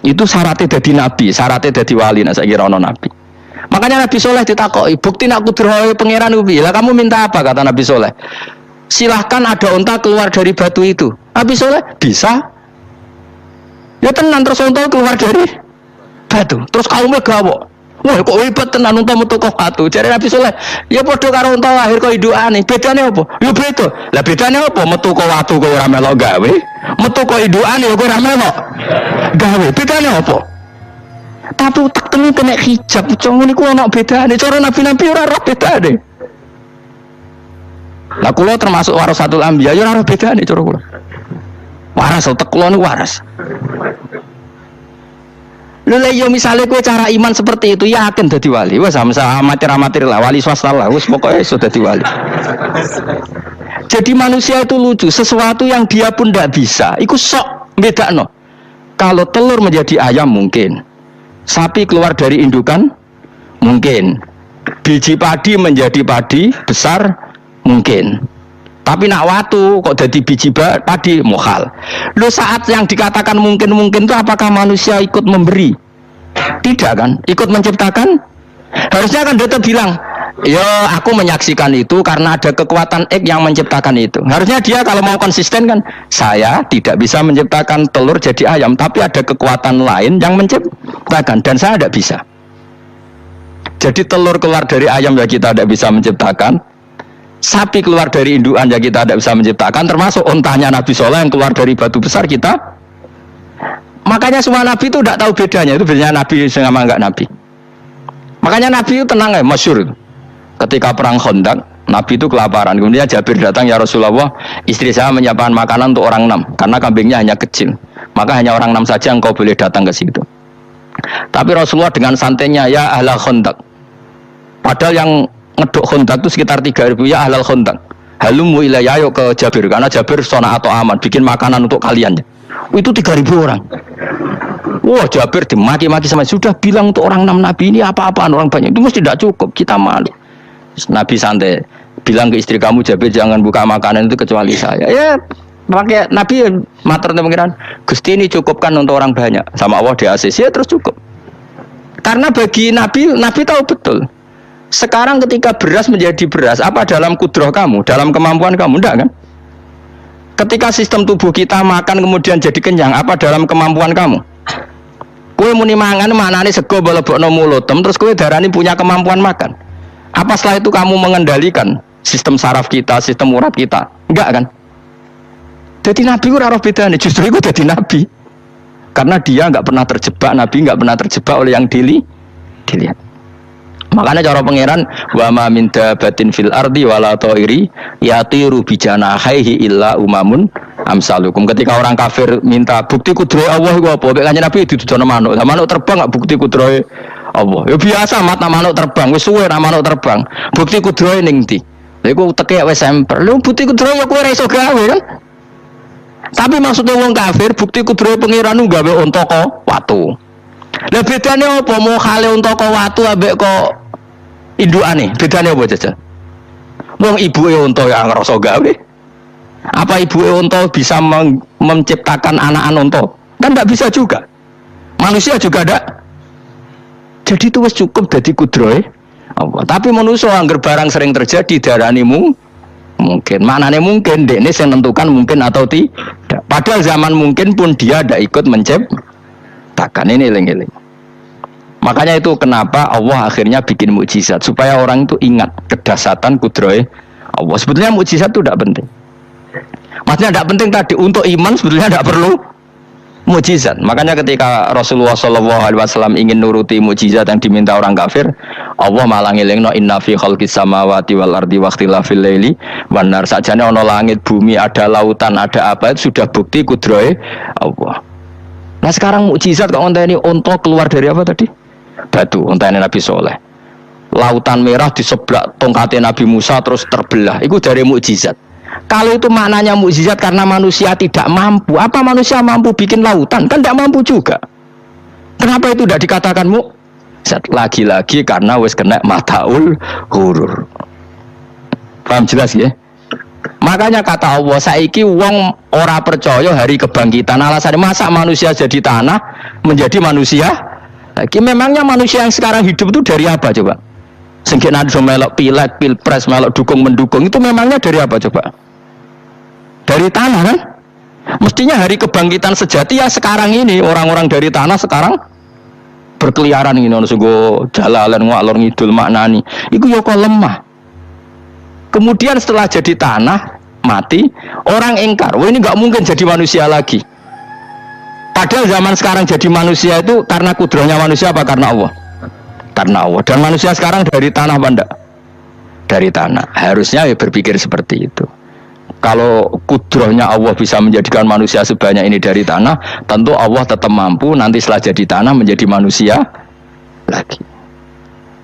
Itu syaratnya jadi nabi, syaratnya jadi wali. Nah saya kira ono nabi. Makanya Nabi Soleh ditakoi, bukti nak kudrah pangeran ubi. Lah kamu minta apa kata Nabi Soleh? Silahkan ada onta keluar dari batu itu. Nabi Soleh bisa. Ya tenan terus onta keluar dari batu. Terus kaumnya gawok. Wah kok hebat tenan unta metu kok batu. Jare Nabi Soleh, ya padha karo unta lahir kok indukane. Bedane apa? Ya beda. Lah bedane apa? Metu kok watu kok ora melok gawe. Metu kok indukane kok ora melok gawe. Bedane apa? Tapi utek temu kena hijab, cong niku ana bedane. Cara nabi-nabi ora roh bedane. Lah kula termasuk warasatul anbiya ya ora roh bedane cara kula. Waras utek kula niku waras. Lha yo misale kowe cara iman seperti itu yakin dadi wali. Wes sama amatir-amatir lah wali swasta lah. Wes pokoke iso dadi wali. Jadi manusia itu lucu, sesuatu yang dia pun tidak bisa. Iku sok bedakno. Kalau telur menjadi ayam mungkin. Sapi keluar dari indukan mungkin. Biji padi menjadi padi besar mungkin. Tapi nak watu kok jadi biji padi mukhal. Lu saat yang dikatakan mungkin-mungkin itu apakah manusia ikut memberi? Tidak kan? Ikut menciptakan? Harusnya kan dia bilang, ya aku menyaksikan itu karena ada kekuatan X yang menciptakan itu. Harusnya dia kalau mau konsisten kan, saya tidak bisa menciptakan telur jadi ayam, tapi ada kekuatan lain yang menciptakan dan saya tidak bisa. Jadi telur keluar dari ayam ya kita tidak bisa menciptakan, sapi keluar dari indukan ya kita tidak bisa menciptakan, termasuk ontanya Nabi Soleh yang keluar dari batu besar kita. Makanya semua Nabi itu tidak tahu bedanya, itu bedanya Nabi sama enggak Nabi. Makanya Nabi itu tenang ya, masyhur. Ketika perang Khandaq, Nabi itu kelaparan. Kemudian Jabir datang, ya Rasulullah, istri saya menyiapkan makanan untuk orang 6 karena kambingnya hanya kecil. Maka hanya orang 6 saja engkau boleh datang ke situ. Tapi Rasulullah dengan santainya, ya ahlal Khandaq. Padahal yang ngeduk Khandaq itu sekitar 3.000, ya ahlal Khandaq. Halumu ilayya, ayo ke Jabir karena Jabir sona atau aman bikin makanan untuk kalian. Itu 3.000 orang. Wah, Jabir dimaki-maki sama sudah bilang untuk orang 6 Nabi ini apa-apaan orang banyak itu mesti tidak cukup, kita malu. Nabi santai bilang ke istri kamu, Jabir jangan buka makanan itu kecuali saya. Ya pakai Nabi matur pengiran, Gusti ini cukupkan untuk orang banyak sama Allah di ACC ya terus cukup. Karena bagi Nabi tahu betul. Sekarang ketika beras menjadi beras, apa dalam kudrah kamu, dalam kemampuan kamu, enggak kan? Ketika sistem tubuh kita makan kemudian jadi kenyang, apa dalam kemampuan kamu? Kue muni mangan maknane sego balebokno mulotem terus kue darani punya kemampuan makan. Apa setelah itu kamu mengendalikan sistem saraf kita, sistem urat kita? Enggak kan? Jadi Nabi ora roh bedane, justru itu jadi Nabi. Karena dia enggak pernah terjebak, Nabi enggak pernah terjebak oleh yang dilihat. Makanya cara pangeran wa ma min dabatin fil ardi wala ta'iri yatiru bijanahihi illa umamun amsalukum. Ketika orang kafir minta bukti kudrohe Allah iku apa? Nek kanjeng Nabi didudono manuk. Lah manuk terbang enggak bukti kudrohe Allah. Ya biasa mata manuk terbang, wis suwe ra manuk terbang. Bukti kudrohe ning ndi? Lha iku teke wis semper. Lha bukti kudrohe ya kowe ora iso gawe kan? Tapi maksudnya wong kafir bukti kudrohe pangeran gawe unta kok watu. Lah bedane apa mau khale unta kok watu ambek kok indukane? Bedane apa jajal? Wong ibuke unta ya ngrasa gawe. Apa ibuke unta bisa menciptakan anak-anak unta? Kan enggak bisa juga. Manusia juga enggak. Jadi itu wis cukup dadi kudrohe Allah. Tapi manusia angger barang sering terjadi darani mungkin. Maknane mungkin dekne sing nentukan mungkin atau tidak. Padahal zaman mungkin pun dia tidak ikut menciptakan. Ini eling-eling. Makanya itu kenapa Allah akhirnya bikin mukjizat supaya orang itu ingat kedahsyatan kudrohe Allah. Sebetulnya mukjizat itu tidak penting. Maksudnya tidak penting tadi untuk iman sebetulnya tidak perlu mukjizat. Makanya ketika Rasulullah SAW ingin nuruti mukjizat yang diminta orang kafir, Allah malah ngelingno inna fi khalqis samawati wal ardi waqtilafil laili wan nar. Sajane ana langit, bumi, ada lautan, ada apa itu sudah bukti kudrohe Allah. Nah sekarang mukjizat kok onteni unta keluar dari apa tadi? Batu, ontene Nabi Soleh. Lautan merah di sebelah tongkatnya Nabi Musa terus terbelah. Itu dari mukjizat. Kalau itu maknanya mukjizat karena manusia tidak mampu. Apa manusia mampu bikin lautan? Kan tidak mampu juga. Kenapa itu tidak dikatakan mukjizat? Lagi-lagi karena wis kena mataul hurur. Paham jelas ya? Makanya kata Allah, saiki wong ora percaya hari kebangkitan. Alasannya masa manusia jadi tanah menjadi manusia? Lagi memangnya manusia yang sekarang hidup itu dari apa coba? Sengke nado melok pileg, pilpres, melok dukung mendukung itu memangnya dari apa coba? Dari tanah kan? Mestinya hari kebangkitan sejati ya sekarang ini orang-orang dari tanah sekarang berkeliaran ini ono sungguh jalalan ngalor ngidul maknani. Iku yo kok lemah. Kemudian setelah jadi tanah mati, orang ingkar, wah ini nggak mungkin jadi manusia lagi. Padahal zaman sekarang jadi manusia itu karena kudrahnya manusia apa karena Allah? Karena Allah. Dan manusia sekarang dari tanah apa enggak? Dari tanah. Harusnya ya berpikir seperti itu. Kalau kudrahnya Allah bisa menjadikan manusia sebanyak ini dari tanah, tentu Allah tetap mampu nanti setelah jadi tanah menjadi manusia lagi.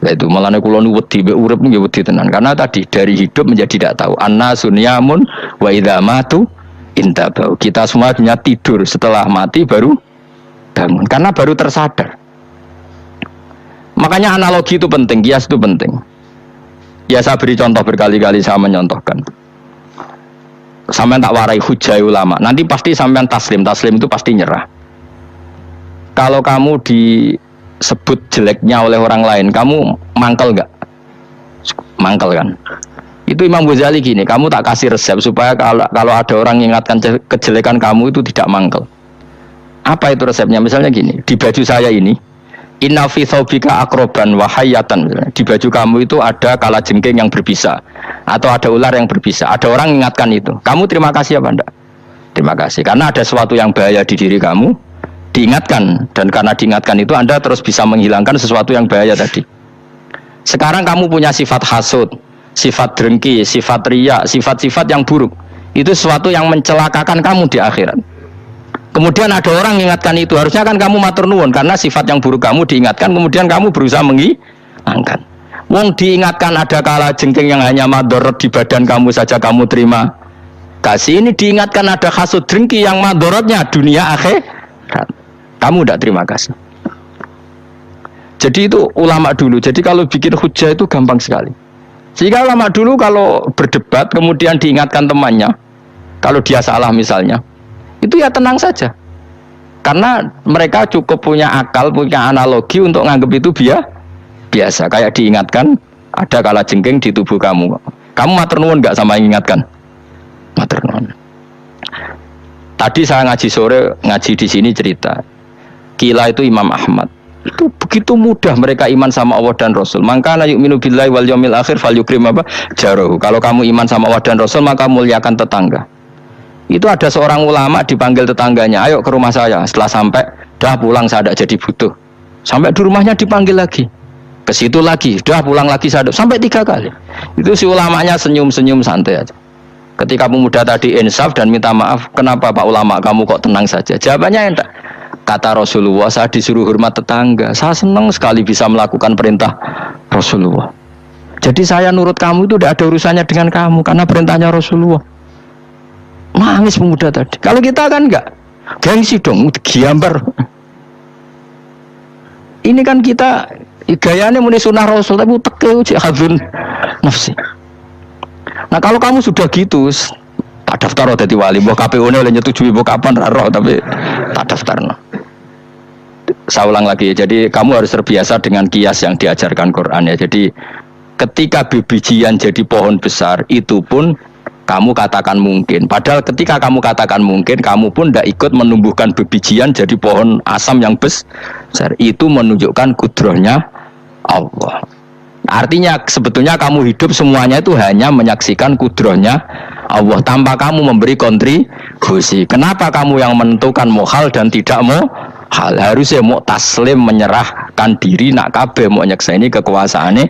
Itu malah kula nu wedi mbek urip nggih wedi tenan karena tadi dari hidup menjadi tidak tahu. Annasun yamun wa idza matu intabau. Kita semuanya tidur, setelah mati baru bangun karena baru tersadar. Makanya analogi itu penting, kias itu penting. Ya saya beri contoh berkali-kali, saya menyontohkan. Sampean tak warai hujai ulama. Nanti pasti sampean taslim itu pasti nyerah. Kalau kamu disebut jeleknya oleh orang lain, kamu mangkel nggak? Mangkel kan? Itu Imam Ghazali gini, kamu tak kasih resep supaya kalau ada orang mengingatkan kejelekan kamu itu tidak mangkel. Apa itu resepnya? Misalnya gini, di baju saya ini, inna fi thawbika akroban wahayatan. Di baju kamu itu ada kalajengking yang berbisa, atau ada ular yang berbisa. Ada orang mengingatkan itu. Kamu terima kasih apa enggak? Terima kasih, karena ada sesuatu yang bahaya di diri kamu, diingatkan. Dan karena diingatkan itu Anda terus bisa menghilangkan sesuatu yang bahaya tadi. Sekarang kamu punya sifat hasud, sifat dengki, sifat riya, sifat-sifat yang buruk. Itu sesuatu yang mencelakakan kamu di akhirat. Kemudian ada orang mengingatkan itu, harusnya kan kamu matur nuwun karena sifat yang buruk kamu diingatkan, kemudian kamu berusaha menghilangkan. Wong diingatkan ada kalajengking yang hanya madorot di badan kamu saja kamu terima kasih. Ini diingatkan ada hasud dengki yang madorotnya dunia akhirat, kamu tidak terima kasih. Jadi itu ulama dulu. Jadi kalau bikin hujah itu gampang sekali. Sehingga ulama dulu kalau berdebat kemudian diingatkan temannya, kalau dia salah misalnya, itu ya tenang saja. Karena mereka cukup punya akal, punya analogi untuk nganggap itu biasa. Kayak diingatkan ada kalajengking di tubuh kamu. Kamu matur nuwun enggak sama mengingatkan? Matur nuwun. Tadi saya ngaji sore, ngaji di sini cerita. Kila itu Imam Ahmad. Itu begitu mudah mereka iman sama Allah dan Rasul. Maka la yu'minu billahi wal yaumil akhir falyukrim apa? Jarahu. Kalau kamu iman sama Allah dan Rasul, maka muliakan tetangga. Itu ada seorang ulama dipanggil tetangganya, ayo ke rumah saya. Setelah sampai, dah pulang saya tidak jadi butuh. Sampai di rumahnya dipanggil lagi, ke situ lagi, dah pulang lagi saya sampai 3 kali. Itu si ulamanya senyum-senyum santai aja. Ketika pemuda tadi insaf dan minta maaf, kenapa Pak Ulama kamu kok tenang saja? Jawabannya enggak. Kata Rasulullah, saya disuruh hormat tetangga. Saya senang sekali bisa melakukan perintah Rasulullah. Jadi saya nurut kamu itu tidak ada urusannya dengan kamu, karena perintahnya Rasulullah. Nangis pemuda tadi. Kalau kita kan enggak, gengsi dong, gambar. Ini kan kita gayanya muni sunnah Rasul, tapi teke jihadun nafsi. Nah kalau kamu sudah gitu, tak daftar jadi wali. Mbok KPU-ne oleh nyetujui mbok kapan roh, tapi tak daftar. Saya ulang lagi. Jadi kamu harus terbiasa dengan kias yang diajarkan Quran ya. Jadi ketika bibijian jadi pohon besar, itu pun kamu katakan mungkin. Padahal ketika kamu katakan mungkin, kamu pun tidak ikut menumbuhkan bibijian jadi pohon asam yang besar. Itu menunjukkan kudrahnya Allah. Artinya sebetulnya kamu hidup semuanya itu hanya menyaksikan kudrahnya Allah tanpa kamu memberi kontribusi. Kenapa kamu yang menentukan mau hal dan tidak mau hal? Harusnya mau taslim, menyerahkan diri nak kabeh mau nyekseni kekuasaane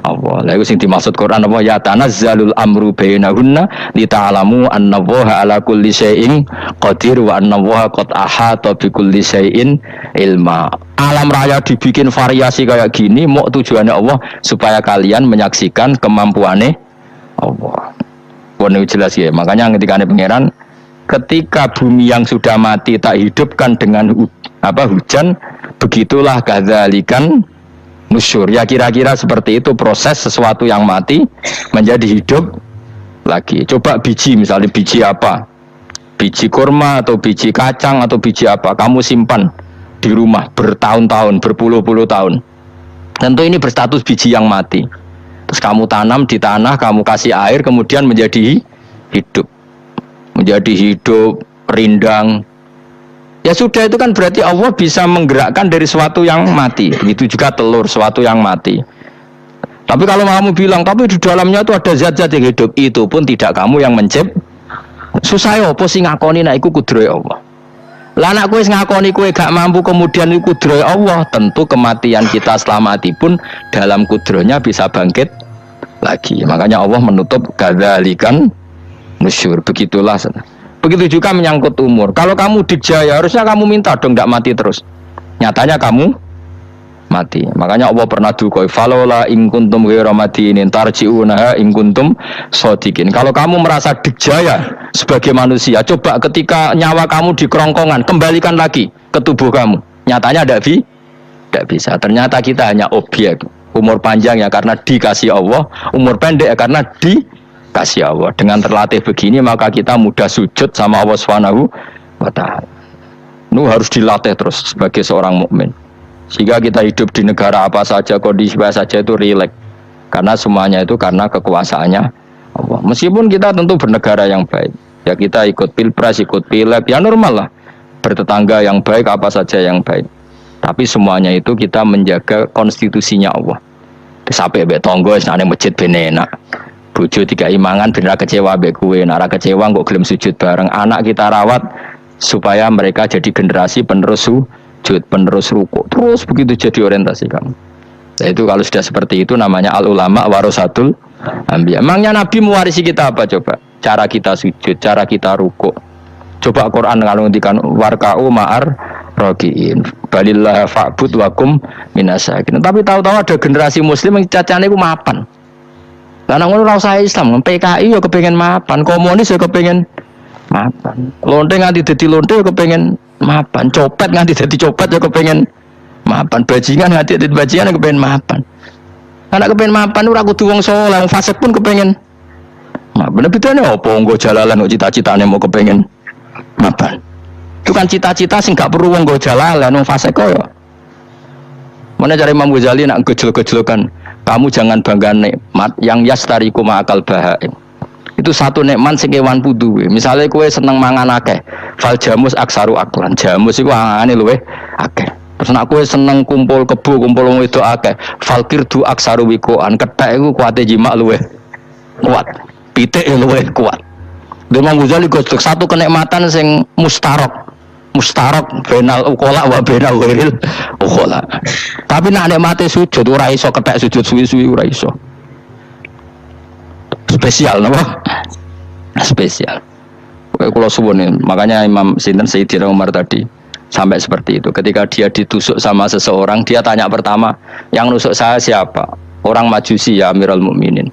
Allah. Lha iku sing dimaksud Quran apa ya tanazzalul amru bainahunna lita'lamu annallaha ala kulli syai'in qadir wa annallaha qad ahata bi kulli syai'in ilma. Alam raya dibikin variasi kayak gini mau tujuannya Allah supaya kalian menyaksikan kemampuannya Allah. Ini jelas ya. Makanya ketika ada pangeran, ketika bumi yang sudah mati tak hidupkan dengan hujan, begitulah kadzalikan nusyur. Ya kira-kira seperti itu proses sesuatu yang mati menjadi hidup lagi. Coba biji, misalnya biji apa? Biji kurma atau biji kacang atau biji apa? Kamu simpan di rumah bertahun-tahun, berpuluh-puluh tahun. Tentu ini berstatus biji yang mati. Terus kamu tanam di tanah, kamu kasih air, kemudian menjadi hidup. Menjadi hidup, rindang. Ya sudah, itu kan berarti Allah bisa menggerakkan dari sesuatu yang mati. Itu juga telur, sesuatu yang mati. Tapi kalau kamu bilang, tapi di dalamnya itu ada zat-zat yang hidup, itu pun tidak kamu yang menciptakan. Susah ya, apa sih ngakoni nak iku kudrahe Allah. Lah anak kowe ngakoni kowe gak mampu kemudian iku kudrohe Allah, tentu kematian kita setelah mati pun dalam kudrohnya bisa bangkit lagi. Makanya Allah menutup kadzalikan nusyur. Begitulah. Begitu juga menyangkut umur. Kalau kamu dijaya harusnya kamu minta dong tidak mati terus. Nyatanya kamu mati. Makanya Allah pernah dukoi falola in kuntum ghairu madinin tarji'unaha in kuntum shodiqin. Kalau kamu merasa dijaya sebagai manusia, coba ketika nyawa kamu di kerongkongan, kembalikan lagi ke tubuh kamu. Nyatanya tidak bisa. Ternyata kita hanya objek. Umur panjang ya karena dikasih Allah, umur pendek ya karena dikasih Allah. Dengan terlatih begini maka kita mudah sujud sama Allah Subhanahu wa taala. Itu harus dilatih terus sebagai seorang mukmin. Sehingga kita hidup di negara apa saja, kondisi apa saja itu rileks. Karena semuanya itu karena kekuasaannya Allah. Meskipun kita tentu bernegara yang baik. Ya kita ikut pilpres, ikut pileg, ya normal lah. Bertetangga yang baik, apa saja yang baik. Tapi semuanya itu kita menjaga konstitusinya Allah. Sampai mbek tangga wis nang masjid ben enak. Bojo tiga imangan ben ora kecewa mbek kowe, nek ora kecewa kok gelem sujud bareng. Anak kita rawat supaya mereka jadi generasi penerus penerus ruku, terus begitu jadi orientasi kamu. Nah, itu kalau sudah seperti itu namanya al ulama warasatul anbiya. Emangnya Nabi mewarisi kita apa coba? Cara kita sujud, cara kita ruku. Coba Quran kalau ngendikan warka'u ma'ar rakiin balillah fa'bud wakum minasakin. Tapi tahu-tahu ada generasi muslim yang cacane ku mapan. Lah nang ngono ora usah Islam, PKI yo kepengen mapan, komunis yo kepengen mapan. Lonte nganti dadi lonte yo kepengen mapan, copet nganti dadi copet ya kepengen mapan, bajingan nganti dadi bajingan ya kepengen mapan. Anak kepengen mapan ora kudu wong saleh, wong fasik pun kepengen mapan. Bedane apa nggo jalalan kok cita-citane mau kepengen mapan. Itu kan cita-cita sing gak perlu wong nggo jalalan, wong fasik kok ya. Mana cari Imam Ghazali nak gejol-gejolokan, kamu jangan bangga nikmat yang yastariku ma'akal bahaim. Itu satu nikmat sing kewan duwe. Misale kowe seneng mangan akeh, fal jamus aksaru aklan. Jamus iku angane luweh akeh. Terus nek kowe seneng kumpul kebo, kumpul wong wedok akeh, fal kirdu aksaru wikoan. Kethek iku kuwate jimak luweh kuat. Pitik luweh kuat. Imam Ghazali gojlok satu kenikmatan sing mustarok. Mustarok benal ukola wa benal ghairil ukola. Tapi nek nikmate sujud ora iso kethek sujud suwi-suwi ora iso. Spesial napa? Spesial. Kalau suwun makanya Imam Sinten Sayyidina Umar tadi sampai seperti itu. Ketika dia ditusuk sama seseorang, dia tanya pertama, yang nusuk saya siapa? Orang Majusi ya Amirul Mukminin.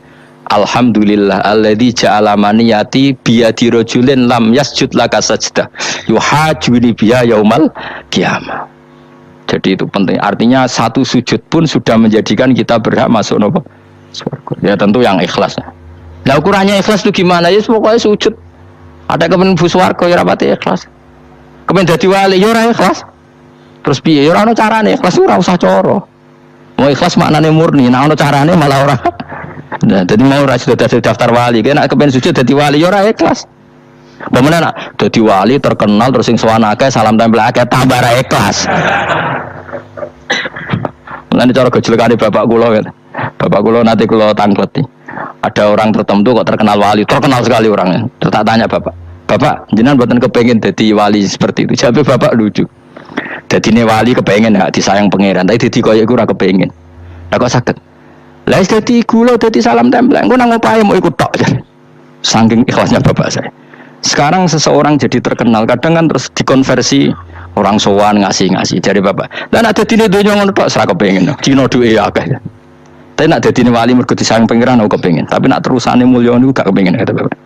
Alhamdulillah alladzi ja'ala maniyati biyadi rajulin lam yasjud laka sajdah yuhajuni biya yaumal qiyamah. Jadi itu penting. Artinya satu sujud pun sudah menjadikan kita berhak masuk napa? Surga. Ya tentu yang ikhlas. Nah ukurannya ikhlas itu gimana? Ya pokoknya sujud. Ada kepen buswarga ya rapati ikhlas. Kepen dadi wali ya ora ikhlas. Terus piye ya ora ono carane ikhlas ora usah cara. Mau ikhlas maknane murni, nek ono carane malah ora. Nah, jadi mau ora sudah daftar wali, kena kepen sujud dadi wali ya ora ikhlas. Bagaimana nak dadi wali terkenal terus sing sowan akeh salam tempel akeh tambah ra ikhlas. Mulane cara gejolekane bapak kula kan. Bapak kula nanti kula tangkleti. Ada orang tertentu kok terkenal wali, terkenal sekali orangnya. Terus tak tanya bapak, jenengan mboten kepengin dadi wali seperti itu? Jawab bapak lucu. Dadine wali kepengin hak disayang pangeran, tapi dadi koyo iku ora kepengin. Lah kok saged? Lah wis dadi kula dadi salam tempel, engko nang opahe mau ikut tok. Saking ikhlasnya bapak saya. Sekarang seseorang jadi terkenal, kadang kan terus dikonversi orang sowan ngasih dari bapak. Lah nek dadine donya ngono tok ora kepengin. Cina duwe akeh. Tapi nak jadi wali mergo disayang pangeran aku kepengin. Tapi nak terusane mulya niku gak kepengin kata bapak.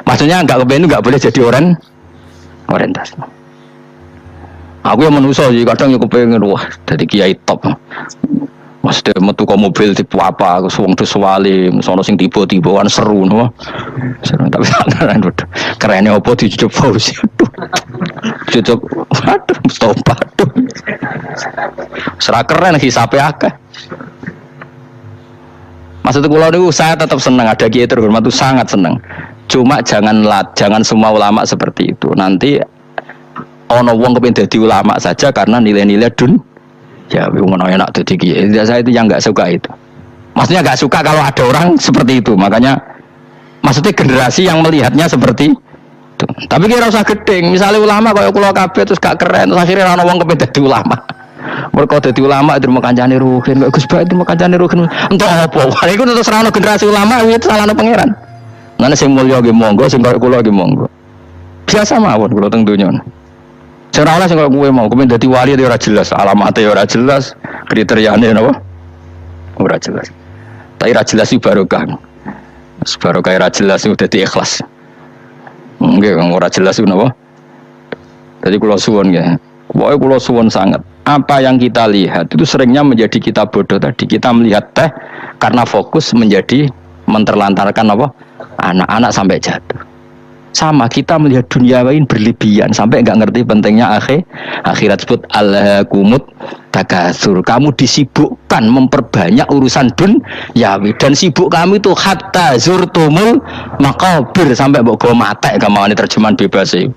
Maksudnya gak kepengin gak boleh jadi orientasi. Aku yang manusia sih kadang yo kepengin wah dadi kiai top. Maksudnya metu ke mobil tipe apa, aku wong dus wali, sono sing tiba-tiba kan seru no. Seru tapi kerennya apa dicucuk Fauzi. Cucuk waduh Mustafa aduh. Serah keren hisabe akeh. Maksud kula niku saya tetap senang ada kiai terhormat itu sangat senang. Cuma jangan semua ulama seperti itu. Nanti ono wong kepen dadi ulama saja karena nilai-nilai ya ngono enak dadi kiai. Saya itu yang enggak suka itu. Maksudnya enggak suka kalau ada orang seperti itu. Makanya maksudnya generasi yang melihatnya seperti Tuh. Tapi kira usah gedeng. Misalnya ulama kaya kula kabeh terus gak keren terus akhirnya ana wong kepen dadi ulama. Mergo dadi ulama terima kancane rugen, kok Gus Bae terima kancane rugen. Entuk apa? Wah iku terus ana generasi ulama itu salahne pangeran. Ngene sing mulya nggih monggo, sing kaya kula nggih monggo. Biasa mawon kula teng donya. Sing ora sing kaya kowe mau, kepen dadi wali ora jelas, alamate ora jelas, kriteriane napa? Ora jelas. Tapi ora jelas iki barokah. Barokah ora jelas iku dadi ikhlas. Nggih, ora jelas iku napa? Jadi kula suwun nggih. Pokoke kula suwun sangat. Apa yang kita lihat itu seringnya menjadi kita bodoh tadi. Kita melihat teh karena fokus menjadi menterlantarkan apa? Anak-anak sampai jatuh. Sama kita melihat dunia lain berlebihan sampai enggak ngerti pentingnya akhirat sebut alhaqumut takatsur. Kamu disibukkan memperbanyak urusan duniawi dan sibuk kamu itu hatta zurtumul maqabir sampai mbok go matek gamane terjemahan bebas itu.